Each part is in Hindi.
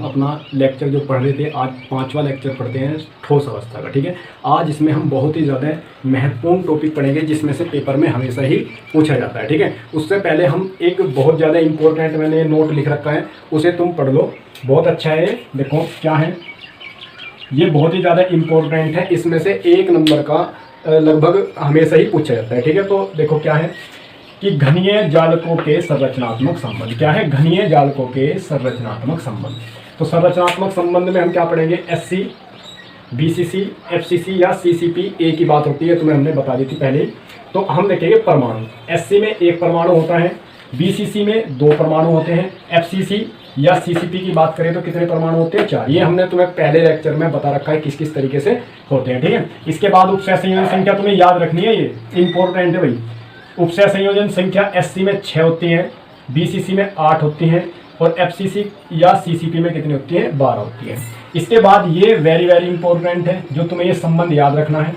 अपना लेक्चर जो पढ़ रहे थे, आज 5वां लेक्चर पढ़ते हैं ठोस अवस्था का। ठीक है, आज इसमें हम बहुत ही ज़्यादा महत्वपूर्ण टॉपिक पढ़ेंगे जिसमें से पेपर में हमेशा ही पूछा जाता है। ठीक है, उससे पहले हम एक बहुत ज़्यादा इंपॉर्टेंट मैंने नोट लिख रखा है, उसे तुम पढ़ लो, बहुत अच्छा है। देखो क्या है, ये बहुत ही ज़्यादा इम्पोर्टेंट है, इसमें से 1 नंबर का लगभग हमेशा ही पूछा जाता है। ठीक है, तो देखो क्या है कि घनीय जालकों के संरचनात्मक संबंध। क्या है? घनीय जालकों के संरचनात्मक संबंध। तो संरचनात्मक संबंध में हम क्या पढ़ेंगे? एससी, बीसीसी, एफसीसी या सीसीपी, ए की बात होती है, तुम्हें हमने बता दी थी पहले। तो हम देखेंगे परमाणु। एससी में 1 परमाणु होता है, बीसीसी में 2 परमाणु होते हैं, एफसीसी या सीसीपी की बात करें तो कितने परमाणु होते हैं? 4। ये हमने तुम्हें पहले लेक्चर में बता रखा है किस किस तरीके से होते हैं। ठीक है, इसके बाद उपसय संयोजन संख्या तुम्हें याद रखनी है, ये इंपॉर्टेंट है भाई। उपसय संयोजन संख्या एससी में 6 होती है, बीसीसी में 8 होती हैं और एफसीसी या सीसीपी में कितनी होती है? 12 होती है। इसके बाद ये वेरी वेरी इंपॉर्टेंट है, जो तुम्हें ये संबंध याद रखना है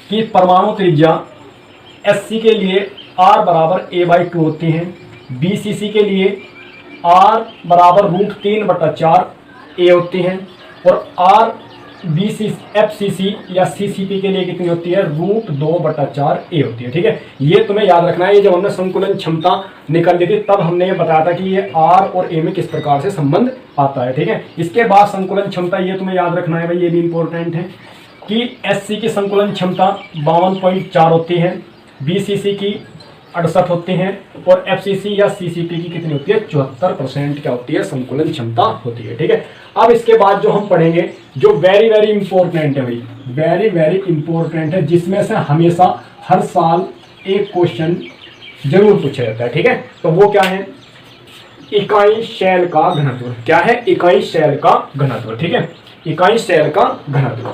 कि परमाणु त्रिज्या एससी के लिए r बराबर a/2 होती है, बीसीसी के लिए r बराबर √3/4 a होती है और एफसीसी या सीसीपी के लिए कितनी होती है? √2/4 a होती है। ठीक है, ये तुम्हें याद रखना है। ये जब हमने संकुलन क्षमता निकाल ली थी तब हमने ये बताया था कि ये r और a में किस प्रकार से संबंध आता है। ठीक है, इसके बाद संकुलन क्षमता ये तुम्हें याद रखना है भाई, ये भी इंपॉर्टेंट है कि एससी की संकुलन क्षमता 52.4 होती है, बीसीसी की 68 होती हैं और एफसीसी या सीसीपी की कितनी होती है? 74% क्या होती है? संकुलन क्षमता होती है। ठीक है, अब इसके बाद जो हम पढ़ेंगे जो वेरी वेरी इंपॉर्टेंट है भाई, वेरी वेरी इंपॉर्टेंट है, जिसमें से हमेशा हर साल एक क्वेश्चन जरूर पूछा जाता है। ठीक है, तो वो क्या है? इकाई शैल का घनत्व। क्या है? इकाई शैल का घनत्व। ठीक है, इकाई शैल का घनत्व,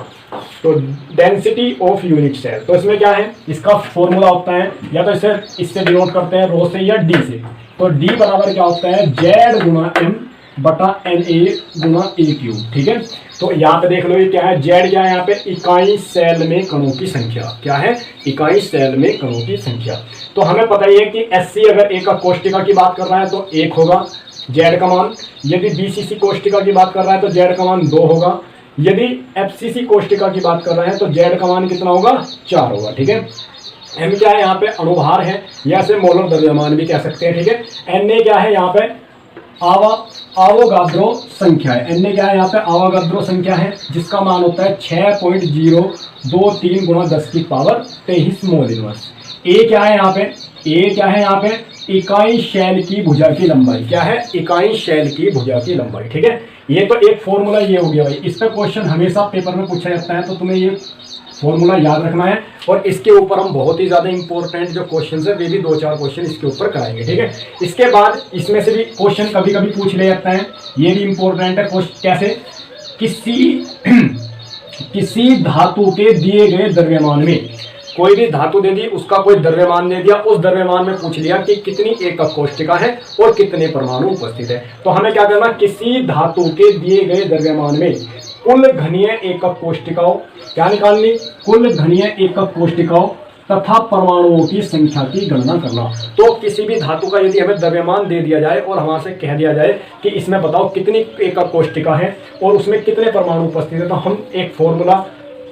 तो डेंसिटी ऑफ यूनिट सेल। तो इसमें क्या है? इसका फॉर्मूला होता है, या तो इससे डिनोट करते हैं रो से या डी से। तो डी बराबर क्या होता है? Z गुना M बटा NA गुना A³। ठीक है, तो यहाँ पे देख लो ये क्या है? Z क्या है यहाँ पे? इकाई सेल में कणों की संख्या। क्या है? इकाई सेल में कणों की संख्या। तो हमें पता ही है कि एससी अगर एकक कोष्टिका की बात कर रहा है तो 1 होगा Z का मान, यदि बीसीसी कोष्टिका की बात कर रहा है तो Z का मान 2 होगा, यदि एफसीसी कोष्टिका की बात कर रहे हैं तो Z का मान कितना होगा? 4 होगा। ठीक है, M क्या है यहाँ पे? अणुभार है, या से मोलर द्रव्यमान भी कह सकते हैं। ठीक है, Na क्या है यहाँ पे? आवोगाद्रो संख्या है। Na क्या है यहाँ पे? आवोगाद्रो संख्या है, जिसका मान होता है 6.023 गुणा 10⁻23 मोल इनवर्स। A क्या है यहाँ पे? A क्या है यहाँ पे? इकाई शैल की भुजा की लंबाई। क्या है? इकाई शैल की भुजा की लंबाई। ठीक है, ये तो एक फॉर्मूला ये हो गया भाई, इस पर क्वेश्चन हमेशा पेपर में पूछा जाता है, तो तुम्हें ये फॉर्मूला याद रखना है। और इसके ऊपर हम बहुत ही ज्यादा इंपॉर्टेंट जो क्वेश्चन है वे भी 2-4 क्वेश्चन इसके ऊपर कराएंगे। ठीक है, इसके बाद इसमें से भी क्वेश्चन कभी कभी पूछ ले जाता है, ये भी इंपॉर्टेंट है। कैसे? किसी धातु के दिए गए द्रव्यमान में, कोई भी धातु दे दी, उसका कोई द्रव्यमान दे दिया, उस द्रव्यमान में पूछ लिया कि कितनी एकक कोष्टिका है और कितने परमाणु उपस्थित है। तो हमें क्या करना? किसी धातु के दिए गए द्रव्यमान में कुल घनीय एकक कोष्टिकाओं, क्या निकालनी? कुल घनीय एकक कोष्टिकाओं तथा परमाणुओं की संख्या की गणना करना। तो किसी भी धातु का यदि हमें द्रव्यमान दे दिया जाए और हमारे से कह दिया जाए कि इसमें बताओ कितनी एकक कोष्टिका है और उसमें कितने परमाणु उपस्थित है, तो हम एक फॉर्मूला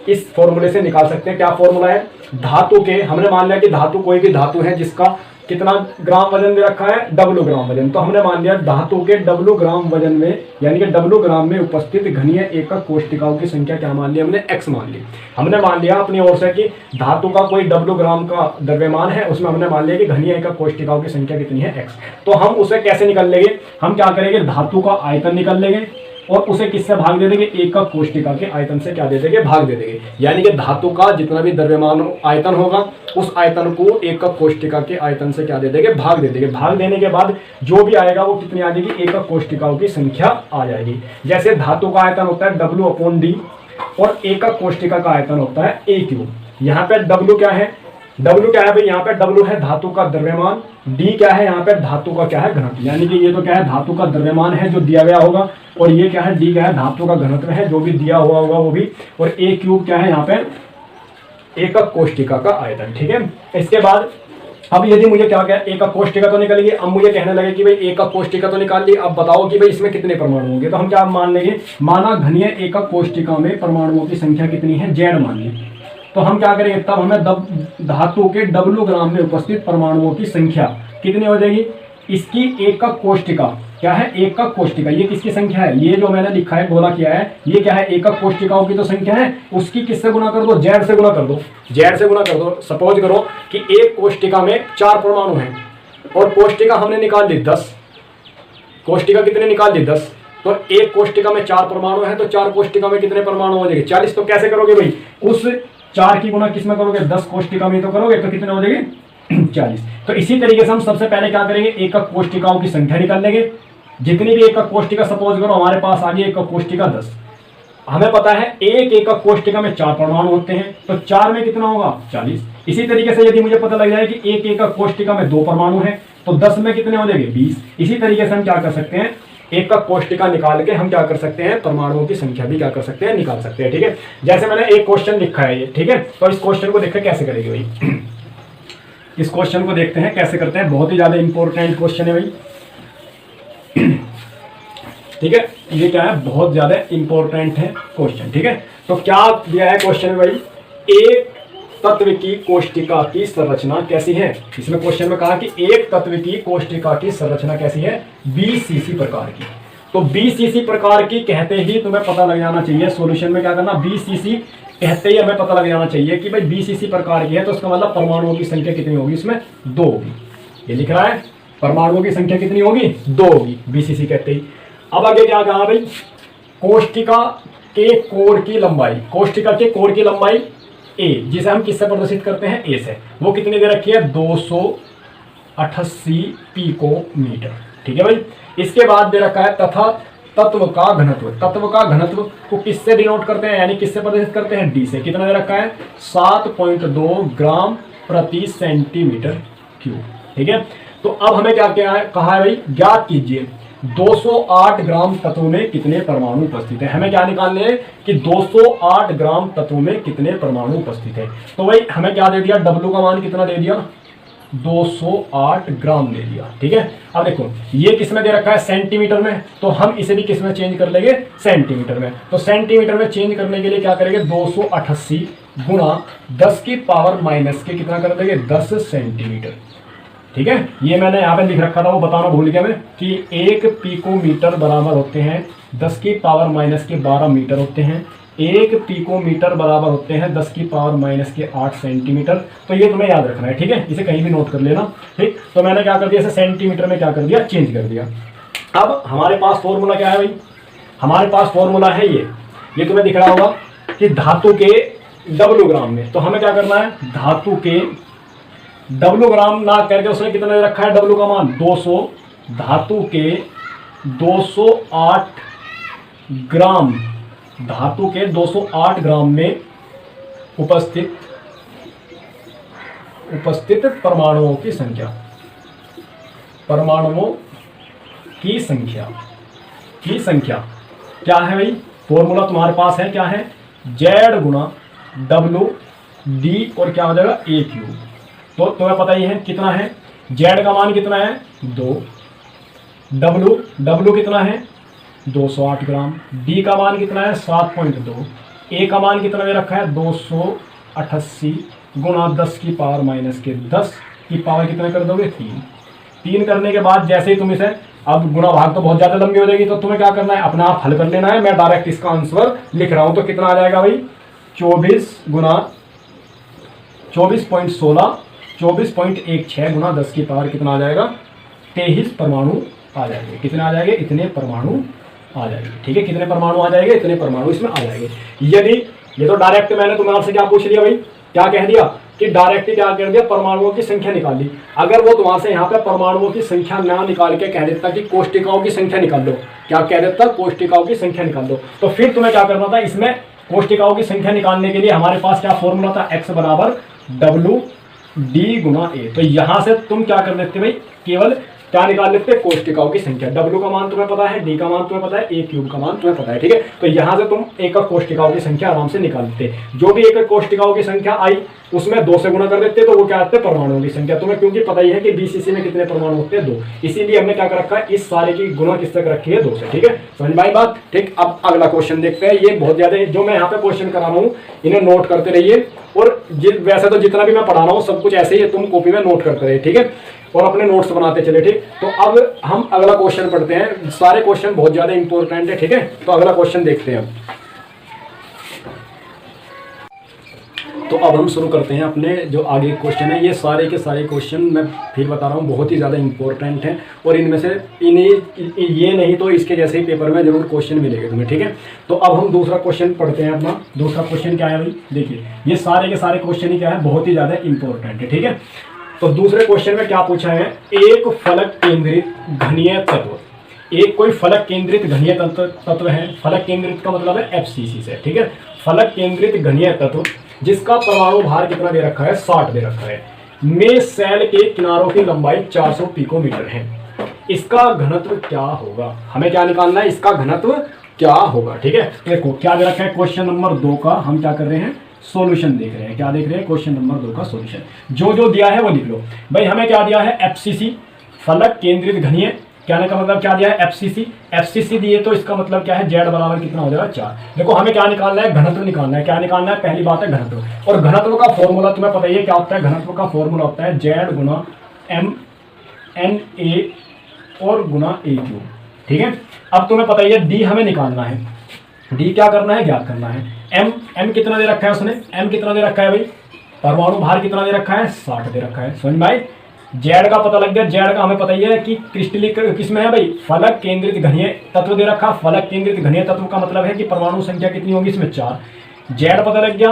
इस फॉर्मूले से निकाल सकते हैं। क्या फॉर्मूला है? धातु के, हमने मान लिया कि धातु कोई भी धातु है जिसका कितना ग्राम वजन दे रखा है? W ग्राम वजन। तो हमने मान लिया धातु के W ग्राम वजन में, यानी कि W ग्राम में उपस्थित घनीय एकक कोष्टिकाओं की संख्या क्या मान लिया हमने? X मान ली। हमने मान लिया अपनी ओर से कि धातु का कोई W ग्राम का द्रव्यमान है, उसमें हमने मान लिया कि घनीय एकक कोष्टिकाओं की संख्या कितनी है? X। तो हम उसे कैसे निकाल लेंगे? हम क्या करेंगे? धातु का आयतन निकाल लेंगे और उसे किससे भाग दे देंगे? एकक कोष्टिका के आयतन से क्या दे देंगे? भाग दे देंगे। यानी कि धातु का जितना भी द्रव्यमान आयतन होगा उस आयतन को एकक कोष्टिका के आयतन से क्या दे देंगे? भाग दे देंगे। भाग देने के बाद जो भी आएगा वो कितनी आ जाएगी? एकक कोष्टिकाओं की संख्या आ जाएगी। जैसे धातु का आयतन होता है W/D और एकक कोष्टिका का आयतन होता है A³। यहाँ पे W क्या है? W क्या है भाई? यहाँ पे W है धातु का द्रव्यमान, D क्या है? यहाँ पे धातु का क्या है? घनत्व। यानी कि ये तो क्या है? धातु का द्रव्यमान है जो दिया गया होगा, और ये क्या है? D क्या है? धातु का घनत्व है जो भी दिया हुआ होगा वो भी, और A³ क्या है? यहाँ पे एकक कोष्टिका का आयतन। ठीक है, इसके बाद अब यदि मुझे क्या क्या एकक कोष्टिका तो निकल गई, अब मुझे कहने लगे कि भाई एकक कोष्टिका तो निकाल ली, अब बताओ कि भाई इसमें कितने परमाणु होंगे। तो हम क्या मान लेंगे, माना घनीय एकक कोष्टिका में परमाणुओं की संख्या कितनी है, Z मान ली। तो हम क्या करेंगे, तब हमें धातु के W ग्राम में उपस्थित परमाणुओं की संख्या कितनी हो जाएगी, इसकी एकक कोष्टिका क्या है, एकक कोष्टिका, ये किसकी संख्या है, ये जो मैंने लिखा है गोला किया है, ये क्या है, एकक कोष्टिकाओं की तो संख्या है, उसकी किससे गुना कर दो, Z से गुना कर दो, Z से गुना कर दो। सपोज करो कि एक कोष्टिका में 4 परमाणु हैं और कोष्टिका हमने निकाल ली 10, कोष्टिका कितने निकाल ली 10, तो एक कोष्टिका में 4 परमाणु है तो 4 कोष्टिका में कितने परमाणु हो जाएंगे, 40। तो कैसे करोगे भाई, उस 4 की गुना किस में करोगे, 10 कोष्टिका में तो करोगे, तो कितने हो जाएंगे 40। तो इसी तरीके से हम सबसे पहले क्या करेंगे, एकक कोष्टिकाओं की संख्या निकाल लेंगे। जितनी भी एकक कोष्टिका, सपोज करो हमारे पास आ गई एकक कोष्टिका 10, हमें पता है एक एकक कोष्टिका में 4 परमाणु होते हैं, तो 4 में कितना होगा 40। इसी तरीके से यदि मुझे पता लग जाए कि एक एकक कोष्टिका में 2 परमाणु हैं, तो 10 में कितने हो जाएंगे 20। इसी तरीके से हम क्या कर सकते हैं, एकक कोष्टिका निकाल के हम क्या कर सकते हैं, परमाणुओं की संख्या भी क्या कर सकते हैं, निकाल सकते हैं। ठीक है, जैसे मैंने एक क्वेश्चन लिखा है ये, ठीक है, तो इस क्वेश्चन को देखकर कैसे करेंगे भाई, इस क्वेश्चन को देखते हैं कैसे करते हैं, बहुत ही ज्यादा इंपॉर्टेंट क्वेश्चन है भाई। ठीक है, ये क्या है, बहुत ज्यादा इंपॉर्टेंट है क्वेश्चन। ठीक है, तो क्या दिया है क्वेश्चन में भाई, एक तत्व की कोष्टिका की संरचना कैसी है। इसमें क्वेश्चन में कहा कि एक तत्व की कोष्टिका की संरचना कैसी है, BCC प्रकार की। तो BCC प्रकार की कहते ही तुम्हें पता लग जाना चाहिए, सॉल्यूशन में क्या करना, BCC कहते ही हमें पता लग जाना चाहिए कि भाई BCC प्रकार की है, तो उसका मतलब परमाणुओं की संख्या कितनी होगी, इसमें 2 होगी। ये लिख रहा है, परमाणुओं की संख्या कितनी होगी, 2 होगी BCC कहते ही। अब आगे क्या कहा भाई, कोष्टिका के कोर की लंबाई, कोष्टिका के कोर की लंबाई A, जिसे हम किससे प्रदर्शित करते हैं, A से, वो कितनी दे रखी है, 288 पिकोमीटर। ठीक है भाई, इसके बाद दे रखा है तथा तत्व का घनत्व, तत्व का घनत्व को किससे डिनोट करते हैं, यानी किससे प्रदर्शित करते हैं, D से। कितना दे रखा है, 7.2 ग्राम प्रति सेंटीमीटर क्यूब। ठीक है, तो अब हमें क्या कहा है भाई, ज्ञात कीजिए 208 ग्राम तत्व में कितने परमाणु उपस्थित है। हमें क्या निकालने हैं कि 208 ग्राम तत्व में कितने परमाणु उपस्थित है। तो भाई हमें क्या दे दिया, W का मान कितना दे दिया, 208 ग्राम दे दिया। ठीक है, अब देखो ये किस में दे रखा है, सेंटीमीटर में, तो हम इसे भी किस में चेंज कर लेंगे, सेंटीमीटर में। तो सेंटीमीटर में चेंज करने के लिए क्या करेंगे, 288 गुणा 10 की पावर माइनस के कितना कर देंगे, 10 सेंटीमीटर। ठीक है, ये मैंने यहाँ पे लिख रखा था, वो बताना भूल गया मैं, कि 1 पिकोमीटर बराबर होते हैं 10 की पावर माइनस के 12 मीटर होते हैं, 1 पिकोमीटर बराबर होते हैं 10 की पावर माइनस के 8 सेंटीमीटर। तो ये तुम्हें याद रखना है। ठीक है, इसे कहीं भी नोट कर लेना। ठीक, तो मैंने क्या कर दिया, इसे सेंटीमीटर में क्या कर दिया, चेंज कर दिया। अब हमारे पास फॉर्मूला क्या है भाई, हमारे पास फॉर्मूला है ये तुम्हें दिख रहा होगा कि धातु के W ग्राम में। तो हमें क्या करना है, धातु के W ग्राम ना करके उसने कितना दे रखा है, W का मान 200, धातु के 208 ग्राम, धातु के 208 ग्राम में उपस्थित परमाणुओं की संख्या, परमाणुओं की संख्या क्या है भाई, फॉर्मूला तुम्हारे पास है, क्या है, Z गुणा W D और क्या हो जाएगा, A क्यूब। तो तुम्हें पता ही है कितना है, Z का मान कितना है, 2, W कितना है 208 ग्राम, D का मान कितना है 7.2, A का मान कितना दे रखा है 288 गुणा 10 की पावर माइनस के 10 की पावर कितना कर दोगे 3 करने के बाद जैसे ही तुम इसे, अब गुणा भाग तो बहुत ज़्यादा लंबी हो जाएगी, तो तुम्हें क्या करना है, अपना आप हल कर लेना है। मैं डायरेक्ट इसका आंसर लिख रहा हूँ, तो कितना आ जाएगा भाई 24 गुणा 24.16, 24.16 गुणा 10 की पावर कितना आ जाएगा 23 परमाणु आ जाएंगे। कितने आ जाएंगे, इतने परमाणु आ जाएंगे। ठीक है, कितने परमाणु आ जाएंगे, इतने परमाणु इसमें आ जाएंगे। यदि ये तो डायरेक्ट मैंने तुम्हें आपसे क्या पूछ लिया भाई, क्या कह दिया कि डायरेक्ट क्या कर दिया, परमाणुओं की संख्या निकाल ली। अगर वो तुम्हारे से यहाँ पे परमाणुओं की संख्या ना निकाल के कह देता कि कोष्टिकाओं की संख्या निकाल लो, क्या कह देता, कोष्टिकाओं की संख्या निकाल दो, तो फिर तुम्हें क्या करना था, इसमें कोष्टिकाओं की संख्या निकालने के लिए हमारे पास क्या फॉर्मूला था, x बराबर W D गुणा A। तो यहां से तुम क्या कर देते भाई, केवल क्या निकाल लेते हैं, कोष्टिकाओं की संख्या। W का मान तुम्हें पता है, D का मान तुम्हें पता है, A क्यूब का मान तुम्हें पता है, ठीक है। तो यहां से तुम एकक कोष्टिकाओं की संख्या आराम से निकाल लेते। जो भी एकक कोष्टिकाओं की संख्या आई उसमें 2 से गुणा कर देते, तो वो क्या आते हैं, परमाणुओं की संख्या। तुम्हें क्योंकि पता ही है कि BCC में कितने परमाणु होते हैं, 2, इसीलिए हमने क्या कर रखा है, इस सारे की गुणा किससे कर रखी है, 2 से, ठीक है। समझ में आई बात, ठीक। अब अगला क्वेश्चन देखते हैं। ये बहुत ज्यादा जो मैं यहाँ पे क्वेश्चन करा रहा हूँ इन्हें नोट करते रहिए, और वैसे तो जितना भी मैं पढ़ा रहा हूँ सब कुछ ऐसे ही है, तुम कॉपी में नोट करते रहिए, ठीक है, और अपने नोट्स बनाते चले, ठीक। तो अब हम अगला क्वेश्चन पढ़ते हैं। सारे क्वेश्चन बहुत ज्यादा इंपॉर्टेंट है, ठीक है। तो अगला क्वेश्चन देखते हैं। तो अब हम शुरू करते हैं अपने जो आगे क्वेश्चन है। ये सारे के सारे क्वेश्चन मैं फिर बता रहा हूँ बहुत ही ज़्यादा इंपॉर्टेंट हैं, और इनमें से ये नहीं तो इसके जैसे ही पेपर में जरूर क्वेश्चन मिलेंगे तुम्हें, ठीक है। तो अब हम दूसरा क्वेश्चन पढ़ते हैं। अपना दूसरा क्वेश्चन क्या है भाई, देखिए ये सारे के सारे क्वेश्चन ही क्या है, बहुत ही ज़्यादा इंपॉर्टेंट है, ठीक है। तो दूसरे क्वेश्चन में क्या पूछा है, एक फलक केंद्रित घनीय तत्व, एक कोई फलक केंद्रित घनीय तत्व है। फलक केंद्रित का मतलब है FCC से, ठीक है। फलक केंद्रित घनीय तत्व जिसका परमाणु भार कितना दे रखा है, 60 दे रखा है, में सेल के किनारों की लंबाई 400 पिकोमीटर है। इसका घनत्व क्या होगा, हमें क्या निकालना है, इसका घनत्व क्या होगा, ठीक है। देखो क्या दे रखा है, क्वेश्चन नंबर 2 का हम क्या कर रहे हैं, सॉल्यूशन देख रहे हैं। क्या देख रहे हैं, क्वेश्चन नंबर 2 का सॉल्यूशन। जो जो दिया है वो लिख लो भाई। हमें क्या दिया है, FCC फलक केंद्रित घनीय, कहने का मतलब क्या दिया है, FCC दिए, तो इसका मतलब क्या है, Z बराबर कितना हो जाएगा, 4। देखो हमें क्या निकालना है, घनत्व निकालना है। क्या निकालना है, पहली बात है घनत्व, और घनत्व का फॉर्मूला तुम्हें पता ही है क्या होता है। घनत्व का फॉर्मूला होता है Z गुना MNA और गुना A क्यूब, ठीक है। अब तुम्हें पता ही है D हमें निकालना है, D क्या करना है, ज्ञात करना है। M कितना दे रखा है उसने, M कितना दे रखा है भाई, परमाणु भार कितना दे रखा है, 60 दे रखा है, समझ में आई। जेड का पता लग गया, जेड का हमें पता ही है कि क्रिस्टलिक किसमें है भाई, फलक केंद्रित घनीय तत्व दे रखा। फलक केंद्रित घनीय तत्व का मतलब है कि परमाणु संख्या कितनी होगी इसमें, 4। जेड पता लग गया,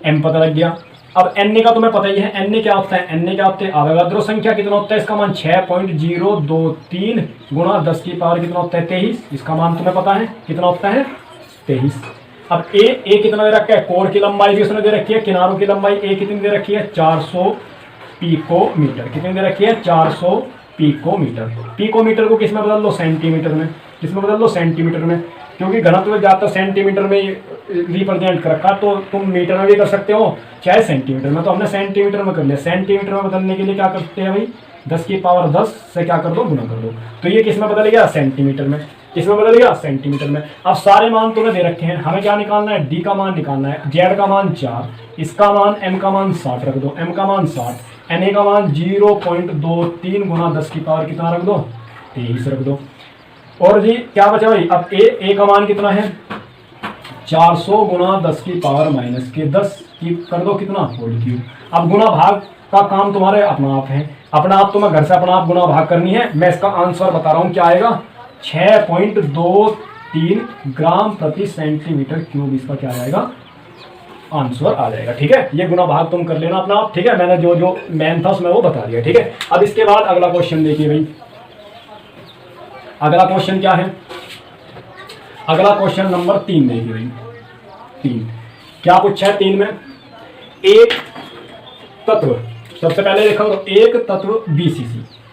एम पता लग गया। अब एन का तुम्हें पता ही है, एन क्या होता है, एन क्या होता है, अवगाद्रो संख्या कितना होता है, इसका मान 6.023 गुणा 10 की पावर कितना होता है, 23। इसका मान तुम्हें पता है कितना होता है, 23। अब ए कितना दे रखा है, कोर की लंबाई भी उसने दे रखी है, किनारों की लंबाई ए कितनी दे रखी है, 400 पिकोमीटर। कितनी दे रखी है, 400 पिकोमीटर। पिकोमीटर को किसमें बदल लो, सेंटीमीटर में। किसमें बदल लो, सेंटीमीटर में, क्योंकि घनत्व ज्यादातर सेंटीमीटर में रिप्रेजेंट कर रखा, तो तुम मीटर में भी कर सकते हो चाहे सेंटीमीटर में। तो हमने सेंटीमीटर में कर लिया। सेंटीमीटर में बदलने के लिए क्या करते हैं भाई, 10 की पावर 10 से क्या कर दो, गुना कर दो। तो ये किसमें बदल गया, सेंटीमीटर में। किसमें बदल गया, सेंटीमीटर में। अब सारे मान तुम्हें दे रखे हैं, हमें क्या निकालना है, डी का मान निकालना है। जेड का मान 4, इसका मान, एम का मान 60 रख दो, एम का मान 60, एन का मान 0.23 गुना 10 की पावर कितना रख दो, 23 रख दो। और जी क्या बचा भाई, अब ए का मान कितना है, 400 गुना 10 की पावर माइनस के 10 की कर दो कितना, होल क्यूब। अब गुना भाग का काम तुम्हारे अपना आप है, अपना आप तुम्हें घर से अपना आप गुना भाग करनी है। मैं इसका आंसर बता रहा हूं, क्या आएगा, 6.23 ग्राम प्रति सेंटीमीटर क्यूब। इसका क्या आएगा, आंसर आ जाएगा, ठीक है। ये गुना भाग तुम कर लेना अपना आप, ठीक है। मैंने जो जो मैन था उसमें वो बता दिया, ठीक है। अब इसके बाद अगला क्वेश्चन देखिए भाई। अगला क्वेश्चन क्या है, अगला क्वेश्चन नंबर 3 देखिए भाई। 3 क्या पूछा है, 3 में एक तत्व, सबसे पहले देखो तो एक तत्व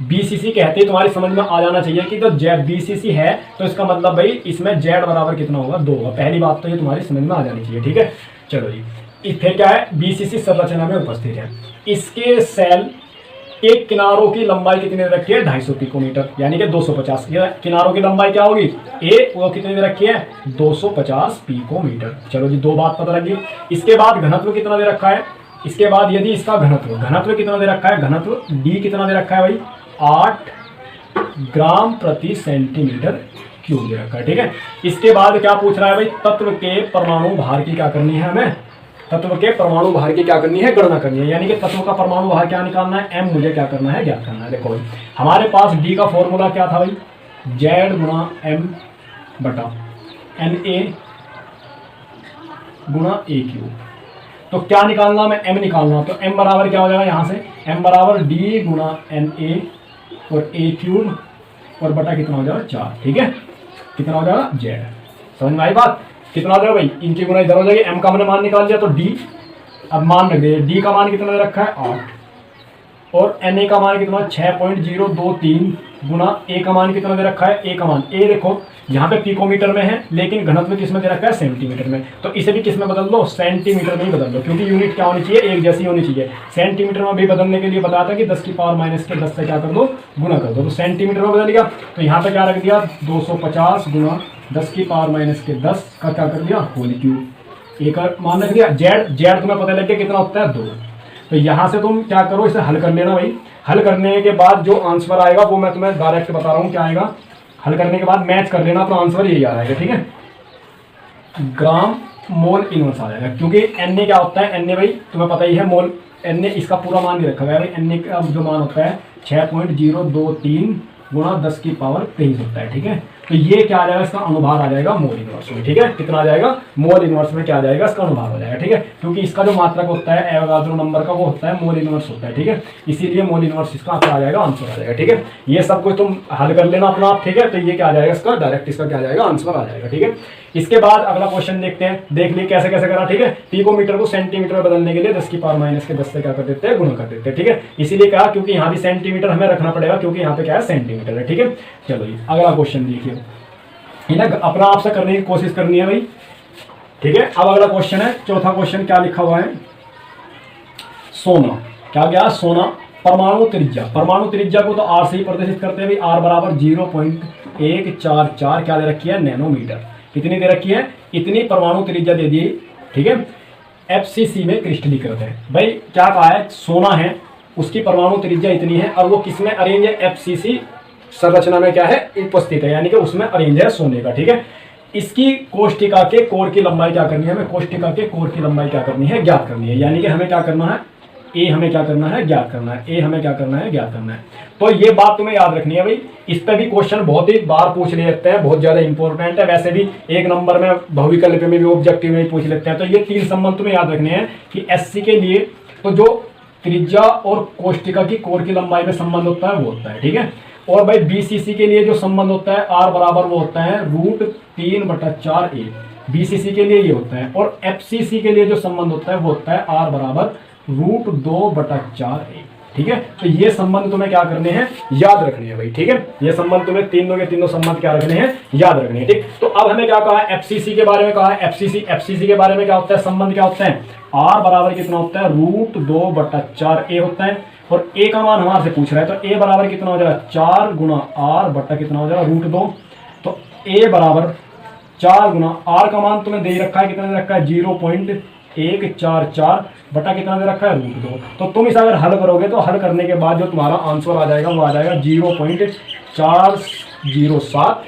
बीसीसी कहते हैं, तुम्हारी समझ में आ जाना चाहिए कि जो बीसीसी है तो इसका मतलब भाई इसमें जेड बराबर कितना होगा, 2 होगा। पहली बात तो ये तुम्हारी समझ में आ जानी चाहिए, ठीक है। चलो जी, फिर क्या है, बीसीसी संरचना में उपस्थित है। इसके सेल के किनारों की लंबाई कितनी रखी है, 250 पिकोमीटर, यानी कि 250। किनारों की लंबाई क्या होगी, ए वो कितनी रखी है, 250 पिकोमीटर। चलो जी, 2 बात पता लगी। इसके बाद घनत्व कितना दे रखा है, इसके बाद यदि इसका घनत्व कितना दे रखा है, घनत्व डी कितना दे रखा है भाई, 8 ग्राम प्रति सेंटीमीटर क्यूब दे रखा है, ठीक है। इसके बाद क्या पूछ रहा है भाई, तत्व के परमाणु भार की क्या करनी है, हमें तत्व के परमाणु भार की क्या करनी है, गणना करनी है। यानी कि तत्व का परमाणु भार क्या निकालना है, एम मुझे क्या करना है, ज्ञात करना है। देखो भाई, हमारे पास डी का फॉर्मूला क्या था भाई, जेड गुणा एम बटा एन ए गुणा ए क्यूब। तो क्या निकालना, मैं एम निकालना, तो एम बराबर क्या हो जाएगा, यहाँ से एम बराबर डी गुणा एन ए और ए क्यूब और बटा कितना हो जाएगा, 4, ठीक है। कितना हो जाएगा, जेड। समझ में आई बात, कितना हो जाएगा भाई, इनकी गुना इधर हो जाएगी। एम का हमने मान निकाल लिया तो डी, अब मान रख दिया, डी का मान कितना दे रखा है, 8 और Na का मान कितना 6.023 गुना A का मान कितना दे रखा है, A का मान A देखो यहाँ पे पिकोमीटर में है लेकिन घनत्व किस में दे रखा है, सेंटीमीटर में। तो इसे भी किस में बदल दो, सेंटीमीटर में ही बदल दो, क्योंकि यूनिट क्या होनी चाहिए, एक जैसी होनी चाहिए। सेंटीमीटर में भी बदलने के लिए बताया था कि 10 की पावर माइनस के 10 से क्या कर दो, गुना कर दो। तो सेंटीमीटर में बदल गया, तो यहाँ पे क्या रख दिया 250 गुना 10 की पावर माइनस के 10 का क्या कर दिया, होल क्यूब। एक मान रख दिया। जेड तुम्हें पता लग गया कितना होता है, 2। तो यहाँ से तुम क्या करो, इसे हल कर लेना भाई। हल करने के बाद जो आंसर आएगा वो मैं तुम्हें डायरेक्ट बता रहा हूँ क्या आएगा। हल करने के बाद मैच कर लेना, अपना आंसर यही आ जाएगा, ठीक है। ग्राम मोल इनवर्स आ जाएगा, क्योंकि Na क्या होता है, Na भाई तुम्हें पता ही है, मोल Na इसका पूरा मान नहीं रखा गया भाई। Na का जो मान होता है 6.023 गुणा 10 की पावर 23 होता है, ठीक है। तो ये क्या आ जाएगा, इसका अनुभार आ जाएगा मोल इनवर्स में, ठीक है। कितना आ जाएगा, मोल इनवर्स में क्या आ जाएगा, इसका अनुभार हो जाएगा, ठीक है। क्योंकि इसका जो मात्रक होता है एवोगाड्रो नंबर का, वो होता है मोल इनवर्स होता है, ठीक है। इसीलिए मोल इनवर्स इसका क्या आ जाएगा, आंसर आ जाएगा, ठीक है। ये सब कुछ तुम हल कर लेना अपना आप, ठीक है। तो ये क्या आ जाएगा, इसका डायरेक्ट इसका क्या आ जाएगा, आंसर आ जाएगा, ठीक है। इसके बाद अगला क्वेश्चन देखते हैं, देख लिए कैसे कैसे करा, ठीक है। पिकोमीटर को सेंटीमीटर में बदलने के लिए 10 की पावर माइनस के 10 से क्या कर देते हैं, गुणा कर देते हैं, ठीक है। इसीलिए कहा क्योंकि यहाँ भी सेंटीमीटर हमें रखना पड़ेगा, क्योंकि यहाँ पे क्या है, सेंटीमीटर है, ठीक है। चलो ये अगला क्वेश्चन देखिए, इन्हें अपना आपसे करने की कोशिश करनी है भाई, ठीक है। अब अगला क्वेश्चन है, चौथा क्वेश्चन क्या लिखा हुआ है, सोना। क्या गया, सोना परमाणु त्रिज्या। परमाणु त्रिज्या को तो आर से ही प्रदर्शित करते हैं भाई। आर बराबर 0.144 क्या दे रखी है, नैनोमीटर। कितनी दे रखी है, इतनी परमाणु त्रिज्या दे दी, ठीक है। एफसीसी में क्रिस्टलीकृत है भाई। क्या कहा है, सोना है, उसकी परमाणु त्रिज्या इतनी है और वो किसमें अरेंज है, एफसीसी संरचना में क्या है, उपस्थित है, यानी कि उसमें अरेंज है सोने का, ठीक है। इसकी कोष्टिका के कोर की लंबाई क्या करनी है, हमें कोष्टिका के कोर की लंबाई क्या करनी है, ज्ञात करनी है। यानी कि हमें क्या करना है, ए हमें क्या करना है, ज्ञात करना है। ए हमें क्या करना है, ज्ञात करना है। तो ये बात तुम्हें याद रखनी है भाई। इस पे भी क्वेश्चन बहुत ही बार पूछ लेते हैं, बहुत ज्यादा इंपॉर्टेंट है। वैसे भी एक नंबर में बहुविकल्प में भी ऑब्जेक्टिव में भी पूछ लेते हैं। तो ये 3 संबंध तुम्हें याद रखने हैं कि एससी के लिए तो जो त्रिज्या और कोष्टिका की कोर की लंबाई में संबंध होता है वो होता है, ठीक है। और भाई बीसीसी के लिए जो संबंध होता है आर बराबर वो होता है √3/4a, बीसीसी के लिए ये होता है। और एफसीसी के लिए जो संबंध होता है वो होता है आर बराबर √2/4a, ठीक है। तो ये संबंध तुम्हें क्या करने हैं, याद रखने हैं भाई, ठीक है। ये संबंध तुम्हें तीनों के तीनों संबंध क्या रखने हैं, याद रखने हैं, ठीक। तो अब हमें क्या कहा है, एफसीसी के बारे में कहा है। एफसीसी के बारे में क्या होता है, संबंध क्या होता है, आर बराबर कितना होता है, √2/4a होता है। और ए का मान हमारे से पूछ रहा है, तो ए बराबर कितना हो जाएगा, 4 गुना आर बट्टा कितना हो जाएगा, √2। तो ए बराबर 4 गुना आर का मान तुम्हें दे रखा है, कितना दे रखा है, 0.144 बटा कितना दे रखा है, √2। तो तुम इसे अगर हल करोगे तो हल करने के बाद जो तुम्हारा आंसर आ जाएगा वो आ जाएगा 0.407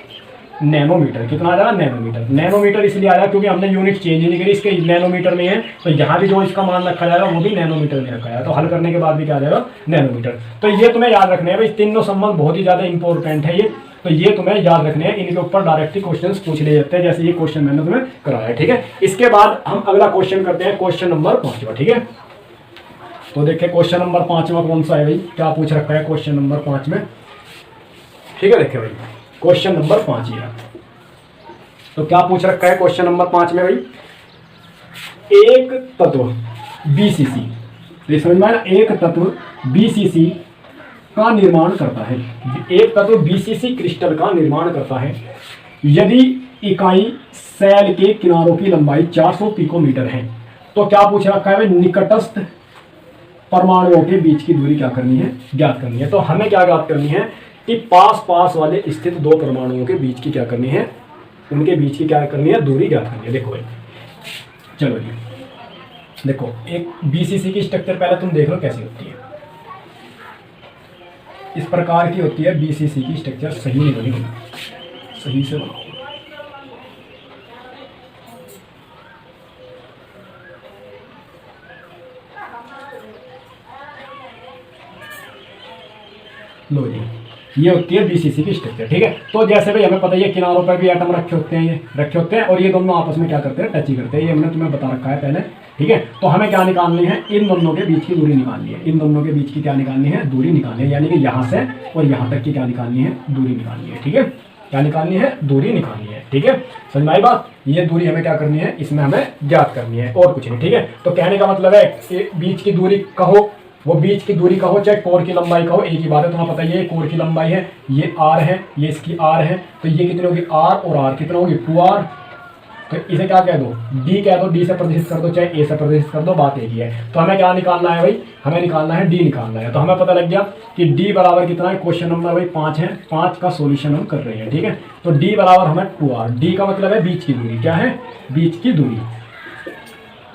नैनोमीटर। कितना आ जाएगा, नैनोमीटर। नैनोमीटर इसलिए आया क्योंकि हमने यूनिट चेंज नहीं करी, इसके नैनोमीटर में है। तो यहाँ भी जो इसका मान रखा जाएगा वो भी नैनोमीटर में रखा जाएगा। तो हल करने के बाद भी क्या आ जाएगा, नैनोमीटर। तो ये तुम्हें याद रखने हैं भाई, तीनों संबंध बहुत ही ज्यादा इंपॉर्टेंट है ये। तो ये तुम्हें याद रखने हैं, इनके ऊपर डायरेक्टली क्वेश्चंस पूछ ले जाते हैं, जैसे ये क्वेश्चन मैंने तुम्हें कराया, ठीक है। इसके बाद हम अगला क्वेश्चन करते हैं, क्वेश्चन नंबर 5वां, ठीक है। तो देखिए क्वेश्चन नंबर 5वां कौन सा है भाई, क्या पूछ रखा है क्वेश्चन नंबर 5 में, ठीक है। देखिए भाई क्वेश्चन नंबर 5 ही है। तो क्या पूछ रखा है क्वेश्चन नंबर 5 में भाई, एक तत्व बीसीसी, तो समझ में आया, एक तत्व बीसीसी का निर्माण करता है। एक तत्व बीसीसी क्रिस्टल का निर्माण करता है यदि इकाई सेल के किनारों की लंबाई 400 पिकोमीटर है। तो क्या पूछ रखा है भाई, निकटस्थ परमाणुओं के बीच की दूरी क्या करनी है, ज्ञात करनी है। तो हमें क्या ज्ञात करनी है कि पास पास वाले स्थित 2 परमाणुओं के बीच की क्या करनी है, उनके बीच की क्या करनी है, दूरी ज्ञात करनी है। देखो भाई, चलो जी देखो, एक बीसीसी की स्ट्रक्चर पहले तुम देख लो कैसी होती है। इस प्रकार की होती है बीसीसी की स्ट्रक्चर। सही नहीं बनी, सही से बनाओ। लो जी, ये होती है बीसीसी की स्ट्रक्चर, ठीक है। तो जैसे भाई हमें पता है किनारों पर भी एटम रखे होते हैं, ये रखे होते हैं और ये दोनों आपस में क्या करते हैं, टच ही करते हैं। ये हमने तुम्हें बता रखा है पहले, ठीक है। तो हमें क्या निकालनी है, इन दोनों के बीच की दूरी निकालनी है। इन दोनों के बीच की क्या निकालनी है, दूरी निकालनी है। यानी कि यहाँ से और यहाँ तक की क्या निकालनी है, दूरी निकालनी है, ठीक है। क्या निकालनी है, दूरी निकालनी है, ठीक है। समझ में आई बात। ये दूरी हमें क्या करनी है, इसमें हमें ज्ञात करनी है और कुछ नहीं, ठीक है। तो कहने का मतलब है बीच की दूरी कहो वो बीच की दूरी कहो चाहे कोर की लंबाई कहो, एक ही बात है। तुम्हें पता ही है कोर की लंबाई है, ये r है, ये इसकी r है, तो ये कितनी होगी r और r कितना होगी 2r। तो इसे क्या कह दो d कह दो, d से प्रदर्शित कर दो चाहे a से प्रदर्शित कर दो, बात एक ही है। तो हमें क्या निकालना है भाई, हमें निकालना है d निकालना है। तो हमें पता लग गया कि d बराबर कितना है, क्वेश्चन नंबर भाई 5 है, 5 का सोल्यूशन हम कर रहे हैं, ठीक है। तो d बराबर हमें 2r, d का मतलब है बीच की दूरी, क्या है बीच की दूरी,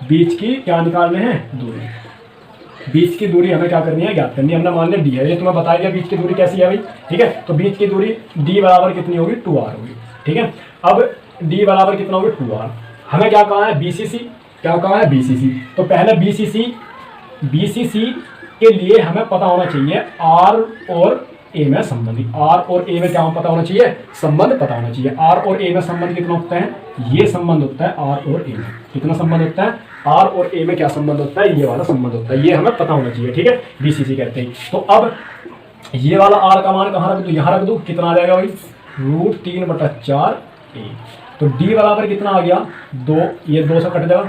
बीच की क्या निकालने हैं दूरी, बीच की दूरी हमें क्या करनी है ज्ञात करनी है। हमने मान लिया d है, ये तुम्हें बताया गया बीच की दूरी कैसी है भाई, ठीक है। तो बीच की दूरी d बराबर कितनी होगी 2r होगी, ठीक है। अब d बराबर कितना होगी 2r, हमें क्या कहा है BCC, क्या कहा है BCC। तो पहले BCC के लिए हमें पता होना चाहिए r और a में संबंध, r और a में क्या पता होना चाहिए, संबंध पता होना चाहिए। r और a में संबंध कितना होता है, ये संबंध होता है r और a में, कितना संबंध होता है r और a में, क्या संबंध होता है, ये वाला संबंध होता है, ये हमें पता होना चाहिए, ठीक है। BCC कहते हैं। तो अब ये वाला r का मान कहाँ रख दूँ, यहाँ रख दूँ, कितना आ जाएगा भाई √3/4a। तो d बराबर कितना आ गया 2, ये 2 से कट जाएगा,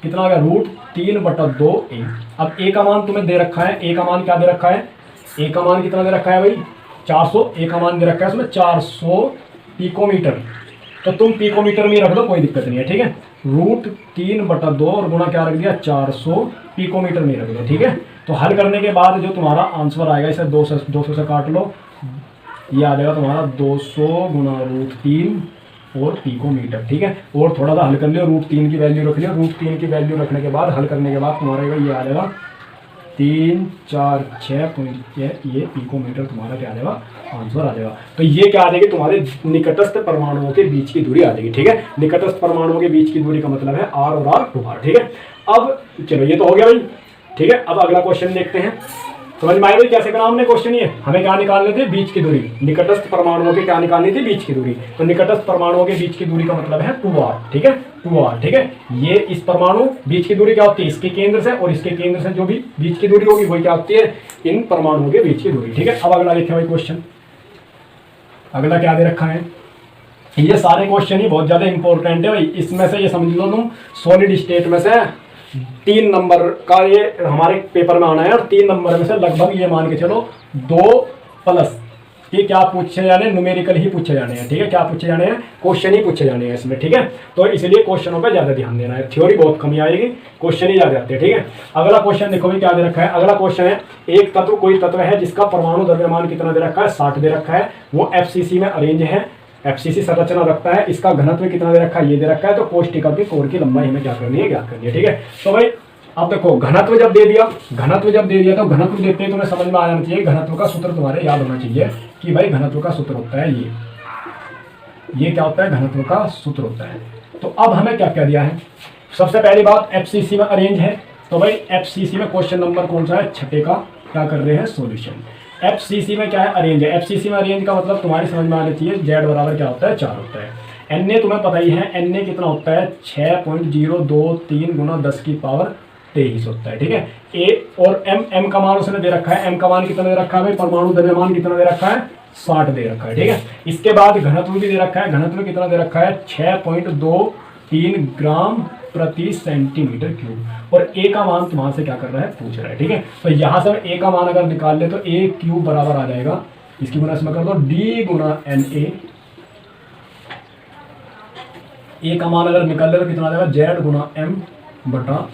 कितना आ गया √3/2a। अब a का मान तुम्हें दे रखा है, a का मान क्या दे रखा है, a का मान कितना दे रखा है भाई 400, a का मान दे रखा है उसमें 400 पिकोमीटर। तो तुम पिकोमीटर में रख दो, कोई दिक्कत नहीं है, ठीक है। √3/2 और गुणा क्या रख दिया 400 पिकोमीटर में रख दो, ठीक है। तो हल करने के बाद जो तुम्हारा आंसर आएगा, इसे 200 से काट लो, ये आ जाएगा तुम्हारा 200 गुणा √3 और पिकोमीटर, ठीक है। और थोड़ा सा हल कर लियो, √3 की वैल्यू रख लियो, √3 की वैल्यू रखने के बाद हल करने के बाद तुम्हारा ये आ जाएगा 346 ये पिकोमीटर तुम्हारा क्या आ जाएगा आंसर आ जाएगा। तो ये क्या आ जाएगी तुम्हारे निकटस्थ परमाणुओं के बीच की दूरी आ जाएगी, ठीक है। निकटस्थ परमाणुओं के बीच की दूरी का मतलब है r और r 2r, ठीक है। अब चलो ये तो हो गया भाई, ठीक है। अब अगला क्वेश्चन देखते हैं, समझ में आएगा कैसे करना हमने क्वेश्चन। ये हमें क्या निकालने थे बीच की दूरी, निकटस्थ परमाणुओं के क्या निकालनी थी बीच की दूरी। तो निकटस्थ परमाणुओं के बीच की दूरी का मतलब है 2r, ठीक है 2r, ठीक है। ये इस परमाणु बीच की दूरी क्या होती है, इसके केंद्र से और इसके केंद्र से जो भी बीच की दूरी होगी वही क्या होती है इन परमाणुओं के बीच की दूरी, ठीक है। अब अगला देखें भाई क्वेश्चन, अगला क्या दे रखा है। ये सारे क्वेश्चन ही बहुत ज्यादा इंपॉर्टेंट है भाई, इसमें से ये समझ लो तुम सॉलिड स्टेट में से 3 नंबर का ये हमारे पेपर में आना है, और 3 नंबर में से लगभग ये मान के चलो 2+ ये क्या पूछे जाने, न्यूमेरिकल ही पूछे जाने हैं, ठीक है। क्या पूछे जाने हैं, क्वेश्चन ही पूछे जाने हैं इसमें, ठीक है। तो इसलिए क्वेश्चनों पे ज्यादा ध्यान देना है, थ्योरी बहुत कम ही आएगी, क्वेश्चन ही ज्यादा आते हैं, ठीक है। अगला क्वेश्चन देखो भाई क्या दे रखा है। अगला क्वेश्चन है एक तत्व, कोई तत्व है जिसका परमाणु द्रव्यमान कितना दे रखा है 60 दे रखा है, वो FCC में अरेंज है, FCC संरचना रखता है, इसका घनत्व कितना दे रखा है ये दे रखा है। तो कोष्टिका की कोर की लंबाई हमें क्या करनी है ज्ञात करनी है, ठीक है। तो भाई अब देखो घनत्व जब दे दिया, घनत्व जब दे दिया तो घनत्व देते ही तुम्हें समझ में आ जाना चाहिए, घनत्व का सूत्र तुम्हारे याद होना चाहिए कि भाई घनत्व का सूत्र होता है ये क्या होता है घनत्व का सूत्र होता है। तो अब हमें क्या क्या दिया है, सबसे पहली बात FCC में अरेंज है। तो भाई FCC में क्वेश्चन नंबर कौन सा है 6 का क्या कर रहे हैं सोल्यूशन। FCC में क्या है अरेंज है, FCC में अरेंज का मतलब तुम्हारी समझ में आना चाहिए Z बराबर क्या होता है 4 होता है। Na तुम्हें पता ही है, Na कितना होता है 6.023 गुना 10 की पावर 23 होता है, ठीक है। A और M का मान उसने दे रखा है, M का मान कितना दे रखा है भाई, परमाणु द्रव्यमान कितना दे रखा है 60 दे रखा है, ठीक है। इसके बाद घनत्व भी दे रखा है, घनत्व कितना दे रखा है 6.23 ग्राम प्रति सेंटीमीटर क्यूब, और A का मान तुम्हारे से क्या कर रहा है पूछ रहा है, ठीक है। तो यहाँ से A का मान अगर निकाल ले तो A क्यूब बराबर आ जाएगा, इसकी गुना इसमें कर दो D गुना Na, A का मान अगर निकाल ले तो कितना आ जाएगा Z गुना M बटा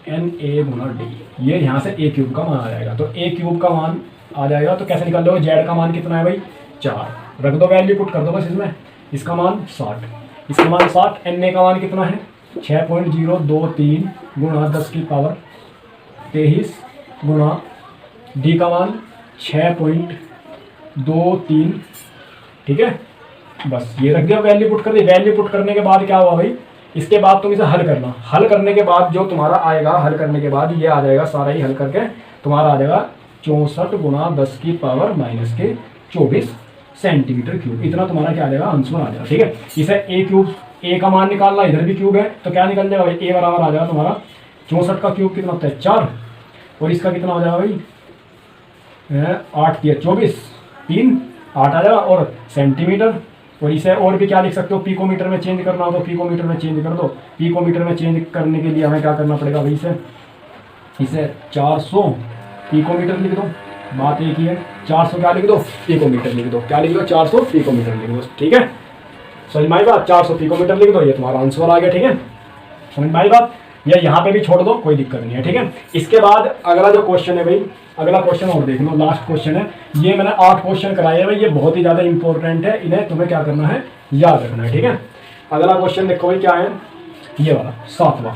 Na गुना D, ये यहाँ से A क्यूब का मान आ जाएगा। तो A क्यूब का मान आ जाएगा, तो कैसे निकाल लो, Z का मान कितना है भाई 4, रख दो वैल्यू पुट कर दो बस इसमें, इसका मान 60, इसका मान 60, Na का मान कितना है 6.023 गुणा 10 की पावर 23 गुणा D का मान 6.23, ठीक है। बस ये रख दिया, वैल्यू पुट कर दी। वैल्यू पुट करने के बाद क्या हुआ भाई, इसके बाद तुम इसे हल करना, हल करने के बाद जो तुम्हारा आएगा, हल करने के बाद ये आ जाएगा सारा ही हल करके तुम्हारा आ जाएगा 64 गुणा 10 की पावर -24 सेंटीमीटर क्यूब, इतना तुम्हारा क्या आ जाएगा आंसर आ जाएगा, ठीक है। इसे A क्यूब, A का मान निकालना, इधर भी क्यूब है तो क्या निकल जाएगा भाई A बराबर आ जाएगा तुम्हारा 64 का क्यूब कितना होता है 4, और इसका कितना हो जाएगा भाई 8 या 24 3 8 आ जाएगा, और सेंटीमीटर, और इसे और भी क्या लिख सकते हो, पिकोमीटर में चेंज करना हो तो पिकोमीटर में चेंज कर दो। पिकोमीटर में चेंज करने के लिए हमें क्या करना पड़ेगा भाई, इसे इसे 400 पिकोमीटर लिख दो, बात एक ही है। 400 क्या लिख दो, पिकोमीटर लिख दो। क्या लिख दो, 400 पिकोमीटर लिख दो। ठीक है, समझ में आई बात, 400 पिकोमीटर लिख दो, ये तुम्हारा आंसर आ गया। ठीक है, समझ में आई बात, या यहाँ पे भी छोड़ दो, कोई दिक्कत नहीं है। ठीक है, इसके बाद अगला जो क्वेश्चन है भाई, अगला क्वेश्चन और देख लो, लास्ट क्वेश्चन है। ये मैंने 8 क्वेश्चन कराए हैं भाई, ये बहुत ही ज्यादा इंपॉर्टेंट है, इन्हें तुम्हें क्या करना है, याद रखना है। ठीक है, अगला क्वेश्चन देखो भाई क्या है, ये वाला 7वां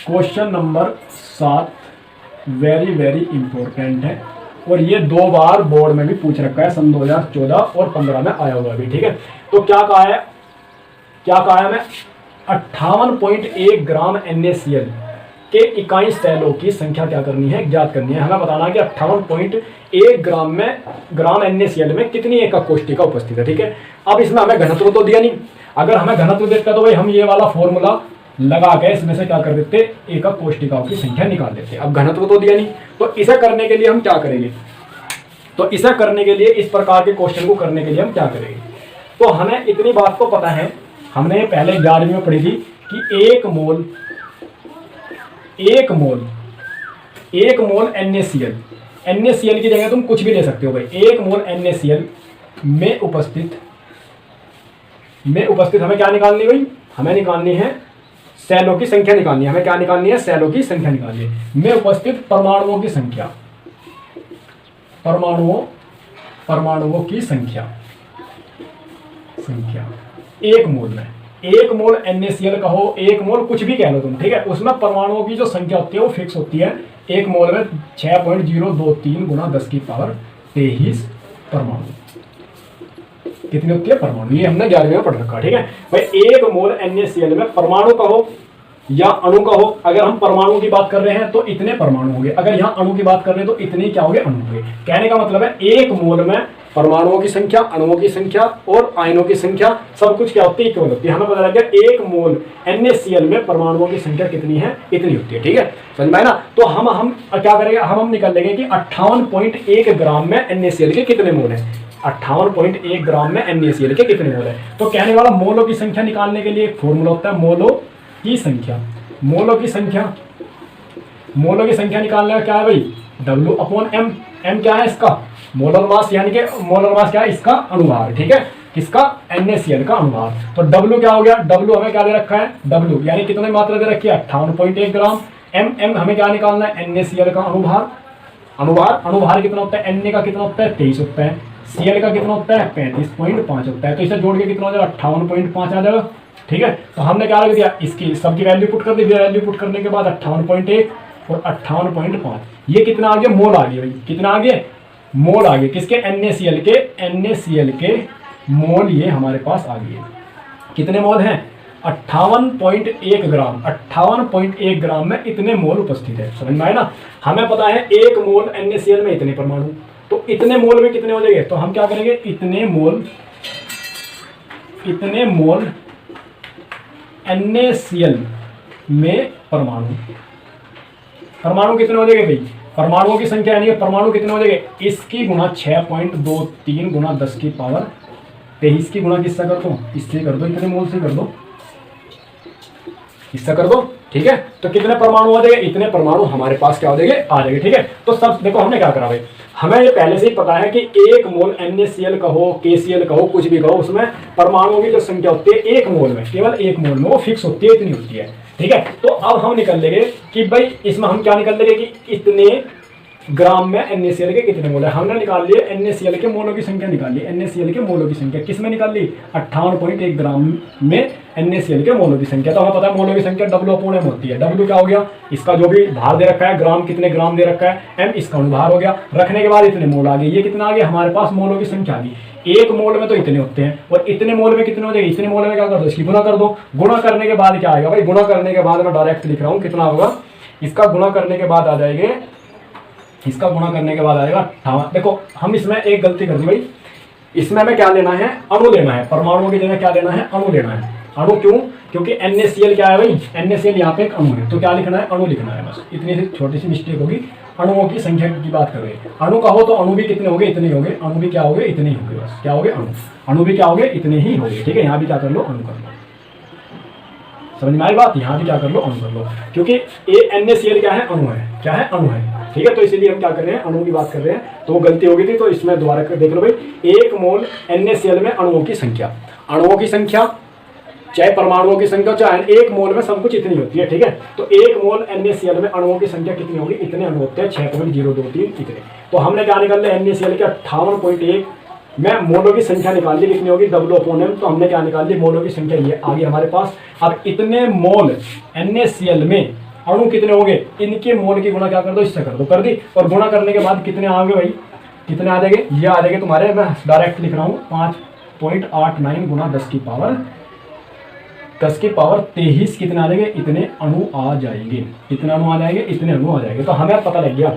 question number 7, very very important है, और ये 2 बार बोर्ड में भी पूछ रखा है, सन 2014 और 15 में आया हुआ भी। ठीक है, तो क्या कहा है, क्या कहा है हमें, 58.1 ग्राम NaCl के इकाई सेलों की संख्या क्या करनी है, ज्ञात करनी है। हमें बताना है कि 58.1 ग्राम NaCl में कितनी एकक कोशिका उपस्थित है। ठीक है, अब इसमें हमें घनत्व तो दिया नहीं, अगर हमें घनत्व देता तो भाई हम ये वाला फॉर्मूला लगा के इसमें से क्या कर देते, एकक कोशिकाओं की संख्या निकाल देते। अब घनत्व तो दिया नहीं, तो इसे करने के लिए हम क्या करेंगे, तो इसे करने के लिए, इस प्रकार के क्वेश्चन को करने के लिए हम क्या करेंगे, तो हमें इतनी बात तो पता है, हमने पहले 11वीं में पढ़ी थी कि एक मोल NaCl की जगह तुम कुछ भी ले सकते हो भाई। 1 मोल NaCl में उपस्थित हमें क्या निकालनी भाई, हमें निकालनी है सेलों की संख्या निकालनी है। हमें क्या निकालनी है, सेलों की संख्या निकालनी है। में उपस्थित परमाणुओं की संख्या, परमाणुओं की संख्या 1 मोल में, 1 मोल NaCl कहो, 1 मोल कुछ भी कह लो तुम। ठीक है, उसमें परमाणुओं की जो संख्या होती है वो फिक्स होती है। 1 मोल में 6.023 गुना 10 की पावर 23 परमाणु, कितनी होती है परमाणु, ये हमने 11वीं में पढ़ रखा है। ठीक है भाई, 1 मोल NaCl में परमाणु कहो या अणु कहो, अगर हम परमाणु की बात कर रहे हैं तो इतने परमाणु होंगे, अगर यहाँ अणु की बात कर रहे हैं तो इतने क्या होंगे, अणु होंगे। कहने का मतलब है 1 मोल में परमाणुओं की संख्या, अणुओं की संख्या और आयनों की संख्या सब कुछ क्या होती है, इक्वल होती है। हमें पता लग गया 1 मोल NaCl में परमाणुओं की संख्या कितनी है, इतनी होती है। ठीक है, समझ में आया ना। तो हम क्या करेंगे, हम निकाल लेंगे कि 58.1 ग्राम में NaCl के कितने मोल है, 58.1 ग्राम में NaCl के कितने मोल है। तो कहने वाला मोलों की संख्या निकालने के लिए एक फॉर्मूला होता है, मोलों की संख्या निकालने का क्या है भाई, W/m। m क्या है इसका, मोलर मास, यानी कि मोलर मास क्या है, इसका अनुभार। ठीक है, किसका, NaCl का अनुभार। तो W क्या हो गया, W हमें क्या दे रखा है, W यानी कितनी मात्रा दे रखी है, 58.1 ग्राम। m हमें क्या निकालना है, NaCl का अनुभार कितना होता है, Na का कितना होता है, 23 होता है, Cl का कितना होता है, 35.5 होता है। तो इसे जोड़ के कितना हो जाएगा, 58.5 आ जाएगा। ठीक है, तो हमने क्या रख दिया, इसकी सबकी वैल्यू पुट कर दी, वैल्यू पुट करने के बाद 58.1 और 58.5, ये कितना आ गया, मोल आ गया भाई, कितना आ गया, मोल आ गया, किसके, NaCl के मोल ये हमारे पास आ गए। कितने मोल हैं, 58.1 ग्राम, 58.1 ग्राम में इतने मोल उपस्थित है। समझ में आए ना। हमें पता है 1 मोल NaCl में इतने परमाणु, तो इतने मोल में कितने हो जाएंगे, तो हम क्या करेंगे, इतने मोल NaCl में परमाणु कितने हो जाएंगे भाई, परमाणुओं की संख्या यानी परमाणु कितने हो जाएंगे, इसकी गुणा 6.23 गुना 10 की पावर 23 की गुणा किससे कर दो, इससे कर दो, इतने मोल से कर दो, इससे कर दो। ठीक है, तो कितने परमाणु आ जाएंगे, इतने परमाणु हमारे पास क्या हो जाएंगे, आ जाएंगे। ठीक है, तो सब देखो हमने क्या करा भाई, हमें ये पहले से ही पता है कि 1 मोल NaCl कहो, KCl कहो, कुछ भी कहो, उसमें परमाणुओं की जो संख्या होती है 1 मोल में, केवल 1 मोल में वो फिक्स होती है, इतनी होती है। ठीक है, तो अब हम निकल लेंगे कि भाई इसमें हम क्या निकल लेंगे कि इतने ग्राम में NaCl के कितने मोल है। हमने निकाल लिए NaCl के मोलों की संख्या, निकाल ली NaCl के मोलों की संख्या, किस में निकाल ली, 58.1 ग्राम में NaCl के मोलों की संख्या। तो हमें पता है मोलों की संख्या W/m होती है। W क्या हो गया, इसका जो भी भार दे रखा है, ग्राम कितने ग्राम दे रखा है, m इसका अनुभार हो गया, रखने के बाद इतने मोल आ गए। ये कितना आ गया, हमारे पास मोलों की संख्या आ गई। 1 मोल में तो इतने होते हैं, और इतने मोल में कितने हो जाएंगे, इतने मोल में क्या कर दो, इसकी गुणा कर दो। गुणा करने के बाद क्या आएगा भाई, गुणा करने के बाद मैं डायरेक्ट लिख रहा हूँ, कितना होगा, इसका गुणा करने के बाद आ जाएंगे, इसका गुणा करने के बाद आएगा 58। देखो हम इसमें एक गलती कर दी भाई, इसमें हमें क्या लेना है, अणु लेना है, परमाणुओं की जगह क्या लेना है, अणु लेना है। अणु क्यों, क्योंकि NaCl क्या है भाई, NaCl यहाँ पे एक अणु है, तो क्या लिखना है, अणु लिखना है। बस इतनी सी छोटी सी मिस्टेक होगी, अणुओं की संख्या की बात कर रहे हैं। अणु का हो तो अणु भी कितने होंगे, इतने होंगे, अणु भी क्या होंगे, इतने ही होंगे। बस क्या होंगे, अणु भी क्या होंगे, इतने ही होंगे। ठीक है, यहाँ भी क्या कर लो, अणु कर लो। समझ में आई बात। यहाँ भी क्या कर लो, अणु कर लो, क्योंकि NaCl क्या है, अणु है, क्या है, अणु है, ठीक है। तो इसीलिए हम क्या कर रहे हैं, अणु की बात कर रहे हैं। तो वो गलती हो गई थी, तो इसमें दोबारा कर देख लो भाई। 1 मोल NaCl में अणुओं की संख्या, अणुओं की संख्या चाहे परमाणुओं की संख्या, चाहे 1 मोल में सब कुछ इतनी होती है, ठीक है। तो 1 मोल NaCl में अणुओं की संख्या कितनी होगी, इतने अणु होते हैं, 6.023 इतने। तो हमने क्या निकाल लिया, NaCl के 58.1 में मोलों की संख्या निकाल ली, कितनी होगी, W/m। तो हमने क्या निकाल ली, मोलों की संख्या ये आ गई हमारे पास। अब इतने मोल NaCl में अणु कितने होंगे, इनके मोल की गुणा क्या कर दो, इससे कर दो, कर दी। और गुणा करने के बाद कितने आओगे भाई, कितने आ जाएंगे, ये आ जाएंगे तुम्हारे, मैं डायरेक्ट लिख रहा हूँ, 5.89 गुणा 10 की पावर 23 कितने आ जाएंगे, इतने अणु आ जाएंगे, इतने अणु आ जाएंगे, इतने अणु आ जाएंगे। तो हमें पता लग गया,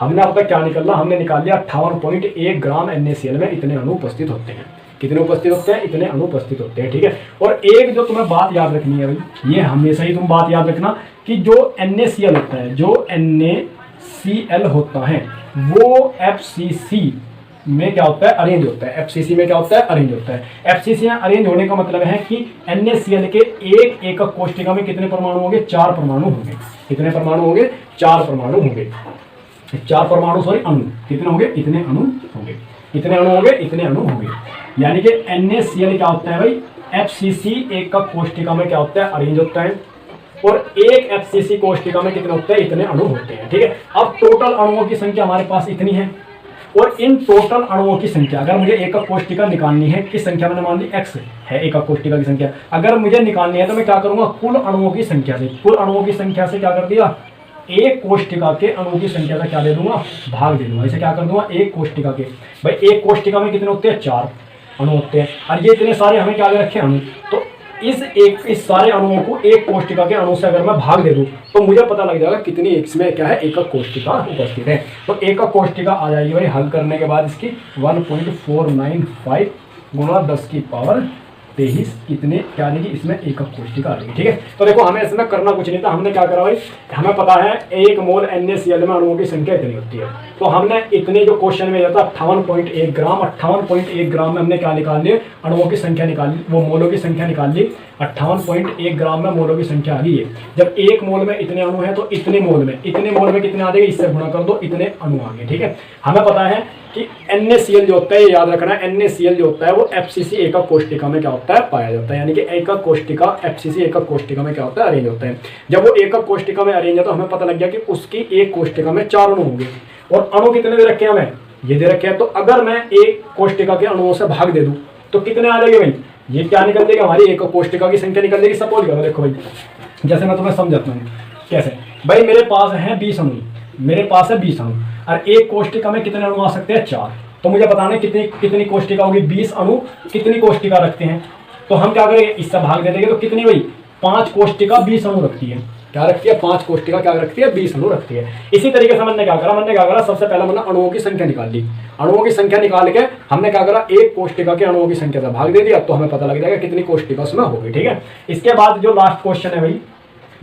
हमने अब तक क्या निकाला, हमने निकाल लिया 58.1 ग्राम NaCl में इतने अणु उपस्थित होते हैं, कितने उपस्थित होते हैं, इतने अणु उपस्थित होते हैं, ठीक है। और एक जो तुम्हें बात याद रखनी है भाई, ये हमेशा ही तुम बात याद रखना कि जो NaCl होता है, जो NaCl होता है वो FCC में क्या होता है, अरेंज होता है। FCC में क्या होता है, अरेंज होता है। FCC में अरेंज होने का मतलब है कि NaCl के एक एकक कोष्ठिका में कितने परमाणु होंगे, 4 परमाणु होंगे। कितने परमाणु होंगे, 4 परमाणु होंगे, 4 परमाणु, सॉरी अणु, कितने होंगे, इतने अणु होंगे, इतने अणु होंगे, इतने अणु होंगे। यानी कि NaCl क्या होता है भाई, FCC एकक कोष्ठिका में क्या होता है, अरेंज होता है। और एक FCC कोष्ठिका में कितने होते हैं, इतने अणु होते हैं, ठीक है। अब टोटल अणुओं की संख्या हमारे पास इतनी है, और इन टोटल अणुओं की संख्या अगर मुझे एकक कोष्ठिका निकालनी है, किस संख्या मैंने मान ली, x है एकक कोष्ठिका की संख्या, अगर मुझे निकालनी है तो मैं क्या करूंगा, कुल अणुओं की संख्या से, कुल अणुओं की संख्या से क्या कर दिया, एक कोष्ठिका के अणुओं की संख्या का क्या दे दूंगा, भाग दे दूंगा। इसे क्या कर दूंगा, एक कोष्ठिका के, भाई एक कोष्ठिका में कितने होते हैं, 4 अणु होते हैं, और ये इतने सारे हमें क्या दे रखे अणु। तो इस सारे अणुओं को एक कोष्ठिका के अणु से अगर मैं भाग दे दूं तो मुझे पता लग जाएगा कितनी इसमें क्या है, एकक कोष्ठिका उपस्थित है। तो एकक कोष्ठिका आ जाएगी भाई, हल करने के बाद इसकी 1.495 गुणा 10 की पावर 23 इतने क्या देगी, इसमें एकक कोष्ठिका आ जाएगी, ठीक है। तो देखो हमें इसमें करना कुछ नहीं था, हमने क्या करा भाई, हमें पता है 1 मोल NaCl में अणुओं की संख्या इतनी होती है। तो हमने इतने जो क्वेश्चन में जाता 58.1 ग्राम, 58.1 ग्राम में हमने क्या निकाल लिया, अणुओं की संख्या निकाल ली, वो मोलों की संख्या निकाल ली। 58.1 ग्राम में मोलों की संख्या आ गई है। जब 1 मोल में इतने अणु है तो इतने मोल में कितने आ जाएंगे, इससे गुणा कर दो, इतने अणु आ गए, ठीक है। हमें पता है कि NaCl जो होता है, ये याद रखना है, NaCl जो होता है वो FCC एकक कोष्ठिका में क्या होता है, पाया जाता है। यानी कि एकक कोष्ठिका FCC एकक कोष्ठिका में क्या होता है, अरेंज होता है। जब वो एकक कोष्ठिका में अरेंज है तो हमें पता लग गया कि उसकी एक कोष्ठिका में 4 अणु होंगे। और अणु कितने दे रखे हैं हमें, ये दे रखे हैं। तो अगर मैं एक कोष्ठिका के अणुओं से भाग दे दूं तो कितने आ जाएंगे भाई, ये क्या निकल देगा, हमारी एकक कोष्ठिका की संख्या निकल देगी। सपोज करो, देखो भाई जैसे मैं तुम्हें समझाता हूँ कैसे, भाई मेरे पास है 20 अणु, मेरे पास है 20 अणु, और एक कोष्ठिका में कितने अणु आ सकते हैं, 4। तो मुझे बताना है कितनी कोष्ठिका होगी, 20 अणु कितनी कोष्ठिका रखते हैं। तो हम क्या करेंगे, इससे भाग दे देंगे। तो कितनी भाई, 5 कोष्ठिका 20 अणु रखती है, क्या रखती है, 5 कोष्ठिका क्या रखती है, 20 अणु रखती है। इसी तरीके से मैंने क्या करा, सबसे पहले मैंने अणुओं की संख्या निकाल ली। अणुओं की संख्या निकाल के हमने क्या करा, एक कोष्ठिका के अणुओं की संख्या से भाग दे दिया, तो हमें पता लग जाएगा कितनी कोष्ठिका उसमें होगी, ठीक है। इसके बाद जो लास्ट क्वेश्चन है भाई,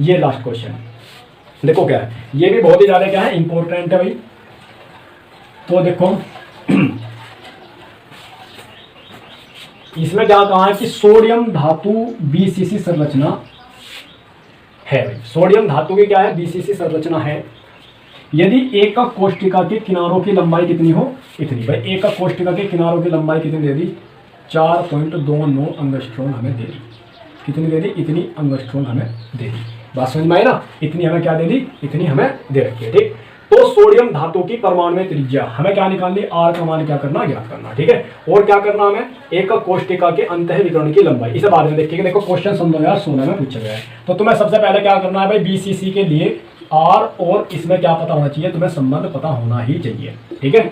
ये लास्ट क्वेश्चन देखो क्या है, ये भी बहुत ही ज्यादा क्या है, इंपॉर्टेंट है भाई। तो देखो इसमें क्या कहा है कि सोडियम धातु BCC संरचना है भाई, सोडियम धातु की क्या है, BCC संरचना है। यदि एकक कोष्ठिका के किनारों की लंबाई कितनी हो, इतनी। भाई एकक कोष्ठिका के किनारों की लंबाई कितनी दे दी, 4.29 एंगस्ट्रॉम हमें दे दी। कितनी दे दी, इतनी एंगस्ट्रॉम हमें दे दी। बात समझ में आई ना, इतनी हमें क्या दे दी, इतनी हमें दे रखी है, ठीक। तो सोडियम धातु की परमाणु त्रिज्या हमें क्या निकालनी, R का मान क्या करना, ज्ञात करना, ठीक है। और क्या करना हमें, एकक कोष्ठिका के अंतः विकर्ण की लंबाई, इसे बाद में देखेंगे। देखो क्वेश्चन 2016 में पूछा गया है। तो तुम्हें सबसे पहले क्या करना है भाई, BCC के लिए R और इसमें क्या पता होना चाहिए, तुम्हें संबंध पता होना ही चाहिए, ठीक है।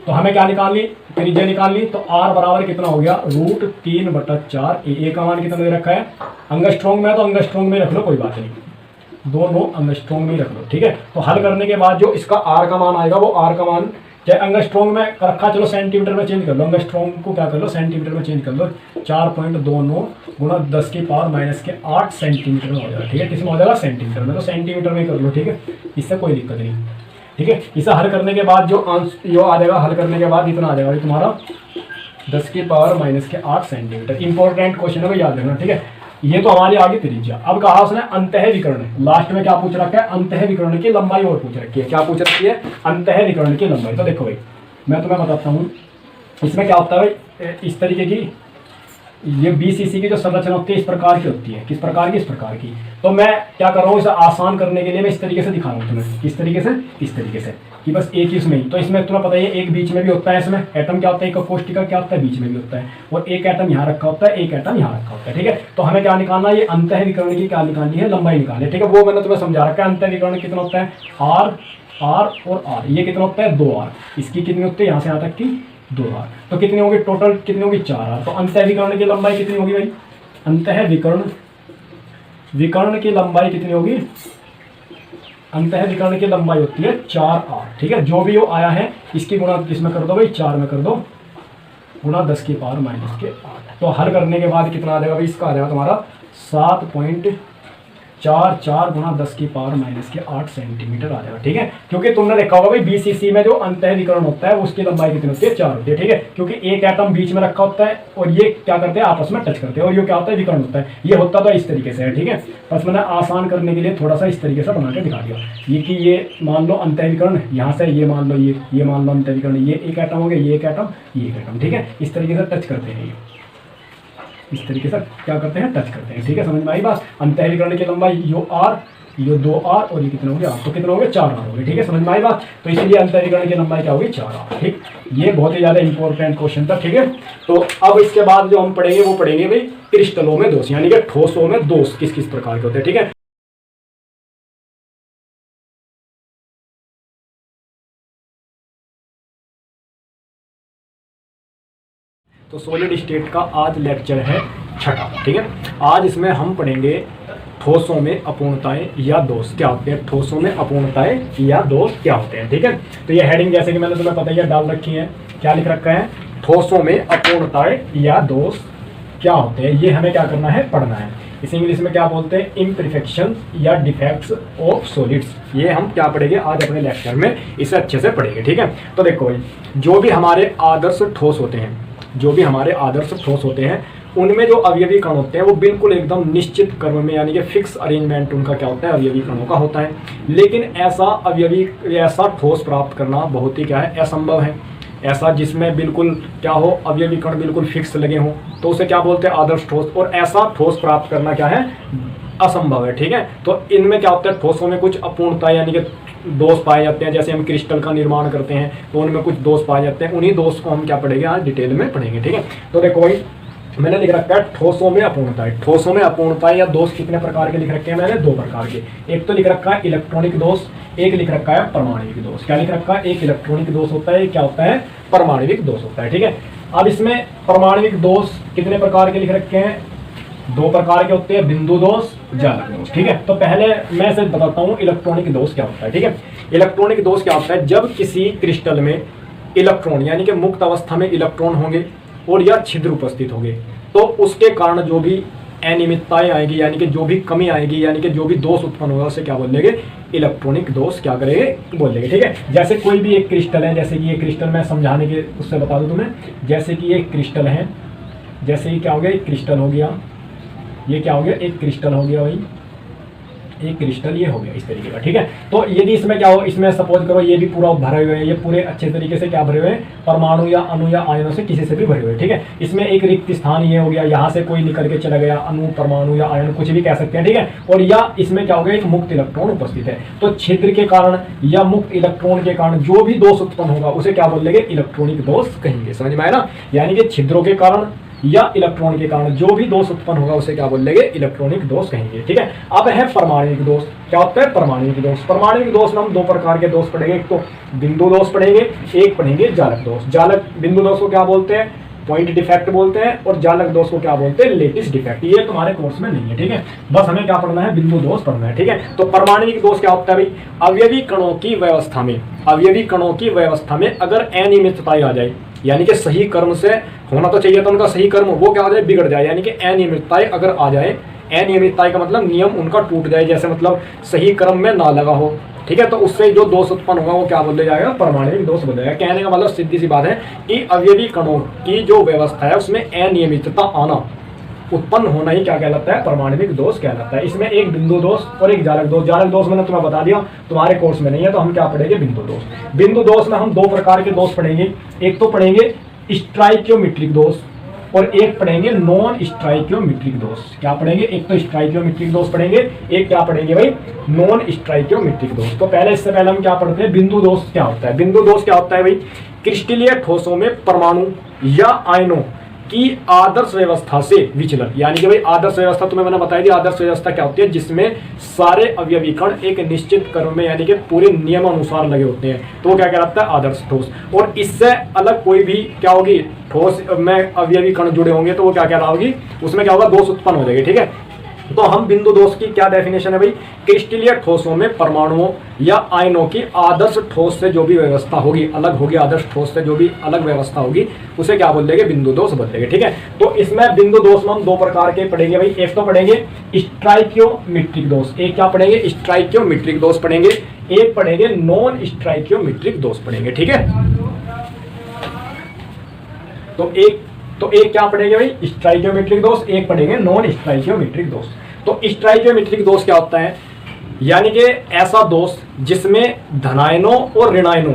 तो हमें क्या निकालनी, त्रिज्या निकालनी। तो R बराबर कितना हो गया, √3/4। ए का मान कितना दे रखा है, एंगस्ट्रॉम में, तो एंगस्ट्रॉम में रख लो, कोई बात नहीं, दोनों एंगस्ट्रॉम में रख लो, ठीक है। तो हल करने के बाद जो इसका R का मान आएगा, वो R का मान चाहे एंगस्ट्रॉम में रखा, चलो सेंटीमीटर में चेंज कर लो, एंगस्ट्रॉम को क्या कर लो, सेंटीमीटर में चेंज कर लो। 4.29 गुणा 10 की पावर -8 सेंटीमीटर में हो जाएगा, ठीक है। किसमें हो जाएगा, सेंटीमीटर में। तो सेंटीमीटर में कर लो, ठीक है, इससे कोई दिक्कत नहीं, ठीक है। इसे हल करने के बाद जो आ जाएगा, हल करने के बाद इतना आ जाएगा तुम्हारा 10 की पावर -8 सेंटीमीटर। इंपॉर्टेंट क्वेश्चन है, याद रखना, ठीक है। ये तो हमारी आगे त्रिज्या। अब कहा उसने अंतः विकर्ण, लास्ट में क्या पूछ रखा है, अंतः विकर्ण की लंबाई और पूछ रखी है। क्या पूछ रखी है, अंतः विकर्ण की लंबाई। तो देखो भाई मैं तुम्हें बताता हूँ इसमें क्या होता है भाई, इस तरीके की ये बीसीसी की जो संरचना होती है इस प्रकार की होती है। किस प्रकार की, इस प्रकार की। तो मैं क्या कर रहा हूँ, इसे आसान करने के लिए मैं इस तरीके से दिखा रहा हूँ तुम्हें। किस तरीके से, इस तरीके से कि बस एक ही इसमें ही। तो इसमें तुम्हें पता ही है एक बीच में भी होता है, इसमें एटम क्या होता है, एक कोष्ठिका क्या होता है, बीच में भी होता है, और एक एटम यहाँ रखा होता है, एक एटम यहाँ रखा होता है। ठीक है, तो हमें क्या निकालना है, ये अंतः विकर्ण की क्या निकालनी है, लंबाई निकालनी है। ठीक है, वो मैंने तुम्हें समझा रखा है। अंतः विकर्ण कितना होता है, आर आर और आर, ये कितना होता है 2 आर, इसकी कितनी होती है यहाँ से यहाँ तक की 2 आर। तो कितनी होगी टोटल, कितनी होगी 4 आर। तो अंतः विकर्ण की लंबाई कितनी होगी भाई, अंतः विकर्ण की लंबाई कितनी होगी, अंतः विकर्ण की लंबाई होती है 4 आर। ठीक है, जो भी वो आया है इसकी गुणा किसमें कर दो भाई, 4 में कर दो, गुणा 10 की पावर -8। तो हल करने के बाद कितना आ जाएगा भाई, इसका आ जाएगा तुम्हारा 7.44 गुणा 10 की पावर -8 सेंटीमीटर आ जाएगा। ठीक है, क्योंकि तुमने देखा होगा भाई बीसीसी में जो अंतः विकर्ण होता है उसकी लंबाई कितनी होती है, 4 होती है। ठीक है, क्योंकि एक एटम बीच में रखा होता है और ये क्या करते हैं, आपस में टच करते हैं, और ये क्या होता है, विकर्ण होता है। ये होता तो इस तरीके से है। ठीक है, बस मैंने आसान करने के लिए थोड़ा सा इस तरीके से बना के दिखा दिया। ये कि ये मान लो अंतः विकर्ण, यहाँ से ये मान लो, ये मान लो अंतः विकर्ण, ये एक एटम हो गया, ये एक एटम, ये एक एटम। ठीक है, इस तरीके से टच करते हैं, ये इस तरीके से क्या करते हैं, टच करते हैं। ठीक है, समझ में आई बात। अंतः विकर्ण की लंबाई यो आर, ये 2 आर, और ये कितना हो गया, तो कितना हो गया 4 आर हो गया। ठीक है, समझ में आई बात। तो इसलिए अंतः विकर्ण की लंबाई क्या होगी, 4 आर। ठीक, ये बहुत ही ज़्यादा इंपॉर्टेंट क्वेश्चन था। ठीक है, तो अब इसके बाद जो हम पढ़ेंगे वो पढ़ेंगे भाई क्रिस्टलों में दोष, यानी कि ठोसों में दोष किस किस प्रकार के होते हैं। ठीक है, तो सॉलिड स्टेट का आज लेक्चर है 6ठा। ठीक है, आज इसमें हम पढ़ेंगे ठोसों में अपूर्णताएं या दोष क्या होते हैं, ठोसों में अपूर्णताएं या दोष क्या होते हैं। ठीक है, तो ये हेडिंग जैसे कि मैंने तुम्हें पता ही डाल रखी है, क्या लिख रखा है, ठोसों में अपूर्णताएं या दोष क्या होते हैं। ये हमें क्या करना है, पढ़ना है। इस इंग्लिश में क्या बोलते हैं, इम्परफेक्शन या डिफेक्ट्स ऑफ सॉलिड्स। ये हम क्या पढ़ेंगे आज अपने लेक्चर में, इसे अच्छे से पढ़ेंगे। ठीक है, तो देखो भाई जो भी हमारे आदर्श ठोस होते हैं, जो भी हमारे आदर्श ठोस होते हैं उनमें जो अवयवी कण होते हैं वो बिल्कुल एकदम निश्चित क्रम में, यानी कि फिक्स अरेंजमेंट उनका क्या होता है, अवयवी कणों का होता है। लेकिन ऐसा ठोस प्राप्त करना बहुत ही क्या है, असंभव है। ऐसा जिसमें बिल्कुल क्या हो, अवयवी कण बिल्कुल फिक्स लगे हों, तो उसे क्या बोलते हैं, आदर्श ठोस। और ऐसा ठोस प्राप्त करना क्या है, असंभव है। ठीक है, तो इनमें क्या होता है, ठोसों में कुछ अपूर्णता यानी कि दोष पाए जाते हैं। जैसे हम क्रिस्टल का निर्माण करते हैं तो उनमें कुछ दोष पाए जाते हैं, उन्हीं दोष को हम क्या पढ़ेंगे आज डिटेल में पढ़ेंगे। ठीक है, तो देखो भाई मैंने लिख रखा है ठोसों में अपूर्णताएं। ठोसों में अपूर्णताएं या दोष कितने प्रकार के लिख रखे हैं मैंने, 2 प्रकार के। एक तो लिख रखा है इलेक्ट्रॉनिक दोष, एक लिख रखा है परमाणविक दोष। क्या लिख रखा है, एक इलेक्ट्रॉनिक दोष होता है, क्या होता है, परमाणविक दोष होता है। ठीक है, अब इसमें परमाणविक दोष कितने प्रकार के लिख रखे हैं, 2 प्रकार के होते हैं, बिंदु दोष, जालक दोष। ठीक है, तो पहले मैं से बताता हूँ इलेक्ट्रॉनिक दोष क्या होता है। ठीक है, इलेक्ट्रॉनिक दोष क्या होता है, जब किसी क्रिस्टल में इलेक्ट्रॉन यानी कि मुक्त अवस्था में इलेक्ट्रॉन होंगे और या छिद्र उपस्थित होंगे, तो उसके कारण जो भी अनियमितताएं आएगी यानी कि जो भी कमी आएगी, यानी कि जो भी दोष उत्पन्न होगा उसे क्या बोलेंगे, इलेक्ट्रॉनिक दोष क्या करेंगे, बोलेंगे। ठीक है, जैसे कोई भी एक क्रिस्टल है, जैसे कि ये क्रिस्टल मैं समझाने के उससे बता दूं तुम्हें, जैसे कि ये क्रिस्टल है, जैसे कि क्या हो गया, एक क्रिस्टल हो गया, ये क्या हो गया, एक क्रिस्टल हो गया भाई, एक क्रिस्टल ये हो गया इस तरीके का। ठीक है, तो यदि इसमें क्या हो, इसमें सपोज करो ये भी पूरा भरे हुए हैं, ये पूरे अच्छे तरीके से क्या भरे हुए हैं, परमाणु या अणु या आयनों से किसी से भी भरे हुए हैं। ठीक है, इसमें एक रिक्त स्थान ये हो गया, यहाँ से कोई निकल के चला गया, अणु परमाणु या आयन कुछ भी कह सकते हैं। ठीक है, और या इसमें क्या हो गया, एक मुक्त इलेक्ट्रॉन उपस्थित है। तो छिद्र के कारण या मुक्त इलेक्ट्रॉन के कारण जो भी दोष उत्पन्न होगा उसे क्या बोलेंगे, इलेक्ट्रॉनिक दोष कहेंगे। समझ में आया ना, यानी कि छिद्रों के कारण या इलेक्ट्रॉन के कारण जो भी दोष उत्पन्न होगा उसे क्या बोलेंगे, इलेक्ट्रॉनिक दोष कहेंगे। ठीक है, अब है परमाणविक दोष। क्या होता है, परमाणविक दोष। परमाणविक दोष में हम 2 प्रकार के दोष पढ़ेंगे, एक तो बिंदु दोष पढ़ेंगे, एक पढ़ेंगे जालक दोष। जालक बिंदु दोष को क्या बोलते हैं, पॉइंट डिफेक्ट बोलते हैं, और जालक दोष को क्या बोलते हैं, लेटिस डिफेक्ट। ये तुम्हारे कोर्स में नहीं है। ठीक है, बस हमें क्या पढ़ना है, बिंदु दोष पढ़ना है। ठीक है, तो परमाणविक दोष क्या होता है भाई, अवयवी कणों की व्यवस्था में, अवयवी कणों की व्यवस्था में अगर अनियमितताएं आ जाए, यानी कि सही कर्म से होना तो चाहिए था उनका सही कर्म, वो क्या हो जाए, बिगड़ जाए, यानी कि अनियमितताएं अगर आ जाए, अनियमितताएं का मतलब नियम उनका टूट जाए, जैसे मतलब सही कर्म में ना लगा हो। ठीक है, तो उससे जो दोष उत्पन्न होगा वो क्या बोला जाएगा, परमाणविक दोष बोला जाएगा। कहने का मतलब सीधी सी बात है कि अवयवी कणों की जो व्यवस्था है उसमें अनियमितता आना, उत्पन्न होना ही क्या कहलाता है, परमाणविक दोष कहलाता है। इसमें एक बिंदु दोष और एक जालक दोष। जालक दोष मैंने तुम्हें बता दिया, तुम्हारे कोर्स में नहीं है, तो हम क्या पढ़ेंगे, बिंदु दोष। बिंदु दोष में हम दो प्रकार के दोष पढ़ेंगे, एक तो पढ़ेंगे स्ट्राइकियोमेट्रिक दोष और एक पढ़ेंगे नॉन स्ट्राइकियोमेट्रिक दोष। क्या पढ़ेंगे, एक तो स्ट्राइकियोमेट्रिक दोष पढ़ेंगे, एक क्या पढ़ेंगे भाई, नॉन स्ट्राइकियोमेट्रिक दोष। तो पहले इससे पहले हम क्या पढ़ते हैं, बिंदु दोष क्या होता है। बिंदु दोष क्या होता है भाई, क्रिस्टलीय ठोसों में परमाणु या आयनों की आदर्श व्यवस्था से विचलन। यानी कि भाई आदर्श व्यवस्था तुम्हें मैंने बताई थी, आदर्श व्यवस्था क्या होती है, जिसमें सारे अवयवी कण एक निश्चित क्रम में यानी कि पूरे नियम अनुसार लगे होते हैं, तो वो क्या कहलाता है, आदर्श ठोस। और इससे अलग कोई भी क्या होगी, ठोस में अवयवी कण जुड़े होंगे तो वो क्या कहलाओगी, उसमें क्या होगा, दोष उत्पन्न हो जाएगी। ठीक है, तो हम बिंदु दोष की क्या डेफिनेशन है भाई, क्रिस्टलीय ठोसों में परमाणुओं या आयनों की आदर्श ठोस से जो भी व्यवस्था होगी, अलग होगी, आदर्श ठोस से जो भी अलग व्यवस्था होगी उसे क्या बोल देंगे, बिंदु दोष बोल देंगे। ठीक है, तो इसमें बिंदु दोष में हम दो प्रकार के पढ़ेंगे भाई। एक तो पढ़ेंगे स्ट्राइकियोमेट्रिक दोष, एक क्या पढ़ेंगे, स्ट्राइकियोमेट्रिक दोष पढ़ेंगे, एक पढ़ेंगे नॉन स्ट्राइकियोमेट्रिक दोष पढ़ेंगे। ठीक है, तो एक क्या पढ़ेंगे भाई, स्ट्राइकियोमेट्रिक दोष, एक पढ़ेंगे नॉन स्ट्राइकियोमेट्रिक दोष। तो स्ट्राइकियोमेट्रिक दोष क्या होता है, यानी कि ऐसा दोष जिसमें धनायनों और ऋणायनों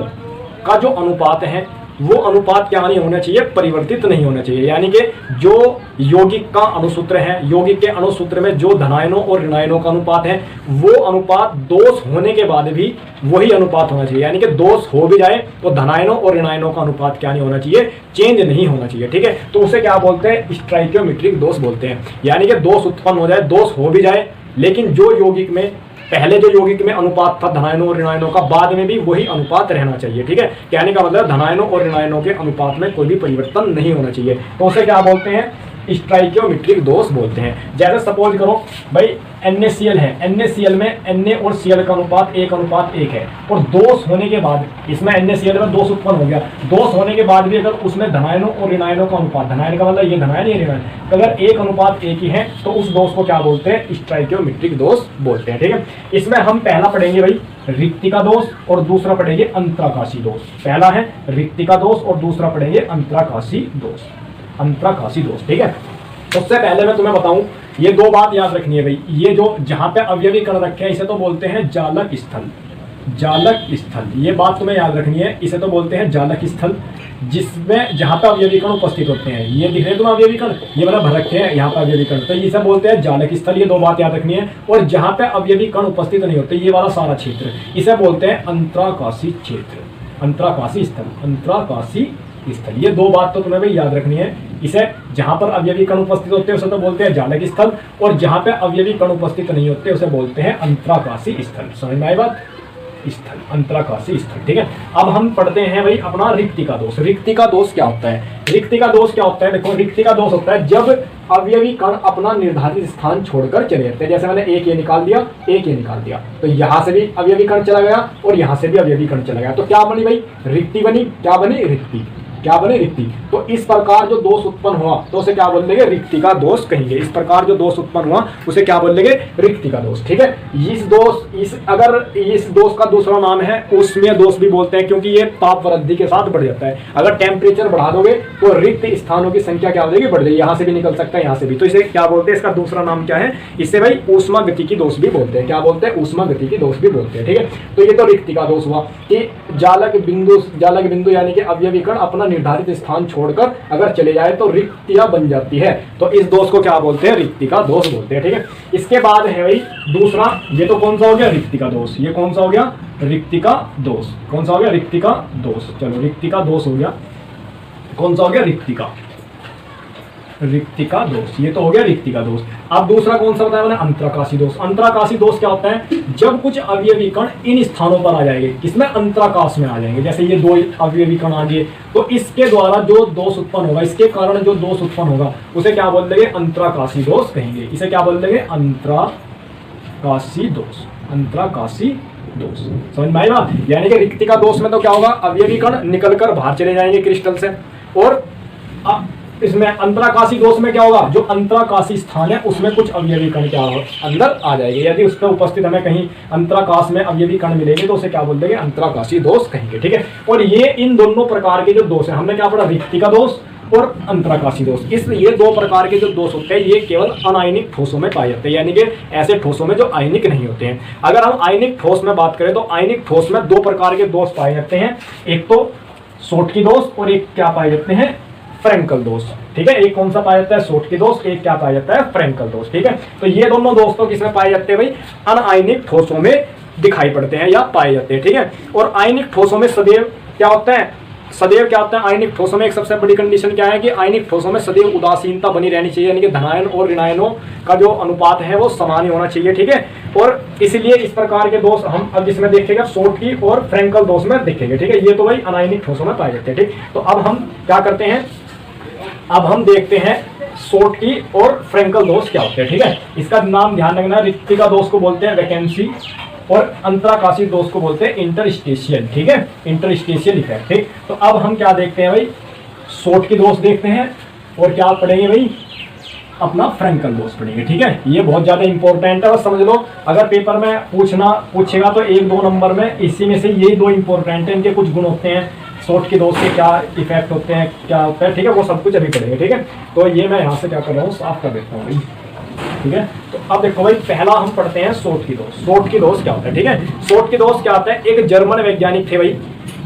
का जो अनुपात है वो अनुपात क्या नहीं होना चाहिए, परिवर्तित नहीं होना चाहिए। यानी कि जो यौगिक का अणुसूत्र है, यौगिक के अणुसूत्र में जो धनायनों और ऋणायनों का अनुपात है वो अनुपात दोष होने के बाद भी वही अनुपात होना चाहिए। यानी कि दोष हो भी जाए तो धनायनों और ऋणायनों का अनुपात क्या नहीं होना चाहिए, चेंज नहीं होना चाहिए। ठीक है, तो उसे क्या बोलते हैं, स्ट्राइकियोमेट्रिक दोष बोलते हैं। यानी कि दोष उत्पन्न हो जाए, दोष हो भी जाए, लेकिन जो यौगिक में पहले जो यौगिक में अनुपात था धनायनों और ऋणायनों का, बाद में भी वही अनुपात रहना चाहिए। ठीक है, कहने का मतलब धनायनों और ऋणायनों के अनुपात में कोई भी परिवर्तन नहीं होना चाहिए, तो उसे क्या बोलते हैं, स्ट्राइकियोमेट्रिक दोष बोलते हैं। जैसे सपोज करो भाई NaCl है, NaCl में Na और Cl का अनुपात 1:1 है, और दोष होने के बाद इसमें NaCl में दोष उत्पन्न हो गया, दोष होने के बाद भी अगर उसमें धनायनों और ऋणायनों का अनुपात, धनायन का मतलब ये धनायन ये ऋणायन, अगर 1:1 ही है तो उस दोष को क्या बोलते हैं, स्ट्राइकियोमेट्रिक दोष बोलते हैं। ठीक है, इसमें हम पहला पढ़ेंगे भाई रिक्तिका दोष और दूसरा पढ़ेंगे अंतराकाशी दोष। पहला है रिक्तिका दोष और दूसरा पढ़ेंगे अंतराकाशी दोष, अंतराकाशी दोष। ठीक है, उससे पहले मैं तुम्हें बताऊं, ये दो बात याद रखनी है भाई, ये जो जहां पे अवयवी कण रखे हैं इसे तो बोलते हैं जालक स्थल, जालक स्थल, ये बात तुम्हें याद रखनी है, इसे तो बोलते हैं जालक स्थल, जिसमें जहां पे अवयवी कण उपस्थित होते हैं। ये दिख रहे हैं तुम्हें अवयवी कण, ये मतलब भर रखे हैं यहाँ पे अवयवी कण, तो इसे बोलते हैं जालक स्थल। ये दो बात याद रखनी है। और जहां पे अवयवी कण उपस्थित नहीं होते, ये वाला सारा क्षेत्र, इसे बोलते हैं अंतराकाशी क्षेत्र, अंतराकाशी स्थल, अंतराकाशी स्थल। ये दो बात तो तुम्हें भाई याद रखनी है। इसे जहां पर अवयवी कण उपस्थित होते हैं उसे तो बोलते हैं जालक स्थल, और जहां पे अवयवी कण उपस्थित नहीं होते उसे बोलते हैं अंतराकाशी स्थल। समझ में आई बात, स्थल, अंतराकाशी स्थल। ठीक है, अब हम पढ़ते हैं भाई अपना रिक्तिका दोष। रिक्तिका दोष क्या होता है, रिक्तिका दोष क्या होता है, देखो रिक्तिका दोष होता है जब अवयवी कण अपना निर्धारित स्थान छोड़कर चले जाते हैं। जैसे मैंने एक ये निकाल दिया, एक ये निकाल दिया, तो यहां से भी अवयवी कण चला गया और यहां से भी अवयवी कण चला गया, तो क्या बनी भाई, रिक्ति बनी। क्या बनी, रिक्ति। क्या बने, रिक्ति। तो इस प्रकार जो दोष उत्पन्न हुआ तो उसे क्या बोल देंगे, रिक्तिका दोष कहेंगे। इस प्रकार जो दोष उत्पन्न हुआ उसे क्या बोल देंगे, रिक्तिका दोष। ठीक है, अगर इस दोष का दूसरा नाम है ऊष्मीय दोष भी बोलते हैं, क्योंकि ये ताप वृद्धि के साथ बढ़ जाता है। अगर टेम्परेचर बढ़ा दोगे तो रिक्त स्थानों की संख्या क्या हो जाएगी, बढ़ जाएगी, यहाँ से भी निकल सकता है, यहाँ से भी। तो इसे क्या बोलते हैं, इसका दूसरा नाम क्या है, इसे भाई ऊष्मा गति की दोष भी बोलते हैं। क्या बोलते हैं, ऊष्मा गति की दोष भी बोलते हैं। ठीक है, तो ये तो रिक्तिका दोष हुआ कि जालक बिंदु यानी कि अवयवी कण अपना निर्धारित स्थान छोड़कर अगर चले जाए तो रिक्तियां बन जाती है, तो इस दोष को क्या बोलते हैं, रिक्तिका दोष बोलते हैं। ठीक है, इसके बाद है भाई दूसरा, ये तो कौन सा हो गया, रिक्तिका दोष। ये कौन सा हो गया, रिक्तिका दोष। कौन सा हो गया, रिक्तिका दोष। चलो रिक्तिका दोष हो गया, कौन सा हो गया, रिक्तिका दोष। ये तो हो गया रिक्तिका दोष। अब दूसरा कौन सा बताया मैंने, अंतराकाशी दोष। अंतराकाशी दोष क्या होता है, जब कुछ अवयवी कण इन स्थानों पर आ जाएंगे, किसमें, अंतराकाश में आ जाएंगे। जैसे ये दो अवयवी कण आ गए, तो इसके द्वारा जो दोष उत्पन्न होगा, इसके कारण जो दोष उत्पन्न होगा उसे क्या बोल देंगे, अंतराकाशी दोष कहेंगे। इसे क्या बोल देंगे, अंतराकाशी दोष, अंतराकाशी दोष। समझ में आएगा। यानी कि रिक्तिका दोष में तो क्या होगा, अवयवी कण निकलकर बाहर चले जाएंगे क्रिस्टल से, और इसमें अंतराकाशी दोष में क्या होगा, जो अंतराकाशी स्थान है उसमें कुछ अवयवी कण क्या अंदर आ जाएंगे। यदि उस पर उपस्थित हमें कहीं अंतराकाश में अवयवी कण मिलेंगे तो उसे क्या बोल देंगे, अंतराकाशी दोष कहेंगे। ठीक है, और ये इन दोनों प्रकार के जो दोष है, हमने क्या पढ़ा, रिक्तिका दोष और अंतराकाशी दोष। इस ये दो प्रकार के जो दोष होते हैं ये केवल अनायनिक ठोसों में पाए जाते हैं, यानी कि ऐसे ठोसों में जो आयनिक नहीं होते हैं। अगर हम आयनिक ठोस में बात करें तो आयनिक ठोस में दो प्रकार के दोष पाए जाते हैं, एक तो शॉटकी दोष और एक क्या पाए जाते हैं, फ्रेंकल दोष। ठीक है, एक कौन सा पाया जाता है, शॉटकी दोष, एक क्या पाया जाता है, फ्रेंकल दोष। ठीक है, तो ये दोनों दोष तो किसमें पाए जाते हैं भाई, अनायनिक ठोसों में दिखाई पड़ते हैं या पाए जाते हैं। ठीक है, और आयनिक ठोसों में सदैव क्या होता है, सदैव क्या होता है, आयनिक ठोसों में एक सबसे बड़ी कंडीशन क्या है कि आयनिक ठोसों में सदैव उदासीनता बनी रहनी चाहिए, यानी कि धनायन और ऋणायनों का जो अनुपात है वो समान होना चाहिए। ठीक है, और इसलिए इस प्रकार के दोष हम अब इसमें देखेंगे, शॉटकी और फ्रेंकल दोष में देखेंगे। ठीक है, ये तो भाई अनायनिक ठोसों में पाए जाते हैं। ठीक, तो अब हम क्या करते हैं, अब हम देखते हैं शॉटकी और फ्रेंकल दोष क्या होते हैं। ठीक है, इसका नाम ध्यान रखना, रिक्तिका दोष को बोलते हैं वैकेंसी और अंतराकाशी दोष को बोलते हैं इंटरस्टेशियल। ठीक है, इंटरस्टेशियल इफेक्ट। ठीक, तो अब हम क्या देखते हैं भाई, शॉटकी दोष देखते हैं और क्या पढ़ेंगे भाई, अपना फ्रेंकल दोष पढ़ेंगे। ठीक है, ये बहुत ज्यादा इंपॉर्टेंट है, बस समझ लो। अगर पेपर में पूछेगा तो 1-2 नंबर में इसी में से यही दो इंपॉर्टेंट है, इनके कुछ गुण होते हैं, शॉटकी दोष के क्या इफेक्ट होते हैं, क्या होता है। ठीक है, वो सब कुछ अभी पढ़ेंगे। ठीक है, तो ये मैं यहाँ से क्या कर रहा हूँ, साफ कर देता हूँ भाई। ठीक है, तो अब देखो भाई, पहला हम पढ़ते हैं शॉटकी दोष। शॉटकी दोष क्या होता है, ठीक है, शॉटकी दोष क्या होता है, एक जर्मन वैज्ञानिक थे भाई,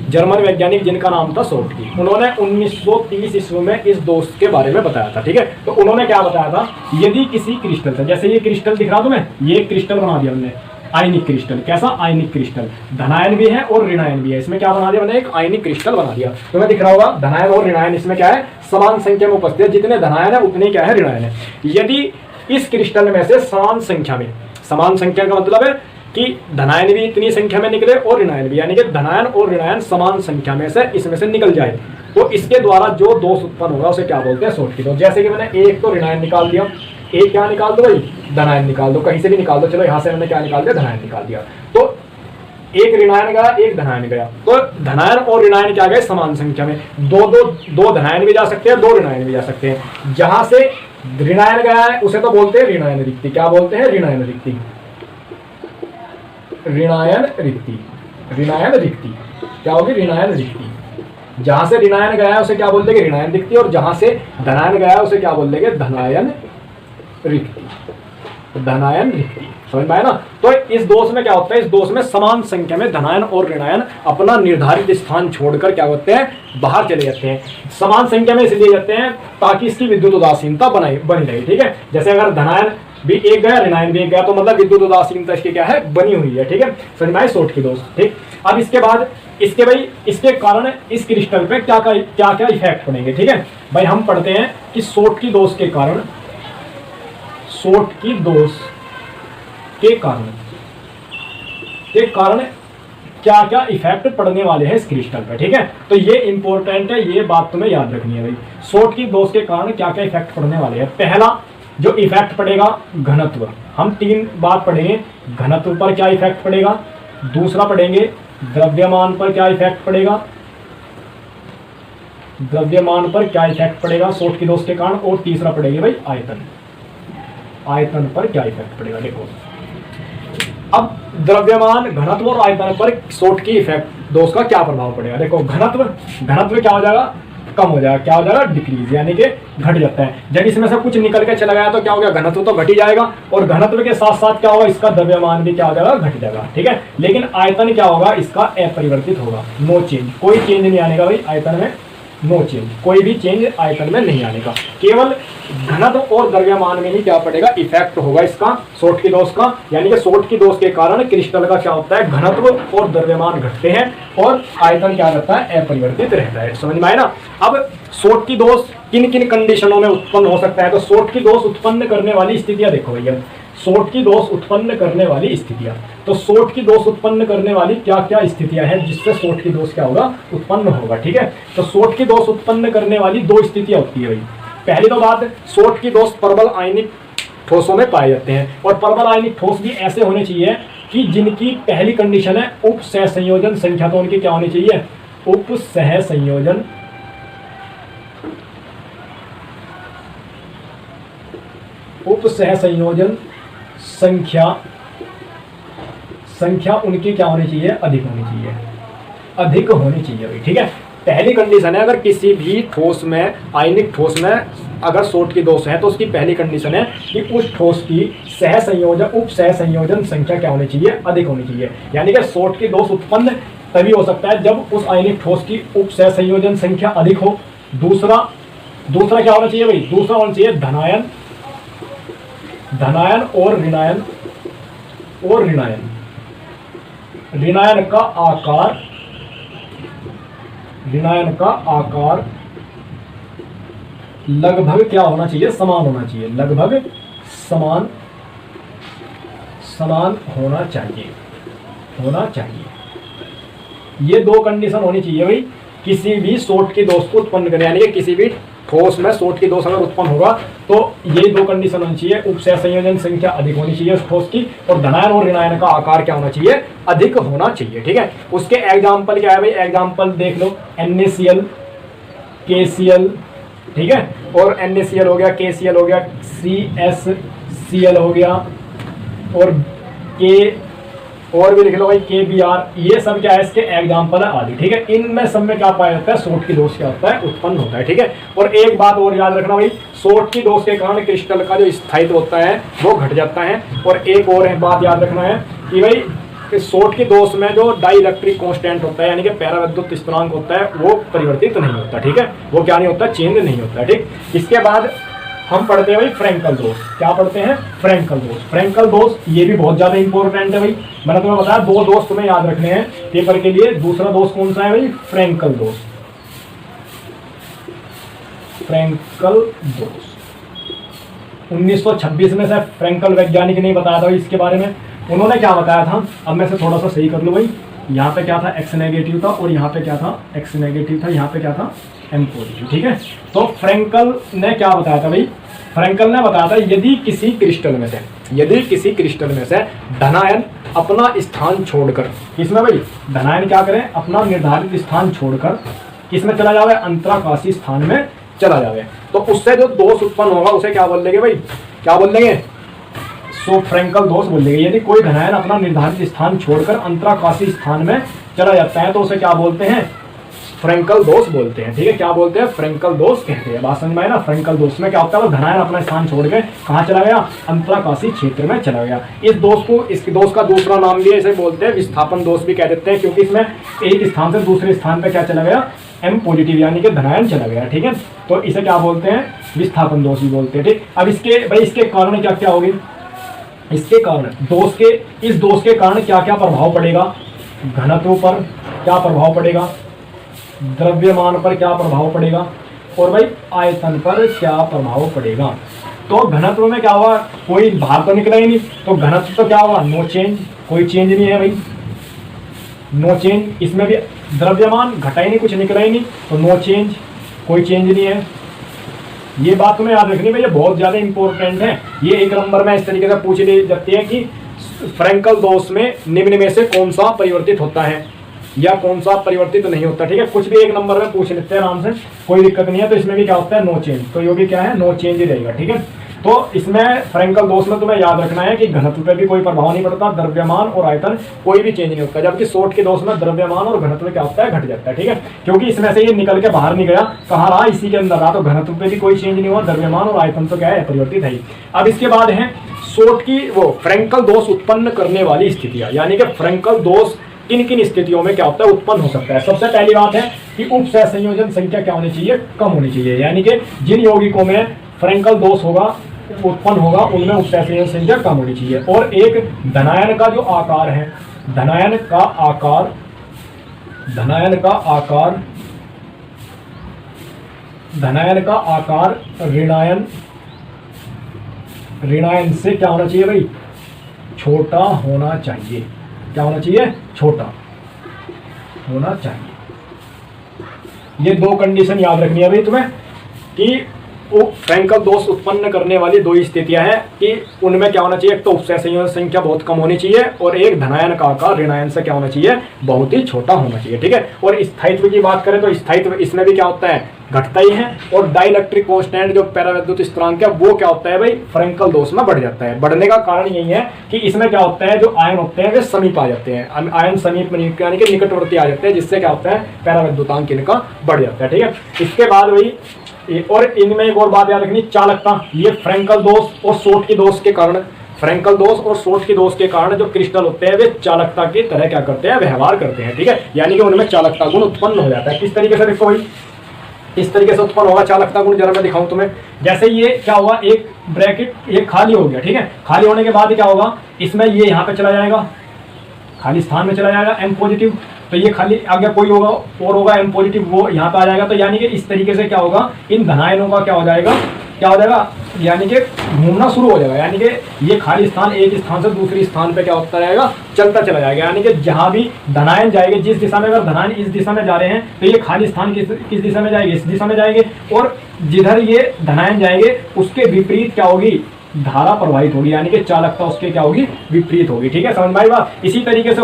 जर्मन वैज्ञानिक जिनका नाम था शॉटकी। उन्होंने 1930 ईस्वी में इस दोष के बारे में बताया था। ठीक है, तो उन्होंने क्या बताया था, यदि किसी क्रिस्टल से, जैसे ये क्रिस्टल दिख रहा तुम्हें, ये क्रिस्टल बना दिया हमने, आयनिक क्रिस्टल। कैसा, आयनिक क्रिस्टल, धनायन भी है और ऋणायन भी है, इसमें क्या बना दिया मैंने, एक आयनिक क्रिस्टल बना दिया। तुम्हें दिख रहा होगा धनायन और ऋणायन इसमें क्या है, समान संख्या में उपस्थित है, जितने धनायन है उतने क्या है, ऋणायन है। यदि इस क्रिस्टल में से समान संख्या में, समान संख्या का मतलब है कि धनायन भी इतनी संख्या में निकले और ऋणायन भी, यानी कि धनायन और ऋणायन समान संख्या में से इसमें से निकल जाए, तो इसके द्वारा जो दोष उत्पन्न होगा उसे क्या बोलते हैं, शॉटकी दोष। जैसे कि मैंने एक तो ऋणायन निकाल दिया, एक क्या निकाल दो भाई, धनायन निकाल दो, कहीं से भी निकाल दो, चलो यहाँ से मैंने क्या निकाल दिया, धनायन निकाल दिया, तो एक ऋणायन गया, एक धनायन गया, तो धनायन और ऋणायन क्या गए, समान संख्या में, दो धनायन भी जा सकते हैं, 2 ऋणायन भी जा सकते हैं। जहां से ऋणायन गया है उसे तो बोलते हैं ऋणायन रिक्ति। क्या बोलते हैं, ऋणायन रिक्ति, ऋणायन रिक्ति, ऋणायन रिक्ति क्या होगी, ऋणायन रिक्ति। जहां से ऋणायन गया है उसे क्या बोल देंगे, ऋणायन रिक्ति, और जहां से धनायन गया है उसे क्या बोल देंगे, धनायन रिक्ति, धनायन रिक्ति। समझ में आया ना। तो इस दोष में क्या होता है, इस दोष में समान संख्या में धनायन और ऋणायन अपना निर्धारित स्थान छोड़कर क्या होते हैं, बाहर चले जाते हैं। समान संख्या में इसलिए जाते हैं ताकि इसकी विद्युत उदासीनता बनी रहे। ठीक है, जैसे अगर धनायन भी एक गया, ऋणायन भी एक गया, तो मतलब विद्युत उदासीनता इसकी क्या है, बनी हुई है। ठीक है, समझ में आए, शॉटकी दोष। ठीक, अब इसके बाद इसके भाई, इसके कारण इस क्रिस्टल पे क्या क्या इफेक्ट पड़ेंगे। ठीक है भाई, हम पढ़ते हैं कि शॉटकी दोष के कारण, शॉटकी दोष के कारण क्या क्या इफेक्ट पड़ने वाले हैं इस क्रिस्टल पे। ठीक है, तो ये इंपॉर्टेंट है, ये बात तुम्हें याद रखनी है भाई, शॉटकी दोष के कारण क्या क्या इफेक्ट पड़ने वाले हैं। पहला जो इफेक्ट पड़ेगा, घनत्व। हम 3 बात पढ़ेंगे, घनत्व पर क्या इफेक्ट पड़ेगा, दूसरा पढ़ेंगे द्रव्यमान पर क्या इफेक्ट पड़ेगा, द्रव्यमान पर क्या इफेक्ट पड़ेगा शॉटकी दोष के कारण, और तीसरा पढ़ेंगे भाई आयतन, आयतन पर क्या इफेक्ट पड़ेगा। देखो अब द्रव्यमान, घनत्व और आयतन पर शॉटकी इफेक्ट दोष का क्या प्रभाव पड़ेगा। देखो घनत्व क्या हो जाएगा, कम हो जाएगा, क्या हो जाएगा, डिक्रीज, यानी कि घट जाता है। जब इसमें से कुछ निकल के चला गया तो क्या हो गया, घनत्व तो घट ही जाएगा, और घनत्व के साथ साथ क्या होगा, इसका द्रव्यमान भी क्या हो जाएगा, घट जाएगा। ठीक है, लेकिन आयतन क्या होगा, इसका अपरिवर्तित होगा, नो चेंज, कोई चेंज नहीं आने का भाई आयतन में, नो चेंज, कोई भी चेंज आयतन में नहीं आने का, केवल घनत्व और द्रव्यमान में ही क्या पड़ेगा, इफेक्ट होगा इसका, शॉटकी दोष का। यानी कि शॉटकी दोष के कारण क्रिस्टल का क्या होता है, घनत्व और द्रव्यमान घटते हैं और आयतन क्या रहता है, अपरिवर्तित रहता है। समझ में आए ना। अब शॉटकी दोष किन किन कंडीशनों में उत्पन्न हो सकता है, तो शॉटकी दोष उत्पन्न करने वाली स्थितियां देखो भैया, शॉटकी दोष उत्पन्न करने वाली स्थितियां, तो शॉटकी दोष उत्पन्न करने वाली क्या क्या स्थितियां हैं जिससे शॉटकी दोष क्या होगा, उत्पन्न होगा। ठीक है, तो शॉटकी दोष उत्पन्न करने वाली 2 स्थितियां होती है भाई। पहली तो बात, शॉटकी दोष प्रबल आयनिक ठोसों में पाए जाते हैं, और प्रबल आयनिक ठोस भी ऐसे होने चाहिए कि जिनकी पहली कंडीशन है उप सहसंयोजन संख्या, तो उनकी क्या होनी चाहिए, उप सहसंयोजन संख्या उनकी क्या होनी चाहिए, अधिक होनी चाहिए, अधिक होनी चाहिए भाई। ठीक है, पहली कंडीशन है, अगर किसी भी ठोस में, आयनिक ठोस में अगर सोट की दोष है तो उसकी पहली कंडीशन है कि उस ठोस की सह संयोजन, उप सह संयोजन संख्या क्या होनी चाहिए, अधिक होनी चाहिए। यानी कि सोट की दोष उत्पन्न तभी हो सकता है जब उस आयनिक ठोस की उप सह संयोजन संख्या अधिक हो। दूसरा क्या होना चाहिए भाई, दूसरा होना चाहिए धनायन, धनायन और ऋणायन, और ऋणायन, ऋणायन का आकार, ऋणायन का आकार लगभग क्या होना चाहिए, समान होना चाहिए, लगभग समान होना चाहिए, होना चाहिए। ये दो कंडीशन होनी चाहिए भाई किसी भी सोट के दोष को उत्पन्न करने, यानी कि किसी भी ठोस में सोट की दोष अगर उत्पन्न होगा तो ये दो कंडीशन होनी चाहिए, उपसह संयोजन संख्या अधिक होनी चाहिए उस ठोस की, और धनायन और ऋणायन का आकार क्या होना चाहिए, अधिक होना चाहिए। ठीक है, उसके एग्जाम्पल क्या है भाई, एग्जाम्पल देख लो, NaCl, KCl, ठीक है, और NaCl हो गया, KCl हो गया, CSCl हो गया, और और भी लिख लो भाई KBr, ये सब क्या है, इसके एग्जाम्पल है आदि। ठीक है, इनमें सब में क्या पाया जाता है, सोट की दोष क्या होता है, उत्पन्न होता है। ठीक है, और एक बात और याद रखना भाई, सोट की दोष के कारण क्रिस्टल का जो स्थायित्व होता है वो घट जाता है। और एक और बात याद रखना है कि भाई इस सोट के दोष में जो डाइलेक्ट्रिक कांस्टेंट होता है, यानी कि पैराविद्युत स्थिरांक होता है, वो परिवर्तित नहीं होता। ठीक है, वो क्या नहीं होता, चेंज नहीं होता। ठीक, इसके बाद हम पढ़ते हैं भाई फ्रैंकल दोष। क्या पढ़ते हैं, फ्रैंकल दोष। फ्रैंकल दोष ये भी बहुत ज्यादा इंपॉर्टेंट है भाई, मैंने तुम्हें बताया दो दोष तुम्हें याद रखने हैं पेपर के लिए। दूसरा दोष कौन सा है भाई, फ्रैंकल दोष। फ्रैंकल दोष 1926 में से फ्रैंकल वैज्ञानिक ने बताया था इसके बारे में। उन्होंने क्या बताया था, अब मैं से थोड़ा सा सही कर लूँ भाई, यहाँ पे क्या था, X नेगेटिव था, और यहाँ पे क्या था, X नेगेटिव था, यहाँ पे क्या था, M पॉजिटिव। ठीक है, तो फ्रैंकल ने क्या बताया था भाई, फ्रैंकल ने बताया था यदि किसी क्रिस्टल में से, यदि किसी क्रिस्टल में से धनायन अपना स्थान छोड़कर, इसमें भाई धनायन क्या करें, अपना निर्धारित स्थान छोड़कर किसमें चला जावे, अंतराकाशी स्थान में चला जावे, तो उससे जो दोष उत्पन्न होगा उसे क्या बोल देंगे भाई, क्या बोल देंगे, सो फ्रैंकल दोष बोल देंगे। यदि कोई धनायन अपना निर्धारित स्थान छोड़कर अंतराकाशी स्थान में चला जाता है तो उसे क्या बोलते हैं, फ्रैंकल दोष बोलते हैं। ठीक है, क्या बोलते हैं, फ्रैंकल दोष कहते हैं। बात समझ में आए ना, फ्रैंकल दोष में क्या होता है, वो धनायन अपना स्थान छोड़ के कहाँ चला गया, अंतराकाशी क्षेत्र में चला गया। इस दोष को, इस दोष का दूसरा नाम भी इसे बोलते हैं विस्थापन दोष भी कह देते हैं, क्योंकि इसमें एक स्थान से दूसरे स्थान पे क्या चला गया, M पॉजिटिव यानी कि धनायन चला गया। ठीक है, तो इसे क्या बोलते हैं, विस्थापन दोष भी बोलते हैं। ठीक, अब इसके भाई इसके कारण क्या क्या होगी, इसके कारण दोष के, इस दोष के कारण क्या क्या प्रभाव पड़ेगा, घनत्व पर क्या प्रभाव पड़ेगा, द्रव्यमान पर क्या प्रभाव पड़ेगा, और भाई आयतन पर क्या प्रभाव पड़ेगा। तो घनत्व में क्या हुआ, कोई भार तो निकला ही नहीं, तो घनत्व तो क्या हुआ, नो चेंज, कोई चेंज नहीं है भाई, नो चेंज। इसमें भी द्रव्यमान घटा ही नहीं, कुछ निकला ही नहीं, तो नो चेंज, कोई चेंज नहीं है। ये बात तुम्हें याद रखनी है, ये बहुत ज्यादा इंपॉर्टेंट है। ये एक नंबर में इस तरीके से पूछ ली जाती है कि फ्रैंकल दोष में निम्न में से कौन सा परिवर्तित होता है या कौन सा परिवर्तित नहीं होता। ठीक है, कुछ भी एक नंबर में पूछ लेते हैं आराम से, कोई दिक्कत नहीं है। तो इसमें भी क्या होता है, नो चेंज, तो ये भी क्या है, नो चेंज ही रहेगा। ठीक है, तो इसमें फ्रैंकल दोष में तुम्हें याद रखना है कि घनत्व पे भी कोई प्रभाव नहीं पड़ता, द्रव्यमान और आयतन कोई भी चेंज नहीं होता, जबकि सोट के दोष में द्रव्यमान और घनत्व क्या होता है, घट जाता है। ठीक है, क्योंकि इसमें से ये निकल के बाहर नहीं गया, कहाँ रहा, इसी के अंदर रहा, तो घनत्व पे भी कोई चेंज नहीं हुआ, द्रव्यमान और आयतन तो क्या है, परिवर्तित है ही। अब इसके बाद है सोट की वो फ्रैंकल दोष उत्पन्न करने वाली स्थितियां, यानी कि फ्रैंकल दोष किन किन स्थितियों में क्या होता है, उत्पन्न हो सकता है। सबसे पहली बात है कि उप सहसंयोजन संख्या क्या होनी चाहिए, कम होनी चाहिए, यानी कि जिन यौगिकों में फ्रैंकल दोष होगा, उत्पन्न होगा, उनमें उप सहसंयोजन संख्या कम होनी चाहिए। और एक धनायन का जो आकार है, धनायन का आकार, धनायन का आकार, धनायन का आकार ऋणायन, ऋणायन से क्या होना चाहिए भाई, छोटा होना चाहिए। क्या होना चाहिए, छोटा होना चाहिए। ये दो कंडीशन याद रखनी है भाई तुम्हें कि फ्रैंकल दोष उत्पन्न करने वाली दो स्थितियां हैं कि उनमें क्या होना चाहिए, एक तो उपसह संयोजन संख्या बहुत कम होनी चाहिए, और एक धनायन का आकार ऋणायन से क्या होना चाहिए, बहुत ही छोटा होना चाहिए। ठीक है, और स्थायित्व की बात करें तो स्थायित्व इसमें भी क्या होता है, घटता ही है, और डाइलेक्ट्रिक कांस्टेंट जो पैराविद्युत स्थिरांक है वो क्या होता है भाई, फ्रैंकल दोष में बढ़ जाता है। बढ़ने का कारण यही है कि इसमें क्या होता है, जो आयन होते हैं वे समीप आ जाते हैं, आयन समीप यानी कि निकटवर्ती आ जाते हैं, जिससे क्या होता है पैराविद्युतांक इनका बढ़ जाता है। ठीक है, इसके बाद भाई और इनमें एक और बात याद रखनी, चालकता, ये फ्रैंकल दोष और शॉर्टकी दोष के कारण, फ्रैंकल दोष और शॉर्टकी दोष के कारण जो क्रिस्टल होते हैं वे चालकता की तरह क्या करते हैं, व्यवहार करते हैं। ठीक है, यानी कि उनमें चालकता गुण उत्पन्न हो जाता है। किस तरीके से, देखो भाई इस तरीके से उत्पन्न होगा चालकता गुण, जरा मैं दिखाऊं तुम्हें। जैसे ये क्या हुआ, एक ब्रैकेट ये खाली हो गया, ठीक है, खाली होने के बाद क्या होगा, इसमें ये यहाँ पे चला जाएगा, खाली स्थान में चला जाएगा M पॉजिटिव, तो ये खाली आगे कोई होगा और होगा M पॉजिटिव, वो यहाँ पे आ जाएगा। तो यानी कि इस तरीके से क्या होगा, इन धनायनों का क्या हो जाएगा, यानी कि घूमना शुरू हो जाएगा, यानी कि ये खाली स्थान एक स्थान से दूसरी स्थान पे क्या होता रहेगा, चलता चला जाएगा। यानी कि जहां भी धनायन जाएंगे, जिस दिशा में अगर धनायन इस दिशा में जा रहे हैं तो ये खाली स्थान किस दिशा में जाएंगे, इस दिशा में जाएंगे, और जिधर ये धनायन जाएंगे उसके विपरीत क्या होगी, धारा प्रवाहित होगी, यानी कि चालकता उसके क्या होगी, विपरीत होगी। ठीक है, समझ में आई बात। इसी तरीके से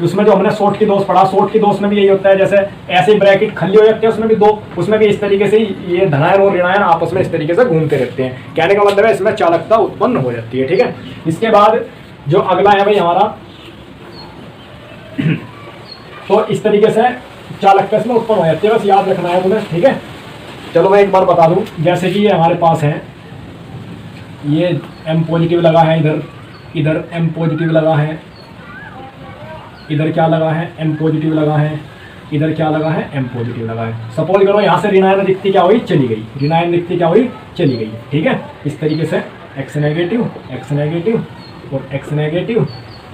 उसमें जो हमने शॉर्टकी दोष पढ़ा, शॉर्टकी दोष में भी यही होता है, जैसे ऐसे ब्रैकेट खाली हो जाते हैं उसमें भी दो, उसमें भी इस तरीके से ये धनायन और ऋणायन आपस में इस तरीके से घूमते रहते हैं। कहने का मतलब है इसमें चालकता उत्पन्न हो जाती है। ठीक है, इसके बाद जो अगला है भाई हमारा, तो इस तरीके से चालकता इसमें उत्पन्न हो जाती है, बस याद रखना है तुम्हें। ठीक है, चलो मैं एक बार बता दूं, जैसे कि ये हमारे पास है, ये M पॉजिटिव लगा है, इधर M पॉजिटिव लगा है, इधर क्या लगा है, M पॉजिटिव लगा है, इधर क्या लगा है, M पॉजिटिव लगा है। सपोज करो यहाँ से ऋणायन रिक्ति क्या हुई, चली गई, ऋणायन रिक्ति क्या हुई, चली गई। ठीक है, इस तरीके से X नेगेटिव और X नेगेटिव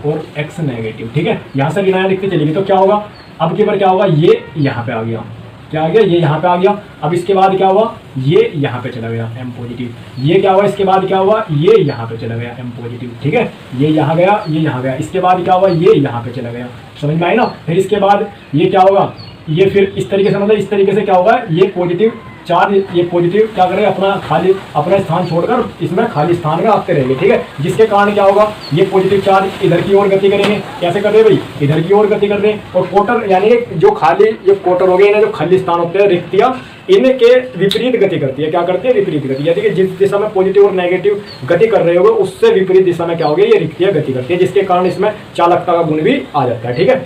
और X नेगेटिव। ठीक है, यहाँ से ऋणायन रिक्ति चली गई तो क्या होगा, अब की बार क्या होगा, ये यहाँ पे आ गया, क्या आ गया, ये यहाँ पे आ गया। अब इसके बाद क्या हुआ, ये यहाँ पे चला गया M पॉजिटिव, ये क्या हुआ, इसके बाद क्या हुआ, ये यहाँ पे चला गया M पॉजिटिव। ठीक है, ये यहाँ गया, ये यहाँ गया, इसके बाद क्या हुआ, ये यहाँ पे चला गया। समझ में आई ना। फिर इसके बाद ये क्या होगा, ये फिर इस तरीके से, मतलब इस तरीके से क्या होगा, ये पॉजिटिव चार्ज, ये पॉजिटिव क्या करेगा, अपना स्थान छोड़कर इसमें खाली स्थान में आते रहेंगे। ठीक है, जिसके कारण क्या होगा, ये पॉजिटिव चार्ज इधर की ओर गति करेंगे। कैसे कर रहे हैं भाई, इधर की ओर गति कर रहे हैं, और कोटर यानी जो खाली ये कोटर हो गए, इन्हें जो खाली स्थान होते हैं, रिक्तियां, इनके विपरीत गति करती है। क्या करती है, विपरीत गति, यानी कि जिस दिशा में पॉजिटिव और नेगेटिव गति कर रहे होगे उससे विपरीत दिशा में क्या होगी, ये रिक्तियां गति करती है, जिसके कारण इसमें चालकता का गुण भी आ जाता है। ठीक है,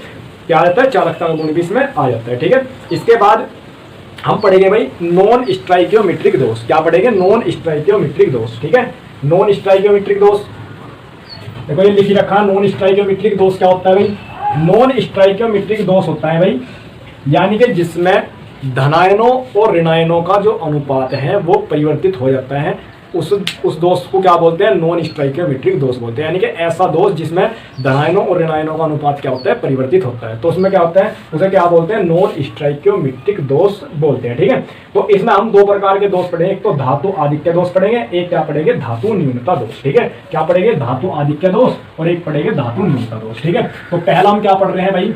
क्या आ जाता है, चालकता का गुण भी इसमें आ जाता है। ठीक है, इसके बाद हम पढ़ेंगे भाई नॉन स्टाइकियोमेट्रिक दोष। क्या पढ़ेंगे, नॉन स्टाइकियोमेट्रिक दोष। ठीक है, नॉन स्टाइकियोमेट्रिक दोष, देखो ये लिखी रखा, नॉन स्टाइकियोमेट्रिक दोष क्या होता है भाई, नॉन स्टाइकियोमेट्रिक दोष होता है भाई, यानी कि जिसमें धनायनों और ऋणायनों का जो अनुपात है वो परिवर्तित हो जाता है, उस दोष को क्या बोलते हैं, नॉन स्टाइकियोमेट्रिक दोष बोलते हैं। यानी कि ऐसा दोष जिसमें धनायनों और ऋणायनों का अनुपात क्या होता है, परिवर्तित होता है, तो उसमें क्या होता है, उसे क्या बोलते हैं, नॉन स्टाइकियोमेट्रिक दोष बोलते हैं। ठीक है, तो इसमें हम दो प्रकार के दोष पढ़ेंगे, एक तो धातु आधिक्य दोष पढ़ेंगे, एक क्या पढ़ेंगे, धातु न्यूनता दोष। ठीक है, क्या पढ़ेंगे, धातु आधिक्य दोष, और एक पढ़ेंगे धातु न्यूनता दोष। ठीक है, तो पहला हम क्या पढ़ रहे हैं भाई,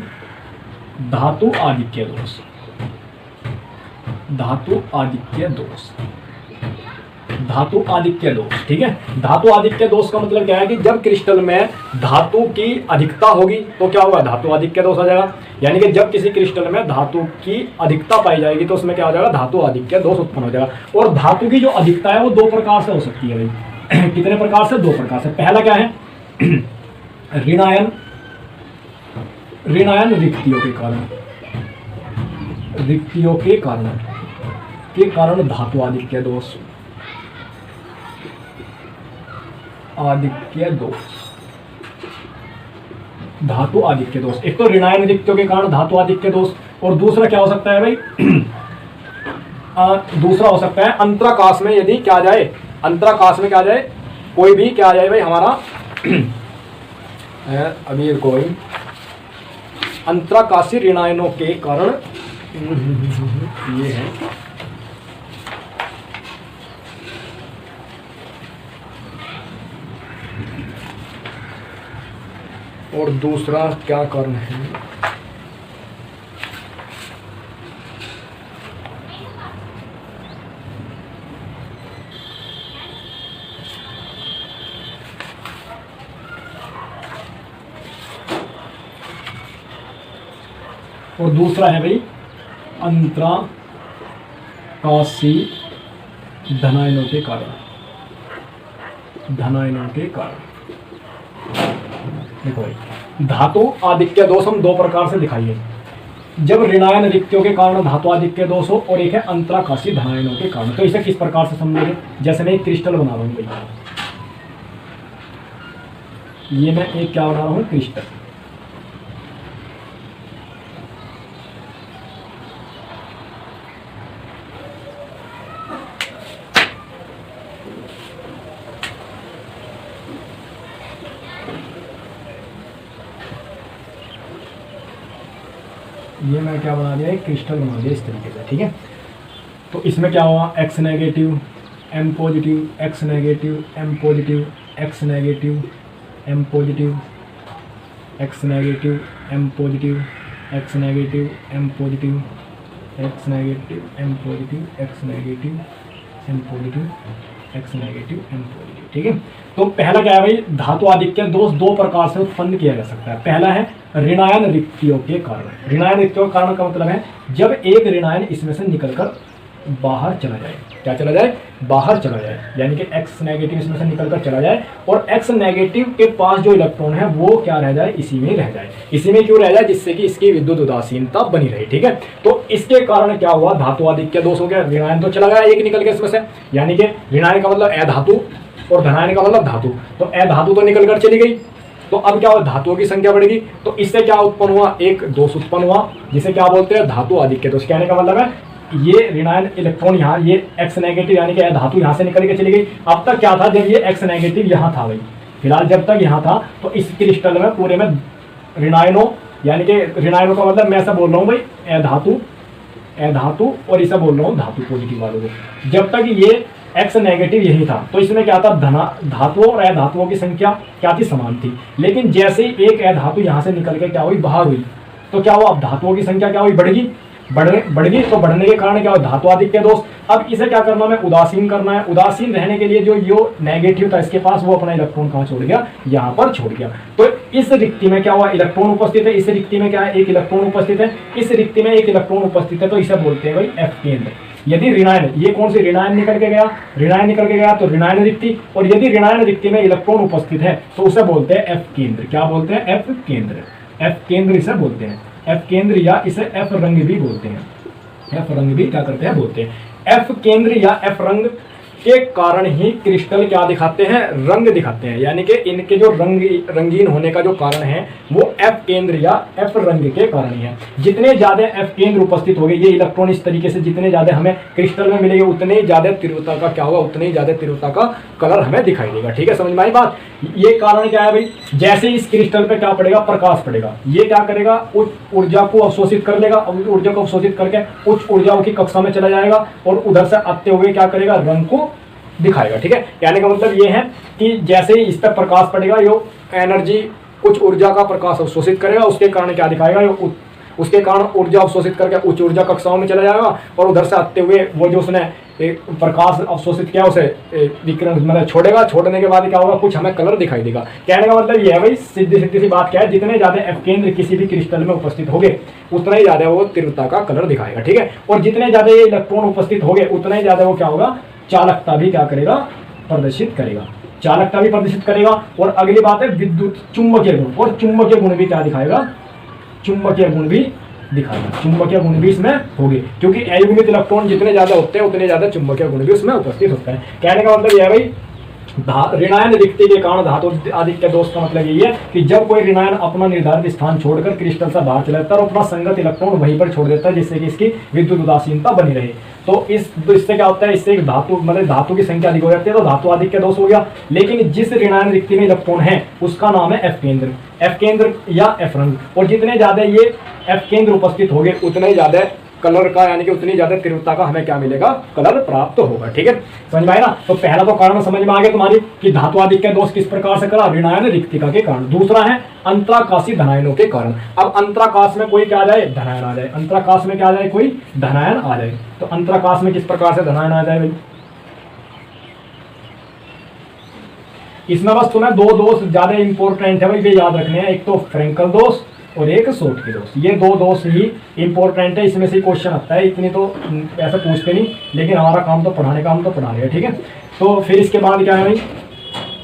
धातु आधिक्य दोष, धातु आधिक्य दोष, धातु आधिक्य दोष। ठीक है, धातु आधिक्य दोष का मतलब क्या है कि जब क्रिस्टल में धातु की अधिकता होगी तो क्या होगा, धातु आधिक्य दोष आ जाएगा। यानी कि जब किसी क्रिस्टल में धातु की अधिकता पाई जाएगी तो उसमें क्या हो जाएगा, धातु आधिक्य दोष उत्पन्न हो जाएगा। और धातु की जो अधिकता है वो दो प्रकार से हो सकती है भाई। कितने प्रकार से, दो प्रकार से। पहला क्या है, ऋणायन रिक्तियों के कारण धातु आधिक्य दोष, धातु आधिक्य दोष। एक तो ऋणायन रिक्तियों के कारण धातु आधिक्य दोष, और दूसरा क्या हो सकता है भाई, दूसरा हो सकता है अंतराकाश में, यदि क्या जाए, अंतराकाश में क्या जाए, कोई भी क्या जाए भाई हमारा अमीर को भाई अंतराकाशी ऋणायनों के कारण, ये है, और दूसरा क्या कारण है, और दूसरा है भाई काशी धनायनों के कारण, धनायनों के कारण। देखो भाई, धातु आधिक्य दोष हम दो प्रकार से दिखाइए, जब ऋणायन रिक्तियों के कारण धातु आधिक्य दोष हो, और एक है अंतराकाशी धनायनों के कारण। तो इसे किस प्रकार से समझेंगे, जैसे मैं एक क्रिस्टल बना रहा हूँ भाई, ये मैं एक क्या बना रहा हूँ, क्रिस्टल। ये मैं क्या बना दिया, एक क्रिस्टल बना दिया इस तरीके से, ठीक है। तो इसमें क्या हुआ, X negative M positive, X negative M positive, X negative M positive, X negative M positive, X negative M positive, X negative M positive, X negative M positive, X negative M positive, ठीक है। तो पहला क्या है भाई, धातु आधिक्य दोष दो प्रकार से उत्पन्न किया जा सकता है। पहला है ऋणायन रिक्तियों के कारण। ऋणायन रिक्तियों के कारण का मतलब है जब एक ऋणायन इसमें से निकलकर बाहर चला जाए, क्या चला जाए, बाहर चला जाए, यानी कि एक्स नेगेटिव इसमें से निकलकर चला जाए, और एक्स नेगेटिव के पास जो इलेक्ट्रॉन है वो क्या रह जाए, इसी में रह जाए। इसी में क्यों रह जाए, जिससे कि इसकी विद्युत उदासीनता बनी रहे, ठीक है। तो इसके कारण क्या हुआ, धातु आधिक्य दोष हो गया, ऋणायन तो चला गया एक निकल के इसमें से, यानी कि ऋणायन का मतलब अधातु और धनायन का मतलब धातु, तो अधातु तो निकल कर चली गई। तो अब क्या हुआ, धातुओं की संख्या बढ़ेगी, तो इससे क्या उत्पन्न हुआ, एक दोष उत्पन्न हुआ, जिसे क्या बोलते हैं, धातु आधिक्य दोष। कहने का मतलब है ये ऋणायन इलेक्ट्रॉन यहाँ, ये एक्स नेगेटिव यानी कि धातु यहाँ से निकल के चली गई। अब तक क्या था, जब ये एक्स नेगेटिव यहाँ था भाई, फिलहाल जब तक यहाँ था, तो इस क्रिस्टल में पूरे में ऋणायनों, यानी कि ऋणायनों का मतलब मैं ऐसा बोल रहा हूँ भाई अधातु, और इसे बोल रहा हूँ धातु पॉजिटिव वालों को। जब तक ये एक्स नेगेटिव यही था, तो इसमें क्या था, धातुओं और अधातुओं की संख्या क्या थी, समान थी। लेकिन जैसे ही एक अधातु यहाँ से निकल के क्या हुई, बाहर हुई, तो क्या हुआ, अब धातुओं की संख्या क्या हुई, बढ़ गई। तो बढ़ने के कारण क्या हुआ, धातु आधिक्य दोष। अब इसे क्या करना है, उदासीन करना है। उदासीन रहने के लिए जो नेगेटिव था इसके पास, वो अपना इलेक्ट्रॉन कहाँ छोड़ गया, यहाँ पर छोड़ गया। तो इस रिक्ति में क्या हुआ, इलेक्ट्रॉन उपस्थित है, इस रिक्ति में क्या है, एक इलेक्ट्रॉन उपस्थित है, इस रिक्ति में एक इलेक्ट्रॉन उपस्थित है, तो इसे बोलते हैं भाई एफ केंद्र। यदि ऋणायन, ये कौन सी ऋणायन निकल के गया, तो ऋणायन रिक्ति, और यदि ऋणायन रिक्ति में इलेक्ट्रॉन उपस्थित है तो उसे बोलते हैं एफ केंद्र। क्या बोलते हैं, एफ केंद्र। एफ केंद्र इसे बोलते हैं, एफ केंद्र, या इसे एफ रंग भी बोलते हैं। एफ रंग भी क्या करते हैं, बोलते हैं। एफ केंद्र या एफ रंग के कारण ही क्रिस्टल क्या दिखाते हैं, रंग दिखाते हैं, यानी कि इनके जो रंगीन होने का जो कारण है वो एफ केंद्र या एफ रंग के कारण ही है। जितने ज्यादा एफ केंद्र उपस्थित हो गए, ये इलेक्ट्रॉन इस तरीके से जितने ज्यादा हमें क्रिस्टल में मिलेंगे, उतने ज्यादा तीव्रता का क्या होगा, उतनी ज्यादा तीव्रता का कलर हमें दिखाई देगा, ठीक है। समझ में आई बात। ये कारण क्या है भाई, जैसे इस क्रिस्टल पे क्या पड़ेगा, प्रकाश पड़ेगा, ये क्या करेगा, उच्च ऊर्जा को अवशोषित कर लेगा, ऊर्जा को अवशोषित करके उच्च ऊर्जाओं की कक्षा में चला जाएगा, और उधर से आते हुए क्या करेगा, रंग को दिखाएगा, ठीक है। कहने का मतलब ये है कि जैसे ही इस पर प्रकाश पड़ेगा, यो एनर्जी उच्च ऊर्जा का प्रकाश अवशोषित करेगा, उसके कारण क्या दिखाएगा, उसके कारण ऊर्जा अवशोषित करके उच्च ऊर्जा कक्षाओं में चला जाएगा, और उधर से आते हुए वो जो उसने प्रकाश अवशोषित किया उसे विकिरण मतलब छोड़ेगा। छोड़ने के बाद क्या होगा, कुछ हमें कलर दिखाई देगा। कहने का मतलब ये है भाई, सीधी सी बात क्या है, जितने ज्यादा एफ केंद्र किसी भी क्रिस्टल में उपस्थित होंगे, उतना ही ज्यादा वो तीव्रता का कलर दिखाएगा, ठीक है। और जितने ज्यादा ये इलेक्ट्रॉन उपस्थित होंगे, उतना ही ज्यादा वो क्या होगा, चालकता भी क्या करेगा, प्रदर्शित करेगा, चालकता भी प्रदर्शित करेगा। और अगली बात है विद्युत चुंबकीय गुण, और चुंबकीय गुण भी क्या दिखाएगा, चुंबकीय गुण भी दिखाएगा, चुंबकीय गुण भी इसमें होंगे, क्योंकि अयुग्मित इलेक्ट्रॉन जितने ज्यादा होते हैं उतने ज्यादा चुंबकीय गुण भी उसमें उपस्थित होता है। कहने का मतलब यह है भाई, ऋणायन रिक्ति के कारण धातु आधिक्य दोष का मतलब यही है कि जब कोई ऋणायन अपना निर्धारित स्थान छोड़कर क्रिस्टल से बाहर चला जाता है और अपना संगत इलेक्ट्रॉन वहीं पर छोड़ देता है, जिससे कि इसकी विद्युत उदासीनता बनी रहे। तो इससे क्या होता है, इससे एक धातु मतलब धातु की संख्या अधिक हो जाती है, तो धातु आधिक्य दोष हो गया। लेकिन जिस ऋणायन रिक्ति में इलेक्ट्रॉन है उसका नाम है एफ केंद्र, एफ केंद्र या एफ रंग। और जितने ज्यादा ये एफ केंद्र उपस्थित हो गए, उतने ही ज्यादा कलर का यानी कि उतनी ज्यादा तीव्रता का हमें क्या मिलेगा, कलर प्राप्त होगा, ठीक है। समझ में आया ना। तो पहला तो कारण समझ में आ गया तुम्हारी कि धातु आधिक्य दोष किस प्रकार से करा, ऋणायन रिक्तिका के कारण। दूसरा है अंतराकाशी धनायनों के कारण। अब अंतराकाश में कोई क्या आ जाए, धनायन आ जाए। अंतराकाश में क्या आ जाए, कोई धनायन आ जाए। तो अंतराकाश में किस प्रकार से धनायन आ जाए भाई, इसमें बस तुम्हें दो दोष ज्यादा इंपॉर्टेंट है भाई, ये याद रखने हैं। एक तो फ्रेंकल दोष और एक सोट की दोष। ये दो दोष ही इंपॉर्टेंट है, इसमें से क्वेश्चन आता है। इतनी तो ऐसा पूछते नहीं, लेकिन हमारा काम तो पढ़ाने का, हम तो पढ़ा रहे हैं, ठीक है। तो फिर इसके बाद क्या है भाई,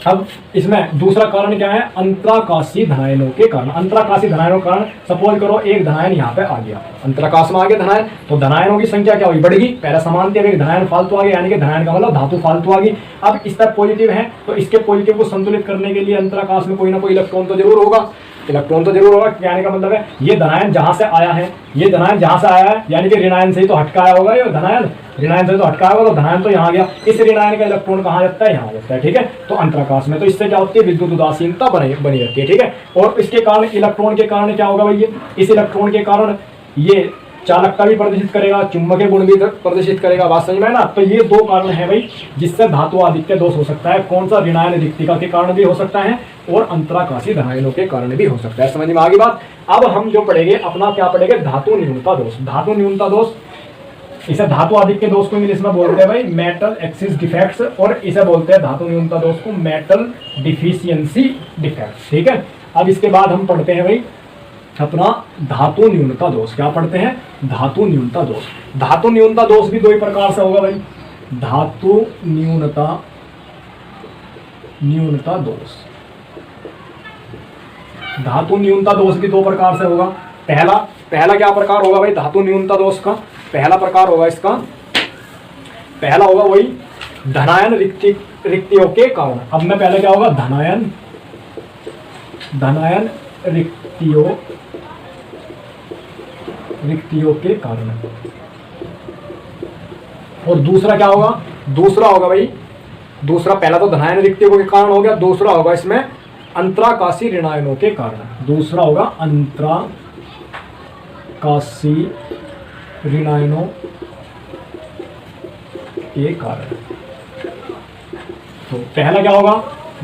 अब इसमें दूसरा कारण क्या है, अंतराकाशी धनायनों के कारण। अंतराकाशी धनायनों के कारण, सपोज करो एक धनायन यहाँ पे आ गया, अंतराकाश में आ गया धनायन, तो धनायनों की संख्या क्या हुई, बढ़ेगी। पहला समान थे, एक धनायन फालतू आ गया, यानी कि धनायन का मतलब धातु फालतू आ गई। अब इस पर पॉजिटिव है, तो इसके पॉजिटिव को संतुलित करने के लिए अंतराकाश में कोई ना कोई इलेक्ट्रॉन तो जरूर होगा, इलेक्ट्रॉन तो जरूर होगा। कहने का मतलब है ये धनायन जहां से आया है, ये धनायन जहां से आया है, यानी कि ऋणायन से ही तो हटका आया होगा, ये धनायन ऋणायन से तो हटका होगा, तो धनायन तो यहाँ गया, इस ऋणायन का इलेक्ट्रॉन कहाँ जाता है, यहाँ जाता है, ठीक है। तो अंतराकाश में तो इससे क्या होती है, विद्युत उदासीनता बनी रहती है, ठीक है। और इसके कारण, इलेक्ट्रॉन के कारण क्या होगा भाई, इस इलेक्ट्रॉन के कारण ये चालकता भी प्रदर्शित करेगा, चुंबकीय गुण भी प्रदर्शित करेगा, बात समझ में ना। तो ये दो कारण है भाई जिससे धातु आदित्य दोष हो सकता है। कौन सा, ऋणायन रिक्तिका के कारण भी हो सकता है और अंतराकाशी धनायनों के कारण भी हो सकता है। समझ में आगे बात। अब हम जो पढ़ेंगे अपना क्या पढ़ेंगे, धातु न्यूनता दोष। धातु न्यूनता दोष, इसे धातु आदित्य दोष को इंग्लिश में बोलते हैं भाई मेटल एक्सिस डिफेक्ट्स, और इसे बोलते हैं धातु न्यूनता दोष को मेटल डिफिशियंसी डिफेक्ट्स, ठीक है। अब इसके बाद हम पढ़ते हैं भाई अपना धातु न्यूनता दोष। क्या पढ़ते हैं, धातु न्यूनता दोष। धातु न्यूनता दोष भी दो ही प्रकार से होगा भाई, धातु न्यूनता दोष। धातु न्यूनता दोष भी दो प्रकार से होगा। पहला क्या प्रकार होगा भाई धातु न्यूनता दोष का, पहला प्रकार होगा इसका, पहला होगा वही धनायन रिक्तियों के कारण। अब मैं पहले क्या होगा, धनायन रिक्तियों के कारण। और दूसरा क्या होगा, दूसरा होगा भाई, दूसरा, पहला तो धनायन रिक्तियों के कारण हो गया, दूसरा होगा इसमें अंतराकाशी ऋणायनों के कारण। दूसरा होगा अंतराकाशी ऋणायनों के कारण। तो पहला क्या होगा,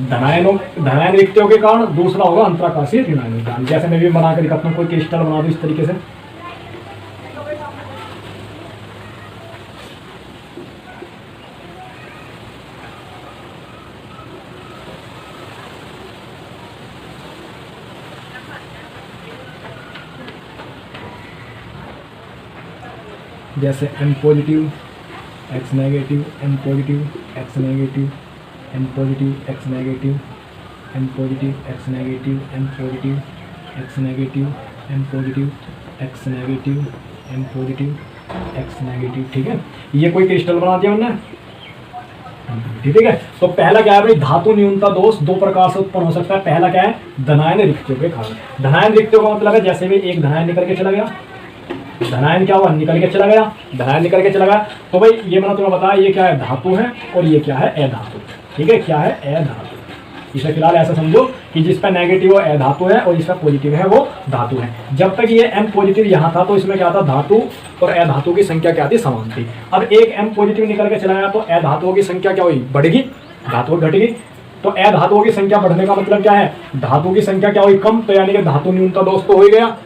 धनायन रिक्तियों के कारण, दूसरा होगा अंतराकाशी ऋणायनों के कारण। जैसे मैं भी बना कर दिखाता हूँ, कोई क्रिस्टल बना दूं इस तरीके से, जैसे N positive X negative, N positive X negative, N positive X negative, N positive X negative, N positive X negative, N positive X negative, N positive X negative, ठीक है। ये कोई क्रिस्टल बना दिया हमने, ठीक है। तो पहला क्या है भाई, धातु न्यूनता दोष दो प्रकार से उत्पन्न हो सकता है। पहला क्या है, धनायन रिक्तियों के कारण। धनायन रिक्तियों का मतलब है जैसे भी एक धनायन निकल के चला गया, धनायन क्या हुआ, निकल के चला गया, धनायन निकल के चला गया, तो भाई ये मैंने तुम्हें बताया ये क्या है, धातु है, और ये क्या है, अधातु, ठीक है। क्या है, अधातु। इसे फिलहाल ऐसा समझो कि जिस पर नेगेटिव वो अधातु है और जिसका पॉजिटिव है वो धातु है। जब तक ये M पॉजिटिव यहाँ था तो इसमें क्या था, धातु और अधातु की संख्या क्या थी, समान थी। अब एक M पॉजिटिव निकल के चला गया तो अधातुओं की संख्या क्या हुई, बढ़ेगी, धातु घटेगी। तो अधातुओं की संख्या बढ़ने का मतलब क्या है, धातु की संख्या क्या हुई, कम, तो यानी कि धातु न्यूनता दोष तो हो ही गया।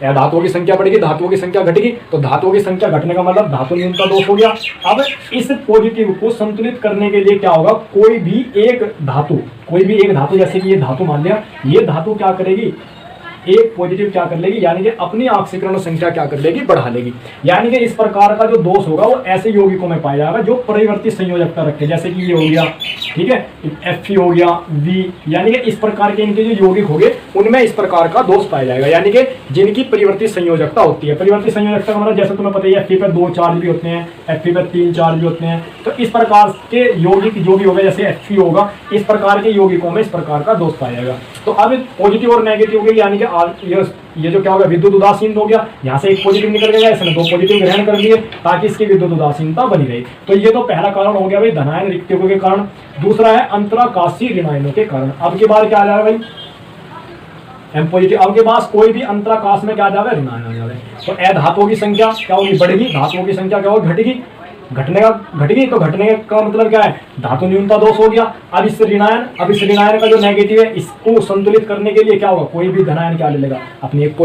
धातुओं की संख्या बढ़ेगी, धातुओं की संख्या घटेगी, तो धातुओं की संख्या घटने का मतलब धातु न्यूनता दोष हो गया। अब इस पॉजिटिव को संतुलित करने के लिए क्या होगा, कोई भी एक धातु, जैसे कि ये धातु मान लिया, ये धातु क्या करेगी, एक पॉजिटिव क्या कर लेगी, यानी कि अपनी ऑक्सीकरण संख्या क्या कर लेगी, बढ़ा लेगी। यानी कि इस प्रकार का जो दोष होगा वो ऐसे यौगिकों में पाया जाएगा जो परिवर्ती संयोजकता रखे, जैसे कि ये हो गया, ठीक है, Fe हो गया, V, यानी कि इस प्रकार के इनके जो यौगिक हो गए उनमें इस प्रकार का दोष पाया जाएगा, यानी कि जिनकी परिवर्ती संयोजकता होती है। परिवर्ती संयोजकता का मतलब जैसे तुम्हें पता है Fe पर 2 चार्ज भी होते हैं, Fe पर 3 चार्ज भी होते हैं। तो इस प्रकार के यौगिक जो भी होगा, जैसे Fe होगा, इस प्रकार के यौगिकों में इस प्रकार का दोष पाया जाएगा। तो अब पॉजिटिव और नेगेटिव हो गए, यानी कि ये जो क्या होगा, विद्युत उदासीन हो गया, यहाँ से एक पॉजिटिव निकल गया, इसने 2 पॉजिटिव ग्रहण कर लिए ताकि इसकी विद्युत उदासीनता बनी रही। तो ये तो पहला कारण हो गया भाई धनायन रिक्तियों के कारण। दूसरा है अंतराकाशी ऋणायनों के कारण। अब के बाद क्या आ जाएगा भाई, M पॉजिटिव। अब के पास कोई भी अंतराकाश में क्या आ जाएगा, ऋणायन आ जाएगा। तो अधातुओं की संख्या क्या होगी, बढ़ेगी, धातुओं की संख्या क्या होगी, घटेगी। घट गई, तो घटने का मतलब क्या है, धातु न्यूनता दोष हो गया। अब इस ऋणायन का जो नेगेटिव है इसको संतुलित करने के लिए क्या होगा, कोई भी धनायन क्या ले लेगा, अपनी एक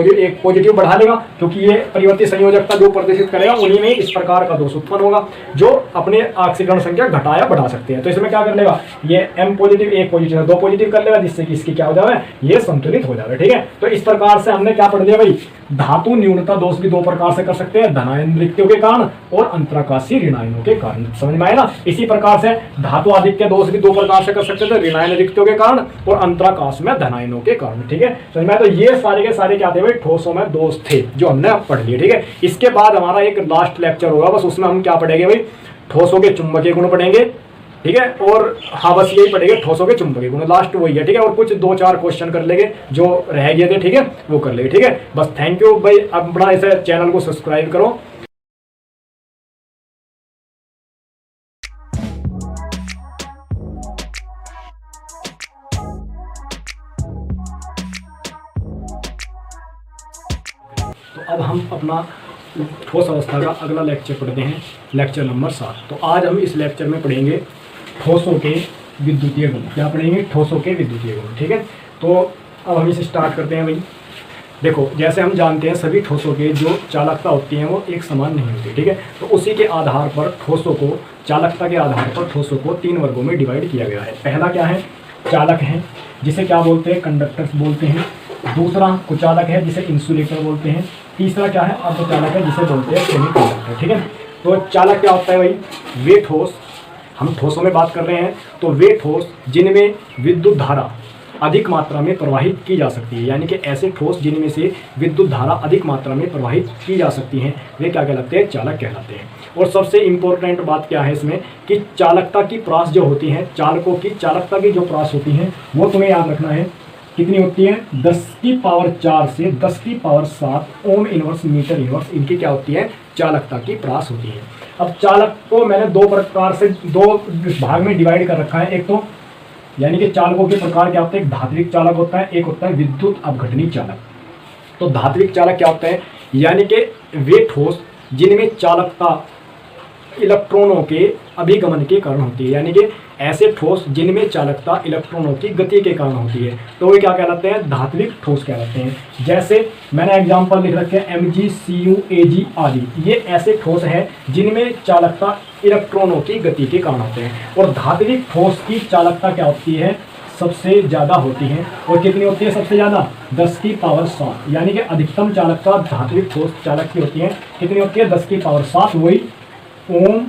पॉजिटिव बढ़ा लेगा, क्योंकि ये परिवर्ती संयोजकता जो प्रदर्शित करेगा उन्हीं में इस प्रकार का दोष उत्पन्न होगा जो अपने ऑक्सीकरण संख्या घटा या बढ़ा सकते हैं। तो इसमें क्या कर लेगा, ये M पॉजिटिव एक पॉजिटिव 2 पॉजिटिव कर लेगा, जिससे कि इसकी क्या हो जाएगा, ये संतुलित हो जाएगा। ठीक है, तो इस प्रकार से हमने क्या पढ़ लिया भाई, धातु न्यूनता दोष भी 2 प्रकार से कर सकते हैं, धनायन रिक्तियों के कारण और अंतराकाशीय ऋणायनों के कारण। समझ में आया ना। इसी प्रकार से धातु आधिक्य दोष भी 2 प्रकार से कर सकते थे, ऋणायन रिक्तियों के कारण और अंतराकाश में धनायनों के कारण। ठीक है, समझ में आया। तो ये सारे के सारे क्या थे भाई, ठोसों में दोष थे जो हमने अब पढ़ लिए। ठीक है, इसके बाद हमारा एक लास्ट लेक्चर होगा, बस उसमें हम क्या पढ़ेंगे भाई, ठोसों के चुंबकीय गुण पढ़ेंगे। ठीक है, और हाँ बस यही पढ़ेंगे, ठोसों के चुंबकीय गुण, लास्ट वही है। ठीक है, और कुछ 2-4 क्वेश्चन कर लेंगे जो रह गए थे। ठीक है, वो कर लेंगे। ठीक है, बस थैंक यू भाई। अब बड़ा ऐसे चैनल को सब्सक्राइब करो। तो अब हम अपना ठोस अवस्था का अगला लेक्चर पढ़ते हैं, लेक्चर नंबर 7। तो आज हम इस लेक्चर में पढ़ेंगे ठोसों के विद्युतीय गुण। क्या पढ़ेंगे, ठोसों के विद्युतीय गुण। ठीक है, तो अब हम इसे स्टार्ट करते हैं भाई। देखो, जैसे हम जानते हैं सभी ठोसों के जो चालकता होती है वो एक समान नहीं होती। ठीक है, तो उसी के आधार पर ठोसों को, चालकता के आधार पर ठोसों को 3 वर्गों में डिवाइड किया गया है। पहला क्या है, चालक है, जिसे क्या बोलते हैं, कंडक्टर्स बोलते हैं। दूसरा कुचालक है, जिसे इंसुलेटर बोलते हैं। तीसरा क्या है, अर्धचालक है, जिसे बोलते हैं सेमीकंडक्टर। ठीक है, तो चालक क्या होता है भाई, वे ठोस, हम ठोसों में बात कर रहे हैं, तो वे ठोस जिनमें विद्युत धारा अधिक मात्रा में प्रवाहित की जा सकती है, यानी कि ऐसे ठोस जिनमें से विद्युत धारा अधिक मात्रा में प्रवाहित की जा सकती हैं, वे क्या कहलाते हैं, चालक कहलाते हैं। और सबसे इम्पोर्टेंट बात क्या है इसमें कि चालकता की प्रास जो होती है, चालकों की चालकता की जो प्रास होती है वो तुम्हें याद रखना है, कितनी होती है, 10⁴ से 10⁷ ओम इनवर्स मीटर इनवर्स, इनकी क्या होती है, चालकता की प्रास होती है। अब चालक को मैंने 2 प्रकार से 2 भाग में डिवाइड कर रखा है। एक तो यानी कि चालकों के प्रकार क्या होते हैं, एक धात्विक चालक होता है, एक होता है विद्युत अपघटनी चालक। तो धात्विक चालक क्या होता है, यानी कि वे ठोस जिनमें चालकता इलेक्ट्रॉनों के अभिगमन के कारण होती है, यानी कि ऐसे ठोस जिनमें चालकता इलेक्ट्रॉनों की गति के कारण होती है, तो वे क्या कहलाते हैं, धात्विक ठोस कहलाते हैं। जैसे मैंने एग्जांपल लिख रखे हैं, Mg, Cu, Ag आदि, ये ऐसे ठोस हैं जिनमें चालकता इलेक्ट्रॉनों की गति के कारण होते हैं। और धात्विक ठोस की चालकता क्या होती है, सबसे ज़्यादा होती है। और कितनी होती है सबसे ज़्यादा, 10⁷, यानी कि अधिकतम चालकता धात्विक ठोस चालक की होती है। कितनी होती है, 10⁷, वही ओम,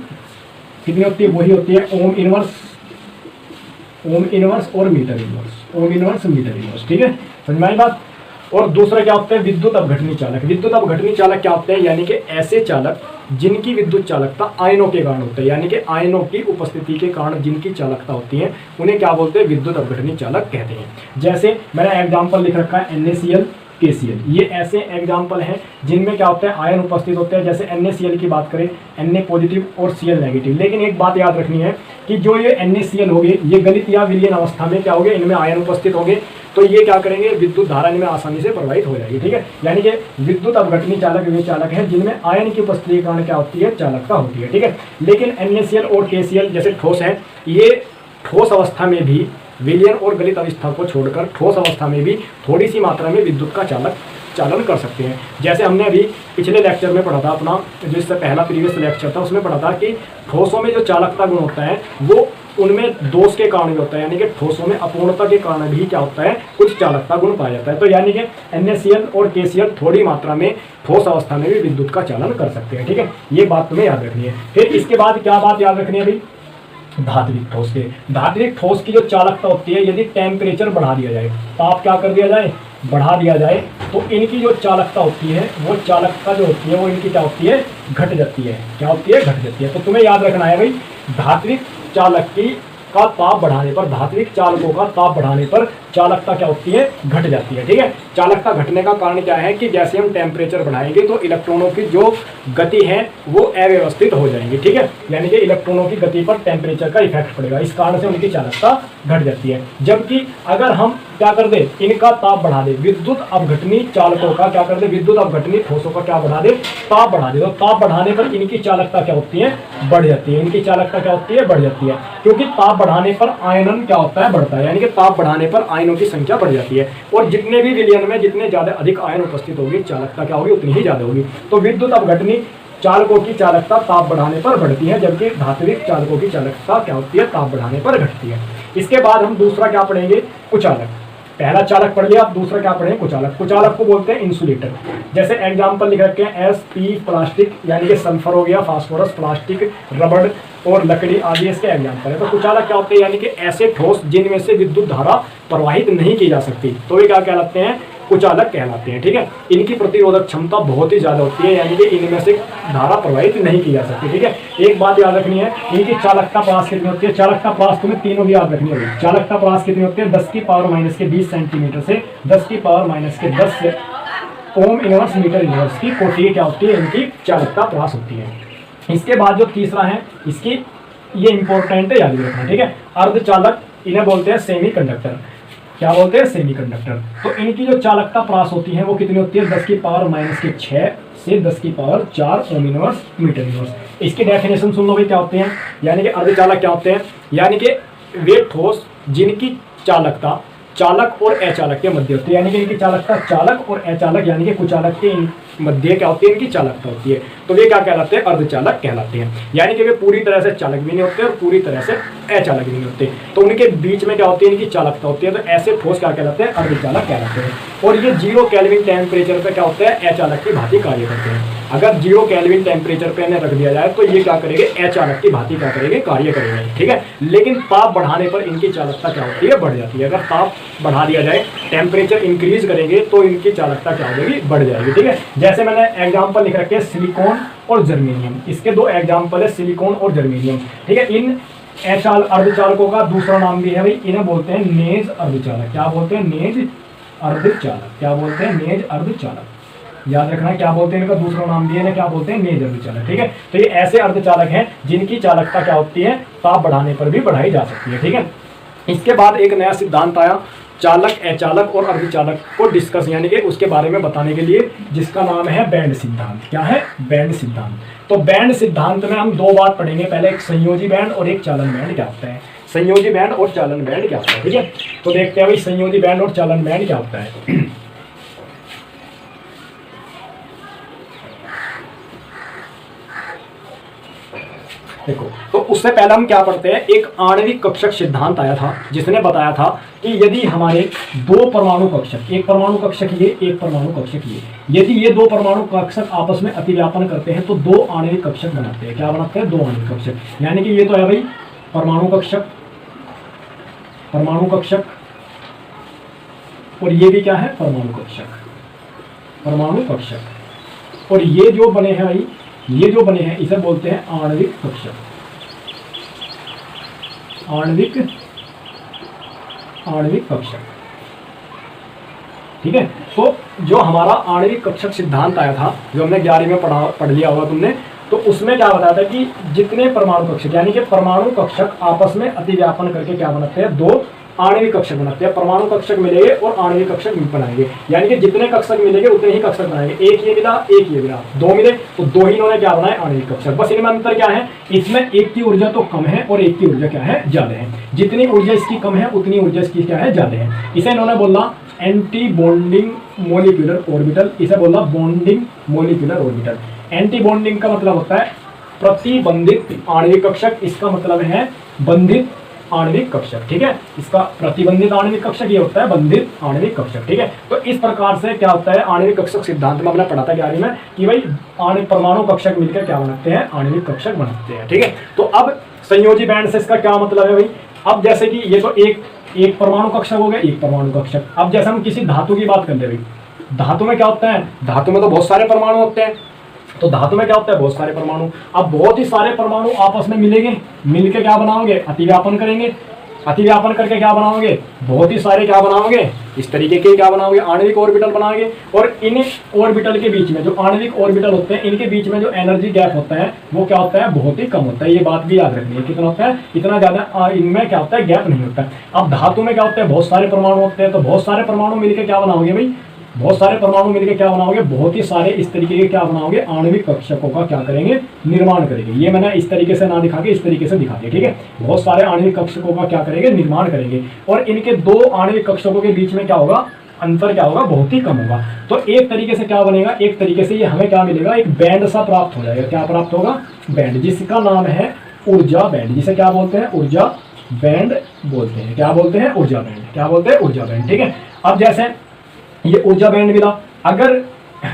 कितनी होती है, वही होती है ओम इनवर्स और metre inverse, ohm inverse metre inverse. ठीक है, समझ में आई बात। और दूसरा क्या होता है, विद्युत अपघटनी चालक। विद्युत अपघटनी चालक क्या होते हैं, यानी कि ऐसे चालक जिनकी विद्युत चालकता आयनों के कारण होता है, यानी कि आयनों की उपस्थिति के कारण जिनकी चालकता होती है उन्हें क्या बोलते हैं, विद्युत अपघटनी चालक कहते हैं। जैसे मैंने एग्जाम्पल लिख रखा है NaCl, KCl, ये ऐसे एग्जाम्पल हैं जिनमें क्या होता है, आयन उपस्थित होते हैं। जैसे NaCl की बात करें, Na पॉजिटिव और Cl नेगेटिव। लेकिन एक बात याद रखनी है कि जो ये NaCl होंगे, ये गलित या विलयन अवस्था में क्या होंगे, इनमें आयन उपस्थित होंगे, तो ये क्या करेंगे, विद्युत धारा इनमें आसानी से प्रवाहित हो जाएगी। ठीक है, यानी कि विद्युत अपघटनी चालक वे चालक हैं जिनमें आयन की उपस्थिति के कारण क्या होती है, चालकता होती है। ठीक है, लेकिन NaCl और KCl जैसे ठोस हैं, ये ठोस अवस्था में भी विलयन और गलित अवस्था को छोड़कर ठोस अवस्था में भी थोड़ी सी मात्रा में विद्युत का चालन कर सकते हैं। जैसे हमने अभी पिछले लेक्चर में पढ़ा था, अपना जो इससे पहला प्रीवियस लेक्चर था, उसमें पढ़ा था कि ठोसों में जो चालकता गुण होता है वो उनमें दोष के कारण भी होता है, यानी कि ठोसों में अपूर्णता के कारण भी क्या होता है, कुछ चालकता गुण पाया जाता है। तो यानी कि NaCl और KCl थोड़ी मात्रा में ठोस अवस्था में भी विद्युत का चालन कर सकते हैं। ठीक है, ये बात तुम्हें याद रखनी है। फिर इसके बाद क्या बात याद रखनी है अभी, धात्विक ठोस के, धात्विक ठोस की जो चालकता होती है, यदि टेम्परेचर बढ़ा दिया जाए, ताप क्या कर दिया जाए, बढ़ा दिया जाए, तो इनकी जो चालकता होती है, वो चालकता जो होती है वो इनकी क्या होती है, घट जाती है। क्या होती है, घट जाती है। तो तुम्हें याद रखना है भाई, धात्विक चालक की का ताप बढ़ाने पर, धात्विक चालकों का ताप बढ़ाने पर चालकता क्या होती है, घट जाती है। ठीक है, चालकता घटने का कारण क्या है कि जैसे हम टेम्परेचर बढ़ाएंगे तो इलेक्ट्रॉनों की जो गति है वो अव्यवस्थित हो जाएंगी। ठीक है, यानी कि इलेक्ट्रॉनों की गति पर टेम्परेचर का इफेक्ट पड़ेगा, इस कारण से उनकी चालकता घट जाती है। जबकि अगर हम क्या कर दे, इनका ताप बढ़ा दे, विद्युत अपघटनी चालकों का क्या कर दे, विद्युत अपघटनी ठोसों का क्या बढ़ा दे, ताप बढ़ा दे, तो ताप बढ़ाने पर इनकी चालकता क्या होती है, बढ़ जाती है। इनकी चालकता क्या होती है, बढ़ जाती है, क्योंकि ताप बढ़ाने पर आयनन क्या होता है, बढ़ता है, यानी कि ताप बढ़ाने पर आयनों की संख्या बढ़ जाती है। और जितने भी विलयन में जितने ज्यादा अधिक आयन उपस्थित होगी, चालकता क्या होगी, उतनी ही ज्यादा होगी। तो विद्युत अपघटनी चालकों की चालकता ताप बढ़ाने पर बढ़ती है, जबकि धात्विक चालकों की चालकता क्या होती है, ताप बढ़ाने पर घटती है। इसके बाद हम दूसरा क्या पढ़ेंगे, कुचालक। पहला चालक पढ़ लिया, अब दूसरा क्या पढ़ेंगे, कुचालक। कुचालक को बोलते हैं इंसुलेटर। जैसे एग्जाम्पल लिख रखे हैं, SP प्लास्टिक, यानी कि सल्फर हो गया, फास्फोरस, प्लास्टिक, रबड़ और लकड़ी आदि इसके एग्जाम्पल है। तो कुचालक क्या होते हैं, यानी कि ऐसे ठोस जिनमें से विद्युत धारा प्रवाहित नहीं की जा सकती, तो वे क्या कहलाते हैं, कुचालक कहलाते हैं। ठीक है, इनकी प्रतिरोधक क्षमता बहुत ही ज्यादा होती है, यानी कि इनमें से धारा प्रवाहित नहीं की जा सकती। ठीक है, एक बात याद रखनी है, इनकी चालकता प्रास कितनी होती है, चालकता प्रास तुम्हें तीनों भी याद रखनी होगी। चालकता प्रास कितनी होती है, 10 की पावर माइनस के 20 सेंटीमीटर से 10 की पावर माइनस के 10 ओम इनवर्स मीटर इनवर्स की कोटि क्या होती है, इनकी चालकता प्रास होती है। इसके बाद जो तीसरा है, इसकी ये इंपॉर्टेंट है, याद रखना। ठीक है, अर्धचालक, इन्हें बोलते हैं सेमी कंडक्टर। क्या बोलते हैं, सेमी कंडक्टर। तो इनकी जो चालकता प्रास होती है वो कितनी होती है, 10 की पावर माइनस के 6 से 10 की power 4 ohm inverse metre inverse. इसकी डेफिनेशन सुन लो भाई, क्या होते हैं, यानी कि अर्धचालक क्या होते हैं, यानी कि वे ठोस जिनकी चालकता चालक और अचालक के मध्य होती है, यानी कि इनकी चालकता चालक और अचालक यानी कि कुचालक के मध्य क्या होती है, इनकी चालकता होती है। तो वे क्या कहलाते हैं, अर्धचालक कहलाते हैं, यानी कि वे पूरी तरह से चालक भी नहीं होते और पूरी तरह से अचालक भी नहीं होते, तो उनके बीच में क्या होती है, इनकी चालकता होती है। तो ऐसे ठोस क्या कहलाते हैं, अर्धचालक कहलाते हैं। और ये 0 केल्विन टेम्परेचर पे क्या होते हैं, अचालक की भांति कार्य करते हैं। अगर 0 केल्विन टेम्परेचर पे इन्हें रख दिया जाए तो ये क्या करेंगे, अचालक की भांति क्या करेंगे, कार्य करेंगे। ठीक है, लेकिन ताप बढ़ाने पर इनकी चालकता क्या होती है, बढ़ जाती है। अगर ताप बढ़ा दिया जाए, टेम्परेचर इंक्रीज करेंगे तो इनकी चालकता क्या हो जाएगी, बढ़ जाएगी। ठीक है, जैसे मैंने एग्जाम्पल लिख रखे हैं सिलिकॉन और जर्मेनियम, इसके 2 एग्जाम्पल है, सिलिकॉन और जर्मेनियम। ठीक है, इन अर्धचालकों का दूसरा नाम भी है भाई, इन्हें बोलते हैं नेज अर्धचालक। क्या बोलते हैं, नेज अर्धचालक। क्या बोलते हैं, नेज अर्धचालक। याद रखना क्या बोलते हैं, इनका दूसरा नाम भी है, क्या बोलते हैं, नेज अर्धचालक। ठीक है, तो ये ऐसे अर्धचालक हैं जिनकी चालकता क्या होती है, ताप बढ़ाने पर भी बढ़ाई जा सकती है। ठीक है, इसके बाद एक नया सिद्धांत आया चालक, अचालक और अर्धचालक को डिस्कस यानी कि उसके बारे में बताने के लिए, जिसका नाम है बैंड सिद्धांत। क्या है, बैंड सिद्धांत। तो बैंड सिद्धांत में हम 2 बात पढ़ेंगे, पहले एक संयोजी बैंड और एक चालन बैंड क्या होता है, संयोजी बैंड और चालन बैंड क्या होता है। ठीक है, तो देखते हैं भाई संयोजी बैंड और चालन बैंड क्या होता है। देखो, तो उससे पहले हम क्या पढ़ते हैं, एक आणविक कक्षक सिद्धांत आया था जिसने बताया था कि यदि हमारे 2 परमाणु कक्षक, एक परमाणु कक्षक ये, एक परमाणु कक्षक ये, यदि ये 2 परमाणु कक्षक आपस में अतिव्यापन करते हैं तो 2 आणविक कक्षक बनाते हैं। क्या बनाते हैं, 2 आणविक कक्षक। यानी कि ये तो है भाई परमाणु कक्षक, परमाणु कक्षक, और ये भी क्या है, परमाणु कक्षक, परमाणु कक्षक। और ये जो बने हैं भाई, ये जो बने हैं इसे बोलते हैं आणविक कक्षक, आणविक कक्षक। ठीक है, तो जो हमारा आणविक कक्षक सिद्धांत आया था, जो हमने 11वीं में पढ़ लिया होगा तुमने, तो उसमें क्या बताया था कि जितने परमाणु कक्षक यानी कि परमाणु कक्षक आपस में अतिव्यापन करके क्या बनाते हैं, 2 आणविक कक्षक बनाते हैं। परमाणु कक्षक मिलेंगे और आणविक कक्षक बनाएंगे, यानी कि जितने कक्षक मिलेंगे उतने ही कक्षक बनाएंगे। एक ये मिला, एक ये मिला, 2 मिले तो 2 ही इन्होंने क्या बनाए, आणविक कक्षक। बस इनमें अंतर क्या है, इसमें एक की ऊर्जा तो कम है और एक की ऊर्जा क्या है, ज्यादा है। जितनी ऊर्जा इसकी कम है उतनी ऊर्जा इसकी क्या है, ज्यादा है। इसे इन्होंने बोला एंटी बॉन्डिंग मोलिकुलर ऑर्बिटल, इसे बोला bonding molecular orbital. Anti bonding का मतलब होता है प्रतिबंधित आणविक कक्षक, इसका मतलब है बंधित आणविक कक्षक। ठीक है, इसका प्रतिबंधित आणविक कक्षक ये होता है बंधित आणविक कक्षक। ठीक है, तो इस प्रकार से क्या होता है, आणविक कक्षक सिद्धांत में हमने पढ़ा था 11वीं में कि भाई परमाणु कक्षक मिलकर क्या बनाते हैं, आणविक कक्षक बनाते हैं। ठीक है, तो अब संयोजी बैंड से इसका क्या मतलब है भाई, अब जैसे कि ये तो एक परमाणु कक्षक हो गया, एक परमाणु कक्षक। अब जैसे हम किसी धातु की बात करते हैं भाई, धातु में क्या होता है, धातु में तो बहुत सारे परमाणु होते हैं। तो धातु में क्या होता है, बहुत सारे परमाणु। अब बहुत ही सारे परमाणु आपस में मिलेंगे, मिलके क्या बनाओगे, अतिव्यापन करेंगे। अतिव्यापन करके क्या बनाओगे, बहुत ही सारे क्या बनाओगे, इस तरीके के क्या बनाओगे, आणविक ऑर्बिटल बनाओगे। और इन ऑर्बिटल के बीच में जो आणविक ऑर्बिटल होते हैं, इनके बीच में जो एनर्जी गैप होता है वो क्या होता है, बहुत ही कम होता है। ये बात भी याद रखनी है, कितना होता है, इतना ज्यादा इनमें क्या होता है, गैप नहीं होता है। अब धातु में क्या होता है, बहुत सारे परमाणु होते हैं, तो बहुत सारे परमाणु मिलकर क्या बनाओगे भाई, बहुत सारे परमाणु मिलकर क्या बनाओगे, बहुत ही सारे इस तरीके के क्या बनाओगे, आणविक कक्षकों का क्या करेंगे, निर्माण करेंगे। ये मैंने इस तरीके से ना दिखा के इस तरीके से दिखा दिया, ठीक है। बहुत सारे आणविक कक्षकों का क्या करेंगे, निर्माण करेंगे। और इनके दो आणविक कक्षकों के बीच में क्या होगा, अंतर क्या होगा, बहुत ही कम होगा। तो एक तरीके से क्या बनेगा, एक तरीके से ये हमें क्या मिलेगा, एक बैंड सा प्राप्त हो जाएगा। क्या प्राप्त होगा, बैंड, जिसका नाम है ऊर्जा बैंड, जिसे क्या बोलते हैं, ऊर्जा बैंड बोलते हैं। क्या बोलते हैं, ऊर्जा बैंड, क्या बोलते हैं, ऊर्जा बैंड, ठीक है। अब जैसे ये ऊर्जा बैंड मिला, अगर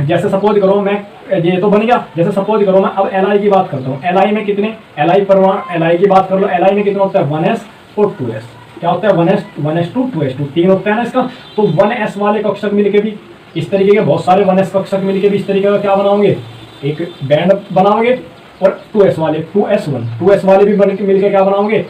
जैसे सपोज करो मैं, ये तो बन गया, जैसे सपोज करो मैं अब Li की बात करता हूँ। Li में कितने, Li परमाणु, Li की बात कर लो, Li में कितना होता है, 1s और 2s। क्या होता है, 1s2 2s2, 3 होता है ना इसका। तो 1s वाले कक्षक मिलके भी इस तरीके के, बहुत सारे 1s कक्षक मिलके भी इस तरीके का क्या बनाओगे, एक बैंड बनाओगे। और 2s वाले 2s वाले भी मिलके क्या बनाओगे,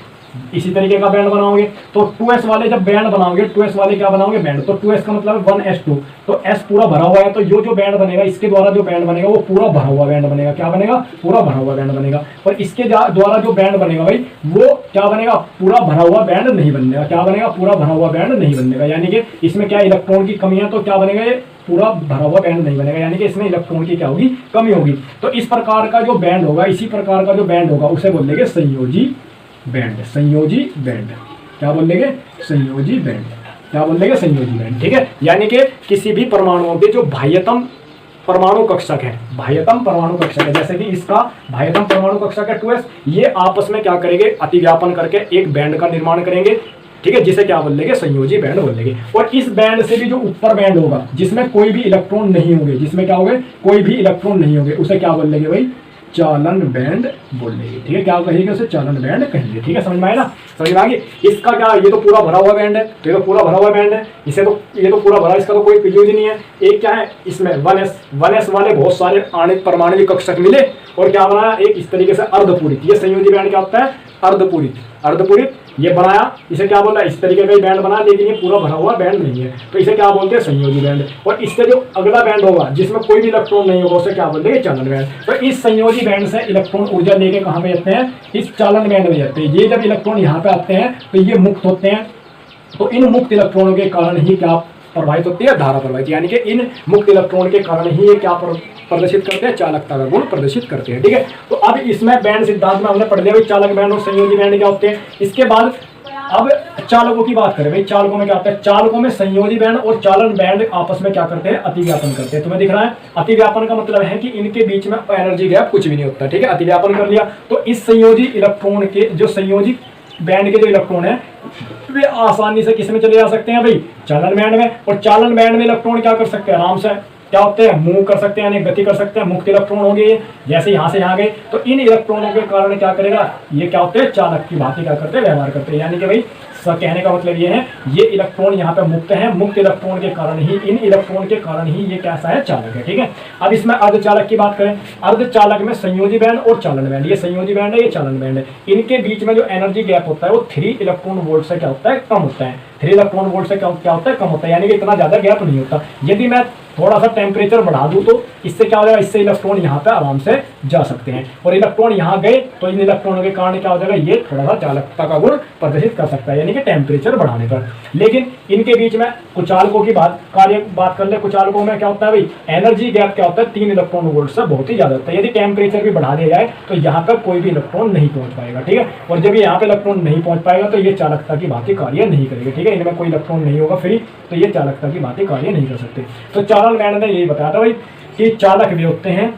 इसी तरीके का बैंड बनाओगे। तो 2s वाले जब बैंड बनाओगे, 2s वाले क्या बनाओगे, बैंड। तो 2s का मतलब 1s2, तो s पूरा भरा हुआ है, तो ये जो बैंड बनेगा, इसके द्वारा जो बैंड बनेगा वो पूरा भरा हुआ बैंड बनेगा। क्या बनेगा, पूरा भरा हुआ बैंड बनेगा। और इसके द्वारा जो बैंड बनेगा भाई, वो क्या बनेगा, पूरा भरा हुआ बैंड नहीं बनेगा। क्या बनेगा, पूरा भरा हुआ बैंड नहीं बनेगा, यानी कि इसमें क्या इलेक्ट्रॉन की कमी है, तो क्या बनेगा, ये पूरा भरा हुआ बैंड नहीं बनेगा, यानी कि इसमें इलेक्ट्रॉन की क्या होगी, कमी होगी। तो इस प्रकार का जो बैंड होगा, इसी प्रकार का जो बैंड होगा, उसे बोलेंगे संयोजी बैंड। संयोजी बैंड, क्या बोलेंगे, संयोजी बैंड, क्या बोलेंगे, संयोजी बैंड, ठीक है। यानी कि किसी भी परमाणुओं के जो बाह्यतम परमाणु कक्षक है, बाह्यतम परमाणु कक्षक है, जैसे कि इसका बाह्यतम परमाणु कक्षक है 2s, ये आपस में क्या करेंगे, अतिव्यापन करके एक बैंड का निर्माण करेंगे, ठीक है, जिसे क्या बोलेंगे, संयोजी बैंड बोलेंगे। और इस बैंड से भी जो ऊपर बैंड होगा, जिसमें कोई भी इलेक्ट्रॉन नहीं होंगे, जिसमें क्या होंगे, कोई भी इलेक्ट्रॉन नहीं होंगे, उसे क्या बोलेंगे भाई, चालन बैंड बोलेंगे, ठीक है। क्या कहेंगे, उसे चालन बैंड कहेंगे, ठीक है। समझ में आया ना, समझ में आ गई। इसका क्या, ये तो पूरा भरा हुआ बैंड है, तो ये तो पूरा भरा हुआ बैंड है, इसे तो ये तो पूरा भरा, इसका तो कोई यूज ही नहीं है। एक क्या है, इसमें 1s वाले बहुत सारे आणविक परमाणु कक्षक मिले और क्या बनाया, एक इस तरीके से अर्धपूरित। ये संयोजी बैंड क्या होता है, अर्धपूरित ये बनाया, इसे क्या बोला, इस तरीके का ही बैंड बना, लेकिन ये पूरा भरा हुआ बैंड नहीं है, तो इसे क्या बोलते हैं, संयोजी बैंड। और इससे जो अगला बैंड होगा, जिसमें कोई भी इलेक्ट्रॉन नहीं होगा, उसे क्या बोलते हैं, चालन बैंड। तो इस संयोजी बैंड से इलेक्ट्रॉन ऊर्जा लेके कहाँ पे जाते हैं, इस चालन बैंड में जाते हैं। ये जब इलेक्ट्रॉन यहाँ पे आते हैं तो ये मुक्त होते हैं, तो इन मुक्त इलेक्ट्रॉनों के कारण ही क्या प्रवाहित होती है, धारा प्रवाहित, यानी कि इन मुक्त इलेक्ट्रॉन के कारण ही ये क्या प्रदर्शित करते हैं, चालकता का गुण प्रदर्शित करते हैं, ठीक है। तो अब इसमें बैंड सिद्धांत में हमने पढ़ लिया भाई, चालक बैंड और संयोजी बैंड क्या होते हैं। इसके बाद अब चालकों की बात करें भाई, चालकों में क्या होता है, चालकों में संयोजी बैंड और चालन बैंड आपस में क्या करते हैं, अतिव्यापन करते हैं। तुम्हें दिख रहा है, अतिव्यापन का मतलब है कि इनके बीच में एनर्जी गैप कुछ भी नहीं होता, ठीक है। अतिव्यापन कर लिया, तो इस संयोजी इलेक्ट्रॉन के जो संयोजी बैंड के जो इलेक्ट्रॉन है, वे आसानी से किस में चले जा सकते हैं भाई, चालन बैंड में। और चालन बैंड में इलेक्ट्रॉन क्या कर सकते हैं, आराम से क्या होते हैं, मूव कर सकते हैं, यानी गति कर सकते हैं। मुक्त इलेक्ट्रॉन हो गए, जैसे यहाँ से यहाँ गए, तो इन इलेक्ट्रॉनों के कारण क्या करेगा, ये क्या होते हैं, चालक की भांति क्या करते हैं, व्यवहार करते हैं। यानी कि भाई कहने का मतलब ये है, ये इलेक्ट्रॉन यहाँ पे मुक्त है, मुक्त इलेक्ट्रॉन के कारण ही, इन इलेक्ट्रॉन के कारण ही ये कैसा है, चालक है, ठीक है। अब इसमें अर्धचालक की बात करें, अर्धचालक में संयोजी बैंड और चालन बैंड, ये संयोजी बैंड है, ये चालन बैंड है। इनके बीच में जो एनर्जी गैप होता है वो 3 इलेक्ट्रॉन वोल्ट से क्या होता है, कम होता है। 3 इलेक्ट्रॉन वोल्ट से क्या होता है, कम होता है, यानी कि इतना ज्यादा गैप नहीं होता। यदि मैं थोड़ा सा टेम्परेचर बढ़ा दूं तो इससे क्या हो जाएगा, इससे इलेक्ट्रॉन यहाँ पे आराम से जा सकते हैं। और इलेक्ट्रॉन यहाँ गए तो इन इलेक्ट्रॉनों के कारण क्या हो जाएगा, ये थोड़ा सा चालकता का गुण प्रदर्शित कर सकता है, यानी कि टेम्परेचर बढ़ाने पर। लेकिन इनके बीच में कुचालकों की बात कर ले, कुचालकों में क्या होता है भाई, एनर्जी गैप क्या होता है, 3 इलेक्ट्रॉन वोल्ट से बहुत ही ज्यादा होता है। यदि टेम्परेचर भी बढ़ा दिया जाए तो यहाँ पर कोई भी इलेक्ट्रॉन नहीं पहुंच पाएगा, ठीक है। और जब यहाँ पे इलेक्ट्रॉन नहीं पहुंच पाएगा तो ये चालकता की भांति कार्य नहीं करेगा, ठीक है। इनमें कोई इलेक्ट्रॉन नहीं होगा फ्री, तो ये चालकता की भांति कार्य नहीं कर सकते। तो चालन बैंड ने यही बताया था भाई कि चालक वे होते हैं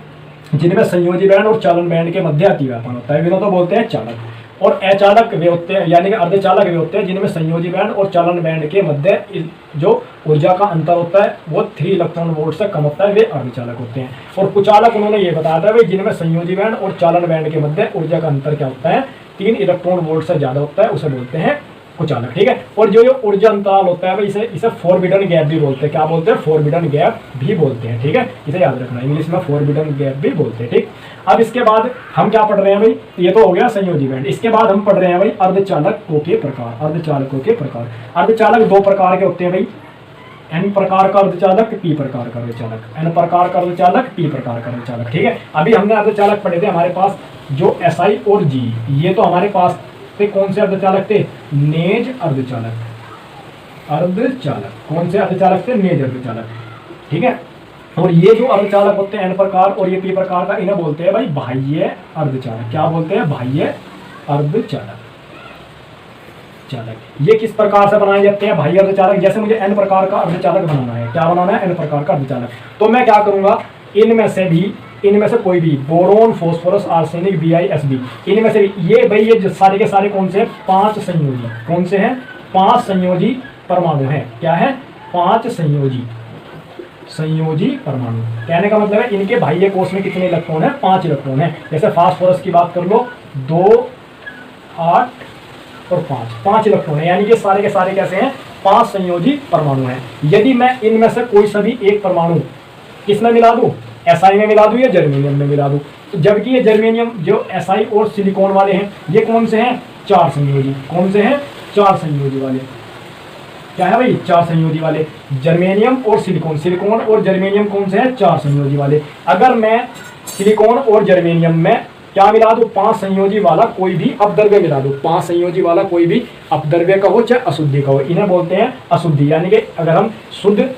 जिनमें संयोजी बैंड और चालन बैंड के मध्य अतिव्यापन होता है, विनों तो बोलते हैं चालक। और अचालक वे होते हैं, यानी कि अर्धचालक वे होते हैं जिनमें संयोजी बैंड और चालन बैंड के मध्य जो ऊर्जा का अंतर होता है वो 3 इलेक्ट्रॉन वोल्ट से कम होता है, वे अर्धचालक होते हैं। और कुचालक उन्होंने ये बताया था भाई जिनमें संयोजी बैंड और चालन बैंड के मध्य ऊर्जा का अंतर क्या होता है, 3 इलेक्ट्रॉन वोल्ट से ज्यादा होता है, उसे बोलते हैं कुचालक, ठीक है। और जो ये ऊर्जा अंतराल होता है भाई, इसे फॉरबिडन गैप भी बोलते हैं। क्या बोलते हैं? फॉरबिडन गैप भी बोलते हैं, ठीक है। इसे याद रखना, इंग्लिश में फॉरबिडन गैप भी बोलते हैं, ठीक। अब इसके बाद हम क्या पढ़ रहे हैं भाई? ये तो हो गया संयोजी बैंड। इसके बाद हम पढ़ रहे हैं भाई अर्धचालकों के प्रकार। अर्धचालकों के प्रकार, अर्धचालक दो प्रकार के होते हैं भाई, एन प्रकार का अर्धचालक, पी प्रकार का अर्धचालक। एन प्रकार का अर्धचालक, पी प्रकार का अर्धचालक, ठीक है। अभी हमने अर्धचालक पढ़े थे, हमारे पास जो एसआई और जी, ये तो हमारे पास थे कौन से अर्धचालक थे? नेज अर्धचालक। अर्धचालक कौन से अर्धचालक थे? नेज अर्धचालक, ठीक है। और ये जो अर्धचालक होते हैं एन प्रकार और ये पी प्रकार का, इन्हें बोलते हैं भाई बाह्य अर्धचालक। क्या बोलते हैं? बाह्य अर्धचालक। ये किस प्रकार से बनाए जाते हैं बाह्य अर्धचालक? जैसे मुझे एन प्रकार का अर्धचालक बनाना है, क्या बनाना है? एन प्रकार का अर्धचालक। तो मैं क्या करूंगा, इनमें से कोई भी, बोरोन, फास्फोरस, आर्सेनिक, BiSb, इनमें से भी ये भाई, ये सारे के सारे कौन से हैं? 5 संयोजी। कौन से हैं? 5 संयोजी परमाणु हैं। क्या है? 5 संयोजी परमाणु। कहने का मतलब है इनके बाह्य कोश में कितने इलेक्ट्रॉन है? 5 इलेक्ट्रॉन है। जैसे फास्फोरस की बात कर लो, 2, 8 और 5 इलेक्ट्रॉन है, यानी कि सारे के सारे कैसे हैं? 5 संयोजी परमाणु हैं। यदि मैं इनमें से कोई सभी एक परमाणु किसमें मिला दूं? एसआई में मिला दूं या जर्मेनियम में मिला दूं? तो जबकि ये जर्मेनियम, जो एसआई और सिलिकॉन वाले हैं, ये कौन से हैं? 4 संयोजी। कौन से हैं? 4 संयोजी वाले। क्या है भाई? 4 संयोजी वाले। जर्मेनियम और सिलिकॉन, सिलिकॉन और जर्मेनियम कौन से हैं? 4 संयोजी वाले। अगर मैं सिलिकॉन और जर्मेनियम में क्या मिला दूं? 5 संयोजी वाला कोई भी अपद्रव्य मिला दूं। 5 संयोजी वाला कोई भी अपद्रव्य का हो चाहे अशुद्धि का हो, इन्हें बोलते हैं अशुद्धि। यानी कि अगर हम शुद्ध,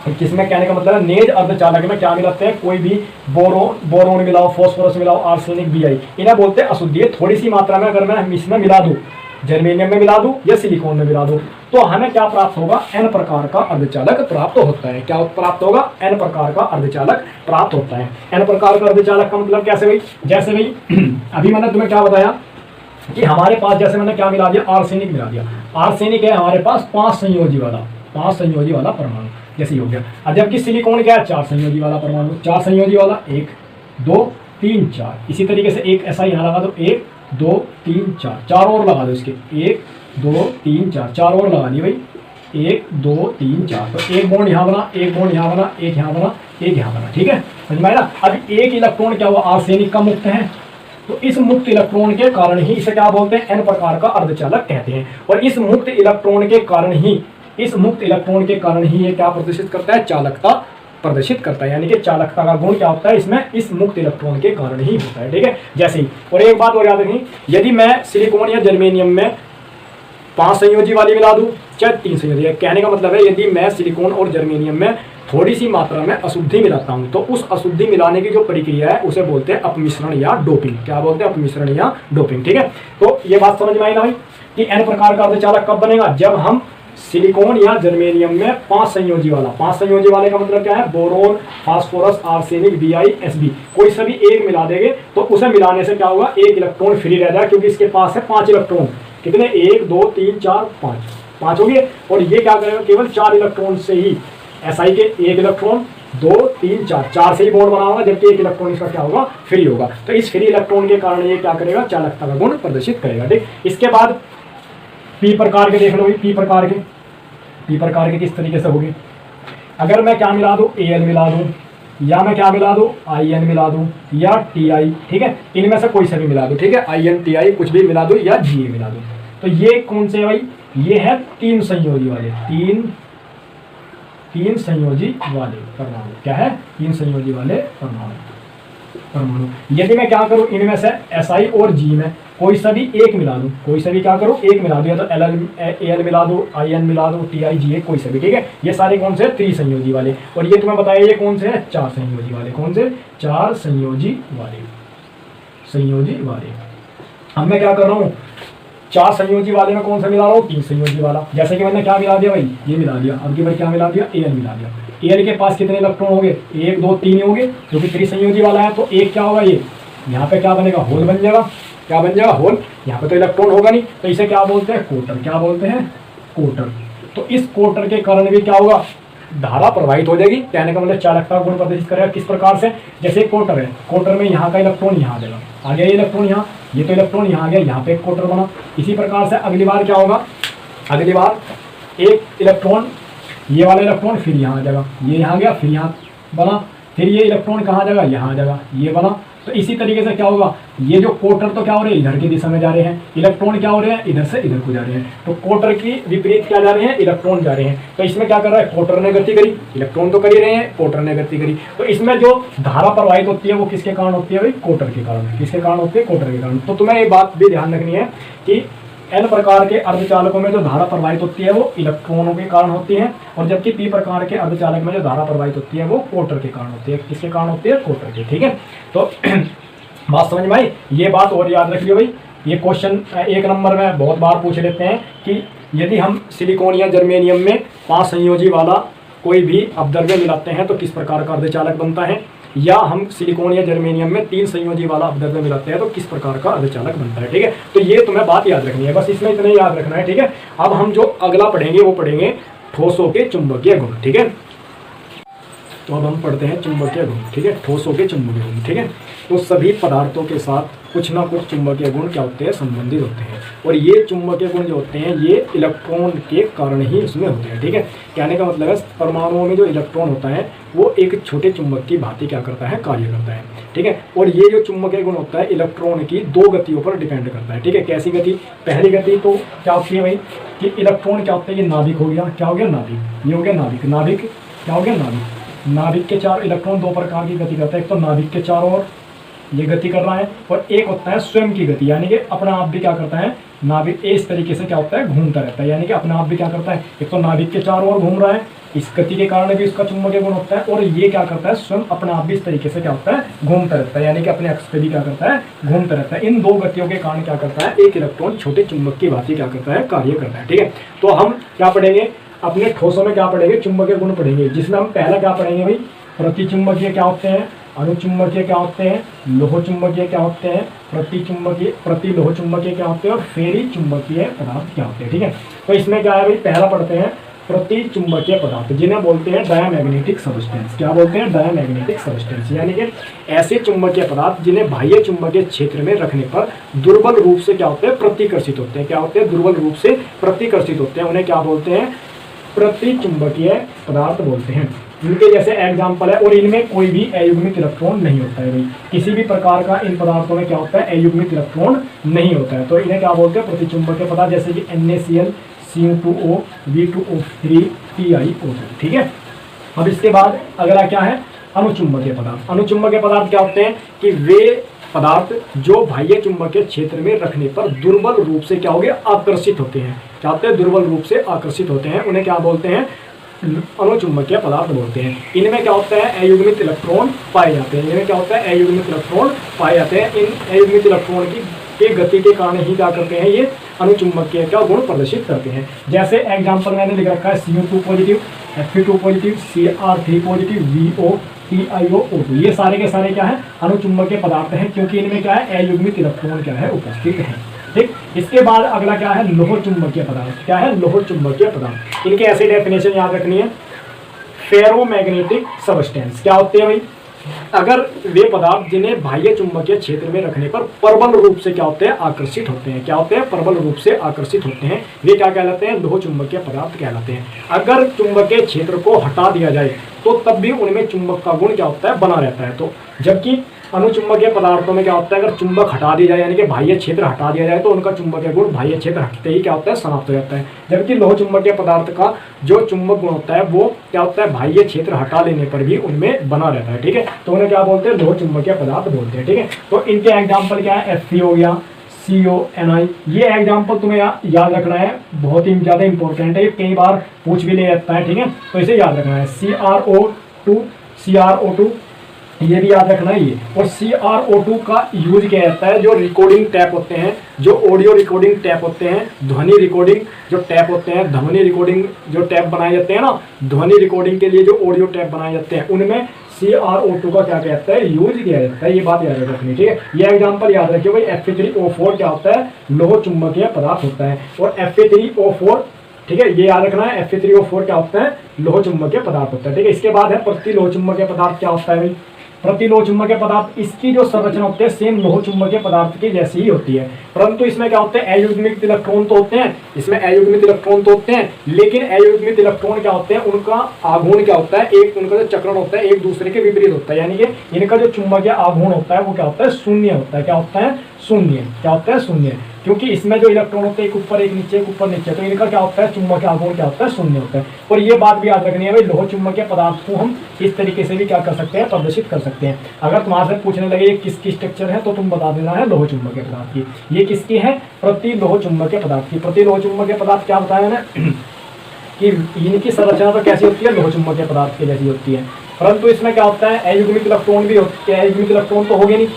किसमें कहने का मतलब है नेज अर्धचालक में क्या मिलाते हैं? कोई भी बोरोन मिलाओ, फास्फोरस मिलाओ, आर्सेनिक, Bi, इन्हें बोलते हैं अशुद्धि। थोड़ी सी मात्रा में अगर मैं इसमें मिला दूं, जर्मेनियम में मिला दूं या सिलिकॉन में मिला दूं, तो हमें क्या प्राप्त होगा? एन प्रकार का अर्धचालक प्राप्त होता है। क्या प्राप्त होगा? एन प्रकार का अर्धचालक प्राप्त होता है। एन प्रकार का अर्धचालक का मतलब कैसे भाई? जैसे भाई अभी मैंने तुम्हें क्या बताया कि हमारे पास, जैसे मैंने क्या मिला दिया? आर्सेनिक मिला दिया। आर्सेनिक है हमारे पास 5 संयोजी वाला परमाणु, जैसे हो गया। अब जबकि सिलिकॉन क्या है? 4 संयोजी वाला परमाणु। 4 संयोजी वाला, 1, 2, 3, 4। इसी तरीके से एक ऐसा यहाँ लगा दो, 1, 2, 3, 4, 4 और लगा दो इसके, 1, 2, 3, 4 और लगा दी भाई, 1, 2, 3, 4। तो एक बॉन्ड यहाँ बना, एक बॉन्ड यहाँ बना, एक यहाँ बना, एक यहाँ बना, ठीक है, समझ में आया ना। अब एक इलेक्ट्रॉन क्या हुआ? आर्सेनिक का मुक्त है, तो इस मुक्त इलेक्ट्रॉन के कारण ही इसे क्या बोलते हैं? एन प्रकार का अर्धचालक कहते हैं। और इस मुक्त इलेक्ट्रॉन के कारण ही ये क्या प्रदर्शित करता है? चालकता प्रदर्शित करता है। यानी कि चालकता का गुण क्या होता है इसमें? इस मुक्त इलेक्ट्रॉन के कारण ही होता है, ठीक है। जैसे ही, और एक बात और याद रखनी, यदि मैं सिलिकॉन या जर्मेनियम में 5 संयोजी वाली मिला दूं चाहे 3 संयोजी, कहने का मतलब है यदि मैं सिलिकॉन और जर्मेनियम में थोड़ी सी मात्रा में अशुद्धि मिलाता हूं, तो उस अशुद्धि मिलाने की जो प्रक्रिया है उसे बोलते हैं अपमिश्रण या डोपिंग। क्या बोलते हैं? अपमिश्रण या डोपिंग, ठीक है। तो ये बात समझ में आई ना भाई कि एन प्रकार का अर्धचालक कब बनेगा? जब हम सिलिकॉन या जर्मेनियम में 5 संयोजी वाले का मतलब क्या है? बोरोन, फास्फोरस, आर्सेनिक, BiSb, कोई सभी एक मिला देंगे तो उसे मिलाने से क्या होगा? एक इलेक्ट्रॉन फ्री रह जाएगा, क्योंकि इसके पास है 5 इलेक्ट्रॉन। कितने? 1, 2, 3, 4, 5 हो गए। और ये क्या करेगा? केवल 4 इलेक्ट्रॉन से ही, SI के 1 इलेक्ट्रॉन, 2, 3, 4 से ही बॉन्ड बना होगा, जबकि 1 इलेक्ट्रॉन इसका क्या होगा? फ्री होगा। तो इस फ्री इलेक्ट्रॉन के कारण ये क्या करेगा? चालकता का गुण प्रदर्शित करेगा, ठीक। इसके बाद पी प्रकार के देख लो। पी प्रकार के किस तरीके से होगी? अगर मैं क्या मिला दूं? Al मिला दूं, या मैं क्या मिला दूं? In मिला दूं, या Ti, ठीक है, इनमें से कोई सा भी मिला दूं, ठीक है, In, Ti कुछ भी मिला दूं, या Ga मिला दूं। तो ये कौन से है भाई? ये है 3 संयोजी वाले, 3 संयोजी वाले परमाणु। क्या है? 3 संयोजी वाले परमाणु। यदि मैं क्या करूं? इनमें से SI और G में कोई सा भी एक मिला दूं, क्या करूं? एक मिला दूं, या तो Al मिला दूं, In मिला दूं, Ti, Ga, कोई सा भी, ठीक है। ये सारे कौन से? 3 संयोजी वाले। और ये तुम्हें बताया ये कौन से हैं? 4 संयोजी वाले। कौन से? 4 संयोजी वाले। अब मैं क्या कर रहा हूँ? 4 संयोजी वाले में कौन सा मिला रहा हूँ? 3 संयोजी वाला। जैसे कि मैंने क्या मिला दिया भाई? ये मिला दिया। अब की भाई क्या मिला दिया? Al मिला दिया। Al के पास कितने इलेक्ट्रॉन हो गए? 1, 2, 3 हो गए, क्योंकि 3 संयोजी वाला है। तो एक क्या होगा? ये यहाँ पे क्या बनेगा? होल बन जाएगा। क्या बन जाएगा? होल। यहाँ पे तो इलेक्ट्रॉन होगा नहीं, तो इसे क्या बोलते हैं? कोटर। क्या बोलते हैं? कोटर। तो इस कोटर के कारण भी क्या होगा? धारा प्रवाहित हो जाएगी। कहने का मतलब चालकता गुण प्रदर्शित करेगा। किस प्रकार से? जैसे कोटर है, कोटर में यहाँ का इलेक्ट्रॉन यहाँ देगा, आ गया ये इलेक्ट्रॉन यहाँ, ये तो इलेक्ट्रॉन यहाँ गया, यहाँ पे एक कोटर बना। इसी प्रकार से अगली बार क्या होगा? अगली बार एक इलेक्ट्रॉन, ये वाला इलेक्ट्रॉन फिर यहाँ आ जाएगा, ये यहाँ गया फिर यहाँ बना, फिर ये इलेक्ट्रॉन कहाँ आ जाएगा, यहाँ आ जाएगा, ये बना। तो इसी तरीके से क्या होगा, ये जो कोटर तो क्या हो रहे हैं, इधर की दिशा में जा रहे हैं, इलेक्ट्रॉन क्या हो रहे हैं, इधर से इधर को जा रहे हैं। तो कोटर की विपरीत क्या जा रहे हैं, इलेक्ट्रॉन जा रहे हैं। तो इसमें क्या कर रहा है, कोटर ने गति करी, इलेक्ट्रॉन तो कर ही रहे हैं, कोटर ने गति करी। तो इसमें जो धारा प्रवाहित होती है वो किसके कारण होती है भाई, कोटर के कारण। किसके कारण होती है, कोटर के कारण। तो तुम्हें ये बात भी ध्यान रखनी है कि N प्रकार के अर्धचालकों में जो धारा प्रवाहित होती है वो इलेक्ट्रॉनों के कारण होती है, और जबकि P प्रकार के अर्धचालक में जो धारा प्रवाहित होती है वो कोटर के कारण होती है। किसके कारण होती है, कोटर के। ठीक है, तो बात समझ में आई। ये बात और याद रख लियो भाई, ये क्वेश्चन 1 नंबर में बहुत बार पूछ लेते हैं कि यदि हम सिलिकॉन या जर्मेनियम में 5 संयोजी वाला कोई भी अपद्रव्य मिलाते हैं तो किस प्रकार का अर्धचालक बनता है, या हम सिलिकॉन या जर्मेनियम में 3 संयोजी वाला अपद्रव्य मिलाते हैं तो किस प्रकार का अर्धचालक बनता है। ठीक है, तो ये तुम्हें बात याद रखनी है, बस इसमें इतना ही याद रखना है। ठीक है, अब हम जो अगला पढ़ेंगे वो पढ़ेंगे ठोसों के चुंबकीय गुण। ठीक है, तो अब हम पढ़ते हैं चुंबकीय गुण। ठीक है, ठोसों के चुंबकीय गुण। ठीक है, तो सभी पदार्थों के साथ कुछ ना कुछ चुंबकीय गुण क्या होते हैं, संबंधित होते हैं, और ये चुंबकीय गुण जो होते हैं ये इलेक्ट्रॉन के कारण ही उसमें होते हैं। ठीक है, कहने का मतलब है परमाणुओं में जो इलेक्ट्रॉन होता है वो एक छोटे चुंबक की भांति क्या करता है, कार्य करता है। ठीक है, और ये जो चुंबकीय गुण होता है इलेक्ट्रॉन की 2 गतियों पर डिपेंड करता है। ठीक है, कैसी गति, पहली गति तो क्या होती है भाई कि इलेक्ट्रॉन क्या होता है, ये नाभिक हो गया, क्या हो गया, नाभिक, ये हो गया नाभिक, नाभिक क्या हो गया, नाभिक। नाभिक के 4 इलेक्ट्रॉन 2 प्रकार की गति करता है, एक तो नाभिक के चारों ओर ये गति कर रहा है, और एक होता है स्वयं की गति, यानी कि अपना आप भी क्या करता है, नाभिक इस तरीके से क्या होता है, घूमता रहता है, यानी कि अपना आप भी क्या करता है, एक तो नाभिक के चारों ओर घूम रहा है, इस गति के कारण भी इसका चुंबकीय गुण होता है, और ये क्या करता है, स्वयं अपना आप भी इस तरीके से क्या होता है, घूमता रहता है, यानी कि अपने अक्ष पे भी क्या करता है, घूमता रहता है। इन 2 गतियों के कारण क्या करता है, एक इलेक्ट्रॉन छोटे चुंबक की भांति क्या करता है, कार्य करता है। ठीक है, तो हम क्या पढ़ेंगे, अपने ठोसों में क्या पढ़ेंगे, चुंबकीय गुण पढ़ेंगे, जिसमें हम पहला क्या पढ़ेंगे भाई, प्रतिचुंबकीय क्या होते हैं, अनुचुंबकीय क्या होते हैं, लोह चुंबकीय क्या होते हैं, प्रति लोह चुंबकीय क्या होते हैं, और फेरी चुंबकीय पदार्थ क्या होते हैं। ठीक है, तो इसमें क्या है भाई, पहला पढ़ते हैं प्रति चुंबकीय पदार्थ, जिन्हें बोलते हैं डायामैग्नेटिक सबस्टेंस। क्या बोलते हैं, डायामैग्नेटिक सबस्टेंस, यानी कि ऐसे चुंबकीय पदार्थ जिन्हें बाह्य चुंबकीय क्षेत्र में रखने पर दुर्बल रूप से क्या होते हैं, प्रतिकर्षित होते हैं। क्या होते हैं, दुर्बल रूप से प्रतिकर्षित होते हैं, उन्हें क्या बोलते हैं, प्रति चुंबकीय पदार्थ बोलते हैं। इनके जैसे एग्जाम्पल है, और इनमें कोई भी अयुग्मित इलेक्ट्रॉन नहीं होता है भाई, किसी भी प्रकार का इन पदार्थों में क्या होता है, अयुग्मित इलेक्ट्रॉन नहीं होता है, तो इन्हें क्या बोलते हैं, प्रतिचुंबकीय पदार्थ, जैसे कि NaCl, CO2O, V2O3, PiO2। ठीक है, अब इसके बाद अगला क्या है, अनुचुंबकीय पदार्थ। अनुचुंबकीय पदार्थ क्या होते हैं कि वे पदार्थ जो बाह्य चुंबकीय क्षेत्र में रखने पर दुर्बल रूप से क्या हो गया, आकर्षित होते हैं। क्या होते हैं, दुर्बल रूप से आकर्षित होते हैं, उन्हें क्या बोलते हैं, अनुचुंबकीय पदार्थ बोलते हैं। इनमें क्या होता है, अयुग्मित इलेक्ट्रॉन पाए जाते हैं। इनमें क्या होता है, अयुग्मित इलेक्ट्रॉन पाए जाते हैं। इन अयुग्मित इलेक्ट्रॉन की गति के कारण ही क्या करते हैं, ये अनुचुंबकीय का गुण प्रदर्शित करते हैं। जैसे एग्जाम्पल मैंने लिख रखा है, CO2 positive, Fe2 positive, Cr3 positive, VO, TiO2, ये सारे के सारे क्या है, अनुचुंबकीय पदार्थ हैं, क्योंकि इनमें क्या है, अयुग्मित इलेक्ट्रॉन क्या है, उपस्थित है। ठीक, इसके बाद अगला क्या है, लोह चुंबकीय पदार्थ। क्या है, लोह चुंबकीय पदार्थ। इनके ऐसी डेफिनेशन याद रखनी है, फेरोमैग्नेटिक सबस्टेंस। क्या होते हैं भाई, अगर वे पदार्थ जिन्हें बाह्य चुंबकीय क्षेत्र में रखने पर प्रबल रूप से क्या होते हैं, आकर्षित होते हैं। क्या होते हैं, प्रबल रूप से आकर्षित होते हैं, वे क्या कहलाते हैं, लोह चुंबकीय पदार्थ कहलाते हैं। अगर चुंबकीय क्षेत्र को हटा दिया जाए तो तब भी उनमें चुंबक का गुण क्या होता है, बना रहता है। तो जबकि अनुचुंबकीय पदार्थों में क्या होता है, अगर चुंबक हटा दिया जाए, यानी कि बाह्य क्षेत्र हटा दिया जाए, तो उनका चुंबकीय गुण बाह्य क्षेत्र हटते ही क्या होता है, समाप्त हो जाता है। जबकि लोह चुंबकीय पदार्थ का जो चुंबक गुण होता है वो क्या होता है, बाह्य क्षेत्र हटा लेने पर भी उनमें बना रहता है। ठीक है, तो उन्हें क्या बोलते हैं, लोह चुंबकीय पदार्थ बोलते हैं। ठीक है, तो इनके एग्जाम्पल क्या है, Fe हो गया, CONI, ये एग्जाम्पल तुम्हें याद रखना है, बहुत ही ज्यादा इंपॉर्टेंट है, कई बार पूछ भी ले जाता है। ठीक है, तो इसे याद रखना है। CrO2 ये भी याद रखना है ये। और CrO2 का यूज किया जाता है, जो रिकॉर्डिंग टैप होते हैं, जो ऑडियो रिकॉर्डिंग टैप होते हैं, ध्वनि रिकॉर्डिंग जो टैप होते हैं, ध्वनि रिकॉर्डिंग जो टैप बनाए जाते हैं ना, ध्वनि रिकॉर्डिंग के लिए जो ऑडियो टैप बनाए जाते हैं, उनमें CrO2 का क्या कहता है, यूज किया जाता है। ये बात याद रखनी, ठीक है। ये एग्जाम्पल याद रखिए भाई, Fe3O4 क्या होता है, लोह चुंबकीय पदार्थ होता है। और Fe3O4, ठीक है, ये याद रखना है, Fe3O4 क्या होता है, लोह चुंबकीय पदार्थ होता है। ठीक है, इसके बाद है प्रति लोह चुंबकीय पदार्थ क्या होता है भाई, प्रतिलोह चुंबकीय पदार्थ, इसकी जो संरचना होती है सेम लोह चुंबकीय पदार्थ की जैसी ही होती है, परंतु इसमें क्या होते हैं, अयुग्मित इलेक्ट्रॉन तो होते हैं, इसमें अयुग्मित इलेक्ट्रॉन तो होते हैं, लेकिन अयुग्मित इलेक्ट्रॉन क्या होते हैं, उनका आघूर्ण क्या होता है, एक उनका जो चक्रण होता है एक दूसरे के विपरीत होता है, यानी कि इनका जो चुंबकीय आघूर्ण होता है वो क्या होता है, शून्य होता है। क्या होता है, शून्य। क्या होता है, शून्य, क्योंकि इसमें जो इलेक्ट्रॉन होते हैं एक ऊपर एक नीचे, एक ऊपर नीचे, तो इनका क्या होता है, चुंबकीय आघूर्ण क्या होता है, शून्य होता है। और ये बात भी याद रखनी है भाई, लोह चुंबकीय पदार्थ को हम इस तरीके से भी क्या कर सकते हैं, प्रदर्शित कर सकते हैं। अगर तुम्हारे से पूछने लगे ये किसकी स्ट्रक्चर है, तो तुम बता देना है लोह चुंबकीय पदार्थ की। ये किसकी है, प्रतिलोह चुंबकीय पदार्थ की। प्रतिलोह चुंबकीय पदार्थ क्या बताया मैंने कि इनकी संरचना तो कैसी होती है, लोह चुंबकीय पदार्थ की जैसी होती है, परंतु इसमें क्या होता है, अयुग्मित इलेक्ट्रॉन भी होते हैं। अयुग्मित इलेक्ट्रॉन तो होगे नहीं,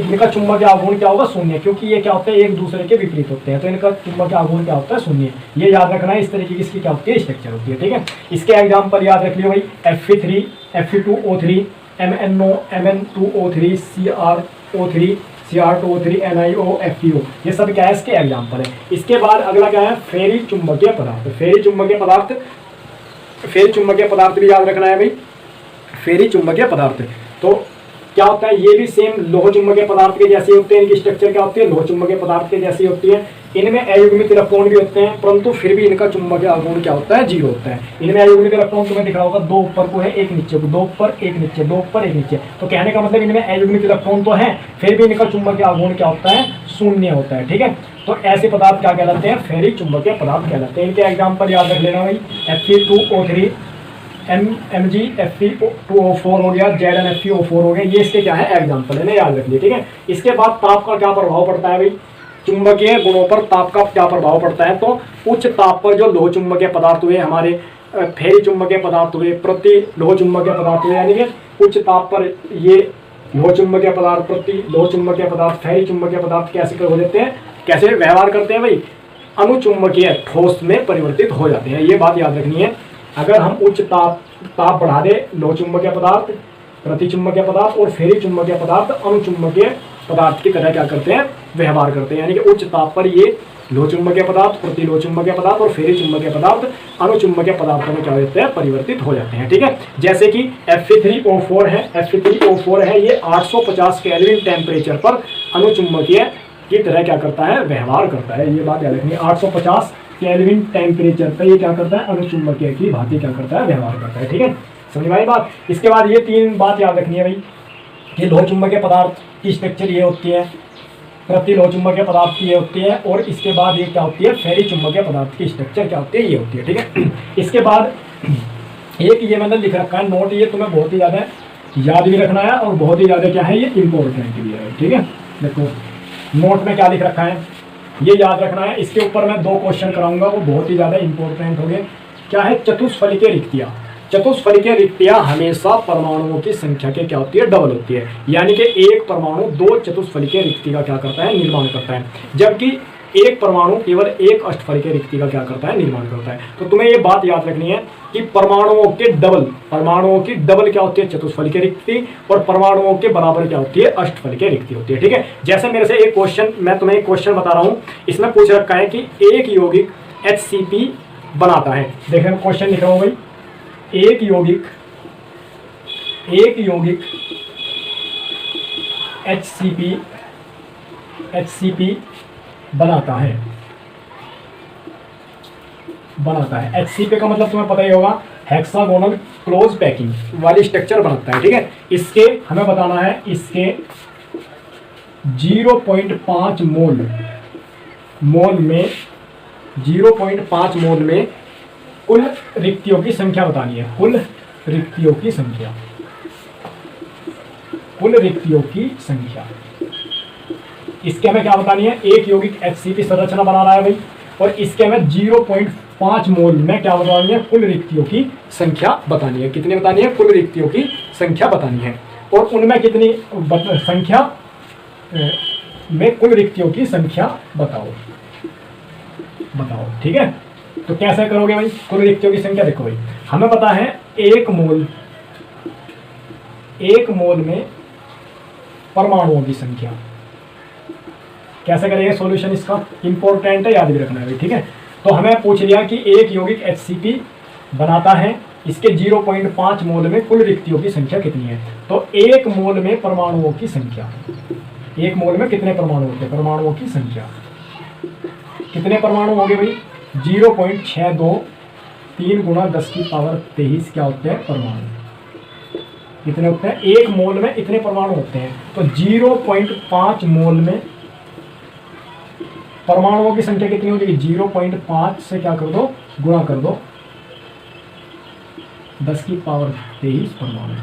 इनका चुंबकीय आघूर्ण क्या होगा, शून्य, क्योंकि ये क्या होते हैं, एक दूसरे के विपरीत होते हैं, तो इनका चुंबकीय आघूर्ण क्या होता है, शून्य। ये याद रखना है, इस तरीके की इसकी क्या होती है, स्ट्रक्चर होती है। ठीक है, इसके एग्जाम्पल याद रख लियो भाई, Fe3, Fe2O3, MnO, Mn2O3, CrO3, Cr2O3, NiO, FeO, ये सब क्या है, इसके एग्जाम्पल है। इसके बाद अगला क्या है, फेरी चुंबकीय पदार्थ। फेरी चुंबकीय पदार्थ, फेरी चुंबकीय पदार्थ भी याद रखना है भाई, फेरी चुंबकीय पदार्थ। तो क्या होता है, ये भी सेम लोह चुंबकीय पदार्थ के जैसे होते हैं, इनकी स्ट्रक्चर क्या होती है, लोह चुंबकीय पदार्थ के जैसी होती है। इनमें अयुग्मित इलेक्ट्रॉन भी होते हैं, परंतु फिर भी इनका चुंबकीय आघूर्ण क्या होता है, 0 होता है। इनमें अयुग्मित इलेक्ट्रॉन तुम्हें दिख रहा होगा, 2 ऊपर को है, 1 नीचे को, 2 ऊपर 1 नीचे, 2 ऊपर 1 नीचे, तो कहने का मतलब इनमें अयुग्मित इलेक्ट्रॉन तो है, फिर भी इनका चुंबकीय आघूर्ण क्या होता है, शून्य होता है। ठीक है, तो ऐसे पदार्थ क्या कहलाते हैं, फेरी चुंबकीय पदार्थ कहलाते हैं। इनके एग्जाम्पल याद रख लेना भाई, Fe2O3, Mg Fe2O4 हो गया, ZnFeO4 हो गया, ये इसके क्या है, एग्जाम्पल है ना, याद रख लिया। ठीक है, इसके बाद ताप का क्या प्रभाव पड़ता है भाई, चुंबकीय गुणों पर ताप का क्या प्रभाव पड़ता है, तो उच्च ताप पर जो लोह चुंबकीय पदार्थ हुए हमारे, फेरी चुंबकीय पदार्थ हुए, प्रति लोह चुंबकीय पदार्थ हुए, यानी कि उच्च ताप पर ये लोह चुंबकीय पदार्थ, प्रति लोह चुंबकीय पदार्थ, फेरी चुंबकीय पदार्थ कैसे हो जाते हैं, कैसे व्यवहार करते हैं भाई, अनुचुंबकीय ठोस में परिवर्तित हो जाते हैं। ये बात याद रखनी है। अगर हम उच्च ताप बढ़ा दे, लोह चुंबकीय पदार्थ, प्रति चुंबकीय पदार्थ और फेरी चुंबकीय पदार्थ अनुचुंबकीय पदार्थ की तरह क्या करते हैं, व्यवहार करते हैं, यानी कि उच्च ताप पर ये लोह चुंबकीय पदार्थ, प्रति लोह चुंबकीय पदार्थ और फेरी चुंबकीय पदार्थ अनुचुंबकीय पदार्थों में क्या होते हैं, परिवर्तित हो जाते हैं। ठीक है, जैसे कि Fe3O4 है, Fe3O4 है, ये 850 केल्विन टेम्परेचर पर अनुचुंबकीय की तरह क्या करता है, व्यवहार करता है। ये बात याद रखनी है, 850 केल्विन टेम्परेचर पर ये क्या करता है, अनुचुंबकीय की भांति क्या करता है, व्यवहार करता है। ठीक है, समझ में आई बात। इसके बाद ये 3 बात याद रखनी है भाई, कि लोह चुंबकीय पदार्थ की स्ट्रक्चर ये होती है, प्रति लोह चुंबकीय पदार्थ की ये होती है, और इसके बाद ये क्या होती है, फेरी चुंबकीय पदार्थ की स्ट्रक्चर क्या होती है, ये होती है। ठीक है, इसके बाद एक ये मैंने लिख रखा है नोट, ये तुम्हें बहुत ही ज़्यादा याद भी रखना है और बहुत ही ज़्यादा क्या है, ये इम्पोर्टेंट भी है। ठीक है, देखो नोट में क्या लिख रखा है, ये याद रखना है। इसके ऊपर मैं 2 क्वेश्चन कराऊंगा, वो बहुत ही ज़्यादा इंपॉर्टेंट हो गए। क्या है, चतुष्फलकीय रिक्तियाँ। चतुष्फलकीय रिक्तियाँ हमेशा परमाणुओं की संख्या के क्या होती है, डबल होती है, यानी कि एक परमाणु 2 चतुष्फलकीय रिक्ति का क्या करता है, निर्माण करता है, जबकि एक परमाणु केवल एक अष्टफलकीय रिक्ति का क्या करता है, निर्माण करता है। तो तुम्हें ये बात याद रखनी है कि परमाणुओं की डबल क्या होती है, चतुष्फलकीय रिक्ति, और परमाणुओं के बराबर क्या होती है, अष्टफलकीय रिक्ति होती है। ठीक है, जैसे मेरे से एक क्वेश्चन, मैं तुम्हें एक क्वेश्चन बता रहा हूँ, इसमें पूछ रखा है कि एक यौगिक HCP बनाता है। देखिए क्वेश्चन लिख रहा हूँ भाई, एक यौगिक HCP बनाता है। HCP का मतलब तुम्हें पता ही होगा, हेक्सागोनल क्लोज पैकिंग वाली स्ट्रक्चर बनाता है। ठीक है, इसके हमें बताना है, इसके 0.5 मोल में 0.5 मोल में कुल रिक्तियों की संख्या बतानी है, कुल रिक्तियों की संख्या। इसके हमें क्या बतानी है, एक यौगिक HCP संरचना बना रहा है भाई, और इसके हमें 0.5 मोल में क्या बतानी है, कुल रिक्तियों की संख्या बतानी है। कितनी बतानी है, कुल रिक्तियों की संख्या बतानी है, और उनमें कितनी संख्या में कुल रिक्तियों की संख्या बताओ। ठीक है, तो कैसे करोगे भाई, कुल रिक्तियों की संख्या देखो भाई, हमें पता है एक मोल में परमाणुओं की संख्या। कैसे करेंगे सॉल्यूशन, इसका इंपॉर्टेंट है, याद भी रखना है। ठीक है, तो हमें पूछ लिया कि एक यौगिक HCP बनाता है इसके 0.5 मोल में कुल रिक्तियों की संख्या कितनी है? तो 1 मोल में परमाणुओं की संख्या, 1 मोल में कितने परमाणु होते हैं? परमाणुओं की संख्या कितने परमाणु होंगे भाई? 0.62 3 गुणा 10 की पावर 23 क्या होते हैं? परमाणु। कितने होते हैं? 1 मोल में इतने परमाणु होते हैं। तो 0.5 मोल में परमाणुओं की संख्या कितनी हो जाएगी? 0.5 से क्या कर दो? गुणा कर दो 10 की पावर 23 परमाणु।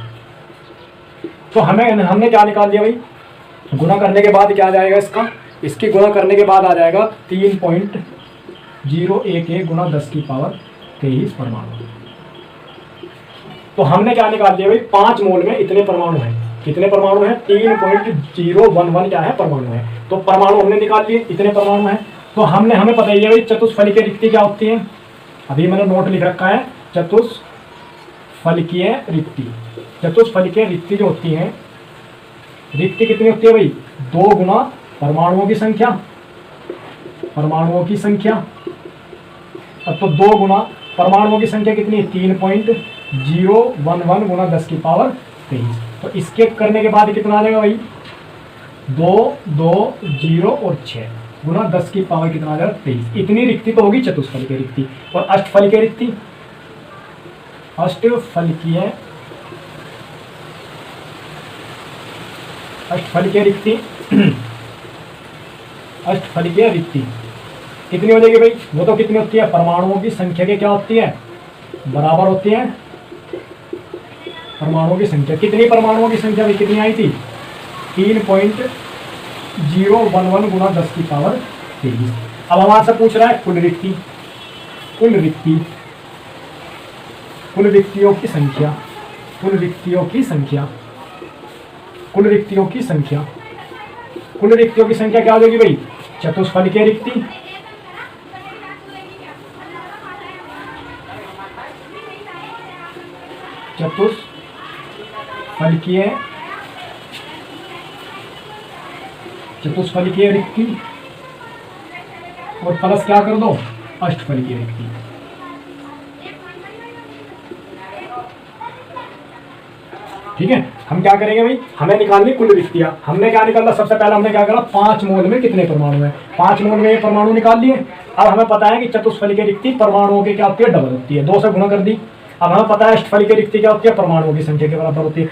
तो हमने क्या निकाल लिया भाई? गुणा करने के बाद क्या आ जाएगा इसका? इसकी गुणा करने के बाद आ जाएगा 3.011 गुणा 10 की पावर 23 परमाणु। तो हमने क्या निकाल लिया भाई? 5 मोल में इतने परमाणु हैं। कितने परमाणु हैं? 3.011 क्या है? परमाणु है। तो परमाणु हमने निकाल लिए, इतने परमाणु हैं। तो हमें पता ही है भाई चतुष्फलकीय रिक्ति क्या होती है। अभी मैंने नोट लिख रखा है, चतुष्फलकीय रिक्ति। चतुष्फलकीय रिक्ति जो होती है, रिक्ति कितनी होती है भाई? 2 गुना परमाणुओं की संख्या, परमाणुओं की संख्या। अब तो 2 गुना परमाणुओं की संख्या कितनी है? 3.011 गुना 10 की पावर 23। तो इसके करने के बाद कितना आ जाएगा भाई? 2 2 0 और 6 गुना 10 की पावर कितना आ जाएगा? 23। इतनी रिक्ति तो होगी चतुष्फलकीय रिक्ति। और अष्टफलकीय रिक्ति, अष्टफलकीय रिक्ति अष्टफलकीय रिक्ति कितनी हो जाएगी भाई? वो तो कितनी होती है? परमाणुओं की संख्या के क्या होती है? बराबर होती है परमाणुओं की संख्या। कितनी परमाणुओं की संख्या भाई कितनी आई थी? 3.011 गुना 10 की पावर 23। अब हमारे से पूछ रहा है कुल रिक्ति, कुल रिक्तियों की संख्या, कुल रिक्तियों की संख्या, कुल रिक्तियों की संख्या, कुल रिक्तियों की संख्या क्या हो जाएगी भाई? चतुष्फलकीय रिक्ति, चतुष्फलकीय रिक्ति और प्लस क्या कर दो? अष्टफलकीय रिक्ति। ठीक है, हम क्या करेंगे भाई? हमें निकालनी कुल रिक्तियां। हमने क्या निकाला? सबसे पहले हमने क्या करा? 5 मोल में कितने परमाणु हैं? 5 मोल में ये परमाणु निकाल लिए। अब हमें पता है कि चतुष्फलकीय रिक्ति परमाणुओं की क्या होती है? डबल होती है। 2 से गुणा कर दी। अब हमें पता है अष्टफलकीय रिक्ति क्या होती है? परमाणुओं की संख्या के बराबर होती है।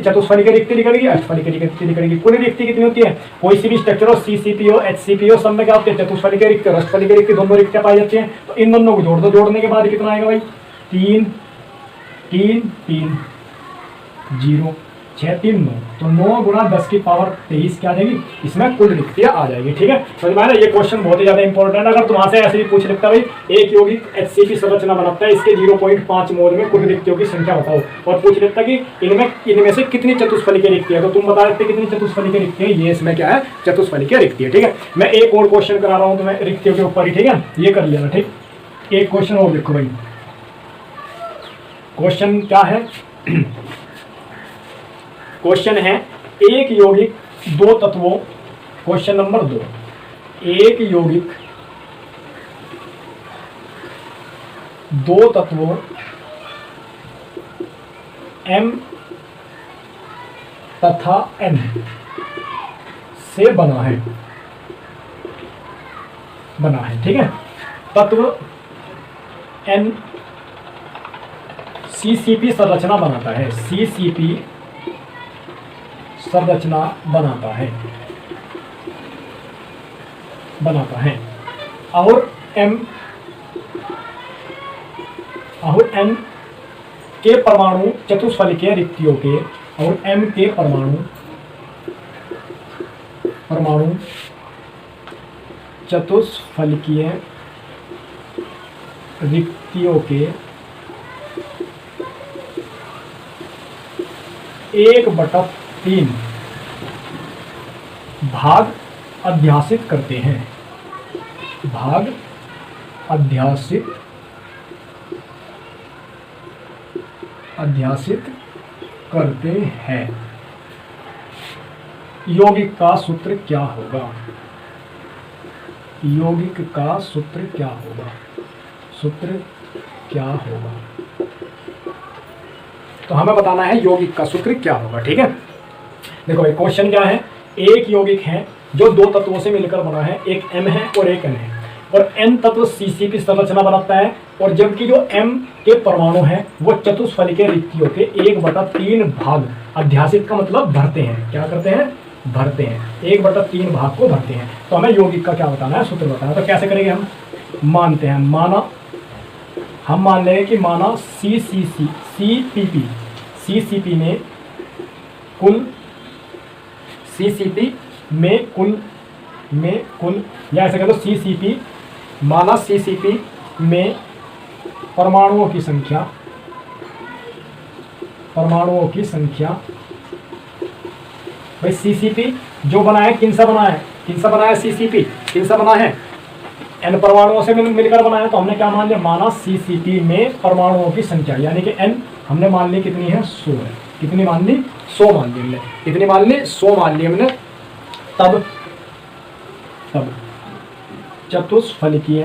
चतुष्फलकीय रिक्ति निकलेगी, अष्टफलकीय रिक्ति निकलेगी। कुल रिक्ति कितनी होती है? कोई सी भी स्ट्रक्चर हो, CCPO HCPO सब में क्या होती है? चतुष्फलकीय रिक्ति और अष्टफलकीय रिक्ति दोनों रिक्तियां पाई जाती हैं। तो इन दोनों को जोड़ दो। जोड़ने के बाद कितना आएगा भाई? 3 3 3 0 6 3 9। तो 9 गुना 10 की पावर 23 क्या आ जाएगी? इसमें कुल रिक्तियां आ जाएगी। ठीक है, समझ में आया ना? ये क्वेश्चन बहुत ही ज्यादा इंपॉर्टेंट है। अगर तुम्हारे से ऐसे ही पूछ लेता भाई एक यौगिक HCP संरचना बनाता है, इसके 0.5 मोल में कुल रिक्तियों की संख्या बताओ, और पूछ लेता कि इनमें से कितनी चतुष्फलकीय रिक्ति है, तो तुम बता देते कितनी चतुष्फलकीय रिक्ति है। ये इसमें क्या है? चतुष्फलकीय रिक्ति है। ठीक है, मैं एक और क्वेश्चन करा रहा हूँ तुम्हें रिक्तियों के ऊपर ही। ठीक है, ये कर लेना। ठीक, एक क्वेश्चन और देखो भाई। क्वेश्चन क्या है? क्वेश्चन है एक यौगिक 2 तत्वों, क्वेश्चन नंबर 2, एक यौगिक 2 तत्वों M तथा N से बना है। ठीक है, तत्व N CCP संरचना बनाता है, CCP संरचना बनाता है और N के परमाणु चतुष्फलकीय रिक्तियों के, और M के परमाणु चतुष्फलकीय रिक्तियों के 1/3 भाग अध्यासित करते हैं। यौगिक का सूत्र क्या होगा? सूत्र क्या होगा? तो हमें बताना है यौगिक का सूत्र क्या होगा। ठीक है, देखो एक क्वेश्चन क्या है, एक यौगिक है जो दो तत्वों से मिलकर बना है, एक M है और एक N है, और N तत्व CC संरचना बनाता है, और जबकि जो M के परमाणु हैं वो चतुष्फलकीय रिक्तियों के 1/3 भाग अध्यासित का मतलब भरते हैं। क्या करते हैं? भरते हैं, 1/3 भाग को भरते हैं। तो हमें यौगिक का क्या बताना है, सूत्र बताना है। तो कैसे करेंगे हम? मानते हैं, हम मान लेंगे कि माना CCP में कुल या ऐसे कह दो CCP में परमाणुओं की संख्या भाई CCP जो बना है किन सा बना है CCP किन सा बना है? N परमाणुओं से मिलकर बना है। तो हमने क्या मान लिया? माना CCP में परमाणुओं की संख्या यानी कि N हमने मान ली कितनी है? 100 है। कितनी मान ली? 100 मान ली हमने। कितनी मान ली? 100 मान ली हमने। तब चतुष्फलकीय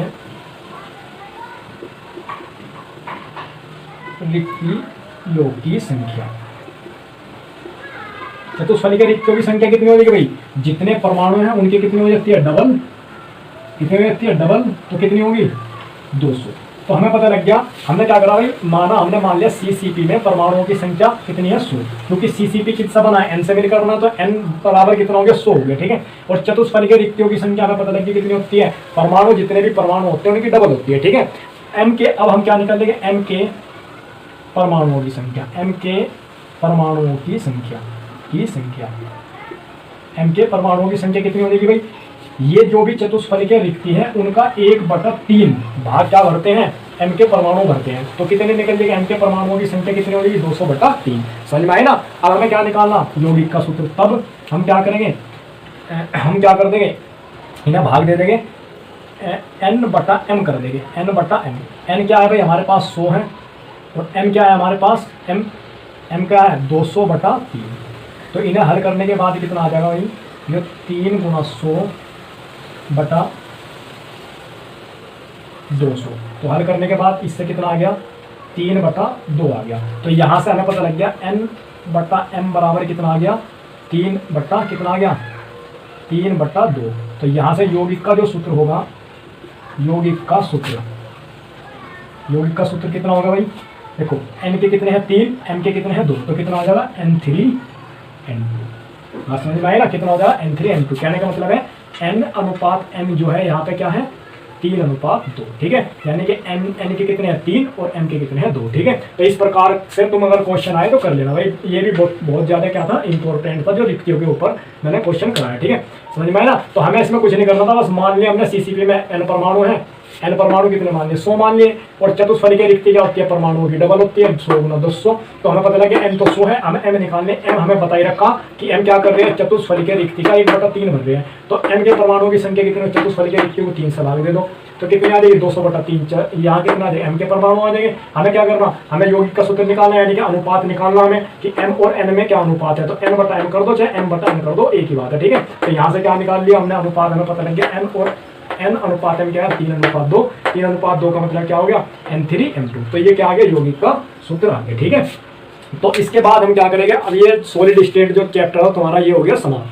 रिक्तियों की संख्या, चतुष्फलकीय रिक्तियों की संख्या कितनी हो जाएगी भाई? जितने परमाणु हैं उनकी कितनी हो जाती है? डबल। कितनी हो जाती है? डबल। तो कितनी होगी? 200। तो हमें पता लग गया। हमने क्या करा भाई? हमने मान लिया CCP में परमाणुओं की संख्या कितनी है? 100, क्योंकि CCP कितना बना है? N से मिलकर बना, तो N बराबर कितना हो गया? 100 हो गया। ठीक है, और चतुष्फलकीय रिक्तियों की संख्या हमें पता लग गई कितनी होती है? परमाणु जितने भी परमाणु होते हैं उनकी डबल होती है। ठीक है, M के अब हम क्या निकाल लेंगे? M के परमाणुओं की संख्या, M के परमाणुओं की संख्या M के परमाणुओं की संख्या कितनी हो जाएगी भाई? ये जो भी चतुष्फलकीय रिक्ति है उनका 1/3 भाग क्या भरते हैं? M के परमाणु भरते हैं। तो कितने निकल जाएगा? M के परमाणुओं की संख्या कितनी हो जाएगी? 200/3। समझ में आए ना? अब हमें क्या निकालना? यौगिक का सूत्र। तब हम क्या करेंगे? हम क्या कर देंगे? इन्हें भाग दे देंगे, N/M कर देंगे। N/M। N क्या है भाई? हमारे पास 100 है, और M क्या है हमारे पास? M क्या है? 200/3। तो इन्हें हल करने के बाद कितना आ जाएगा भाई? ये 3 × 100/200। तो हल करने के बाद इससे कितना आ गया? 3/2 आ गया। तो यहाँ से हमें पता लग गया N/M बराबर कितना आ गया? 3 बटा कितना आ गया? 3/2। तो यहाँ से यौगिक का जो सूत्र होगा, यौगिक का सूत्र कितना होगा भाई? देखो N के कितने हैं? 3, M के कितने हैं? 2। तो कितना आ जाएगा? N3N2। समझ में आए ना? कितना हो जाएगा? N3N2। कहने का मतलब है N/M जो है यहाँ पे क्या है? 3/2। ठीक है, यानी कि N के कितने हैं? 3 और M के कितने हैं? 2। ठीक है, तो इस प्रकार से तुम अगर क्वेश्चन आए तो कर लेना भाई। ये भी बहुत ज्यादा क्या था? इंपॉर्टेंट था, जो रिक्तियों के ऊपर मैंने क्वेश्चन कराया। ठीक है, समझ में आए ना? तो हमें इसमें कुछ नहीं करना था, बस मान लिया हमने CCP में N परमाणु है, N परमाणु कितने मान लिए? 100 मान लिए। और चतुष्फलकीय रिक्ति क्या होती है? परमाणुओं की डबल होती है, 100 × 200। तो हमें पता लगा N तो 100 है, हमें M निकालने। M हमें बताई रखा कि M क्या कर रहे हैं? चतुष्फलकीय रिक्ति का 1/3 भर रहे हैं। तो M के परमाणुओं की संख्या कितनी? चतुष्फलकीय रिक्ति को 3 से भाग दे दो, तो कितनी आ जाएगी? 200/3। यहाँ कितना आ जाएगा? M के परमाणु आ जाएंगे। हमें क्या करना? हमें यौगिक का सूत्र निकालना है, यानी कि अनुपात निकालना हमें कि M और N में क्या अनुपात है। तो N/M कर दो, चाहे M/N कर दो, एक ही बात है। ठीक है, तो यहाँ से क्या निकाल लिया हमने? अनुपात हमें पता लग गया N और N/M क्या है? 3/2। 3/2 का मतलब क्या हो गया? N3N2। तो ये क्या आ गया? यौगिक का सूत्र आ गया। ठीक है, तो इसके बाद हम क्या करेंगे? अब ये सॉलिड स्टेट जो चैप्टर है तुम्हारा ये हो गया समाप्त।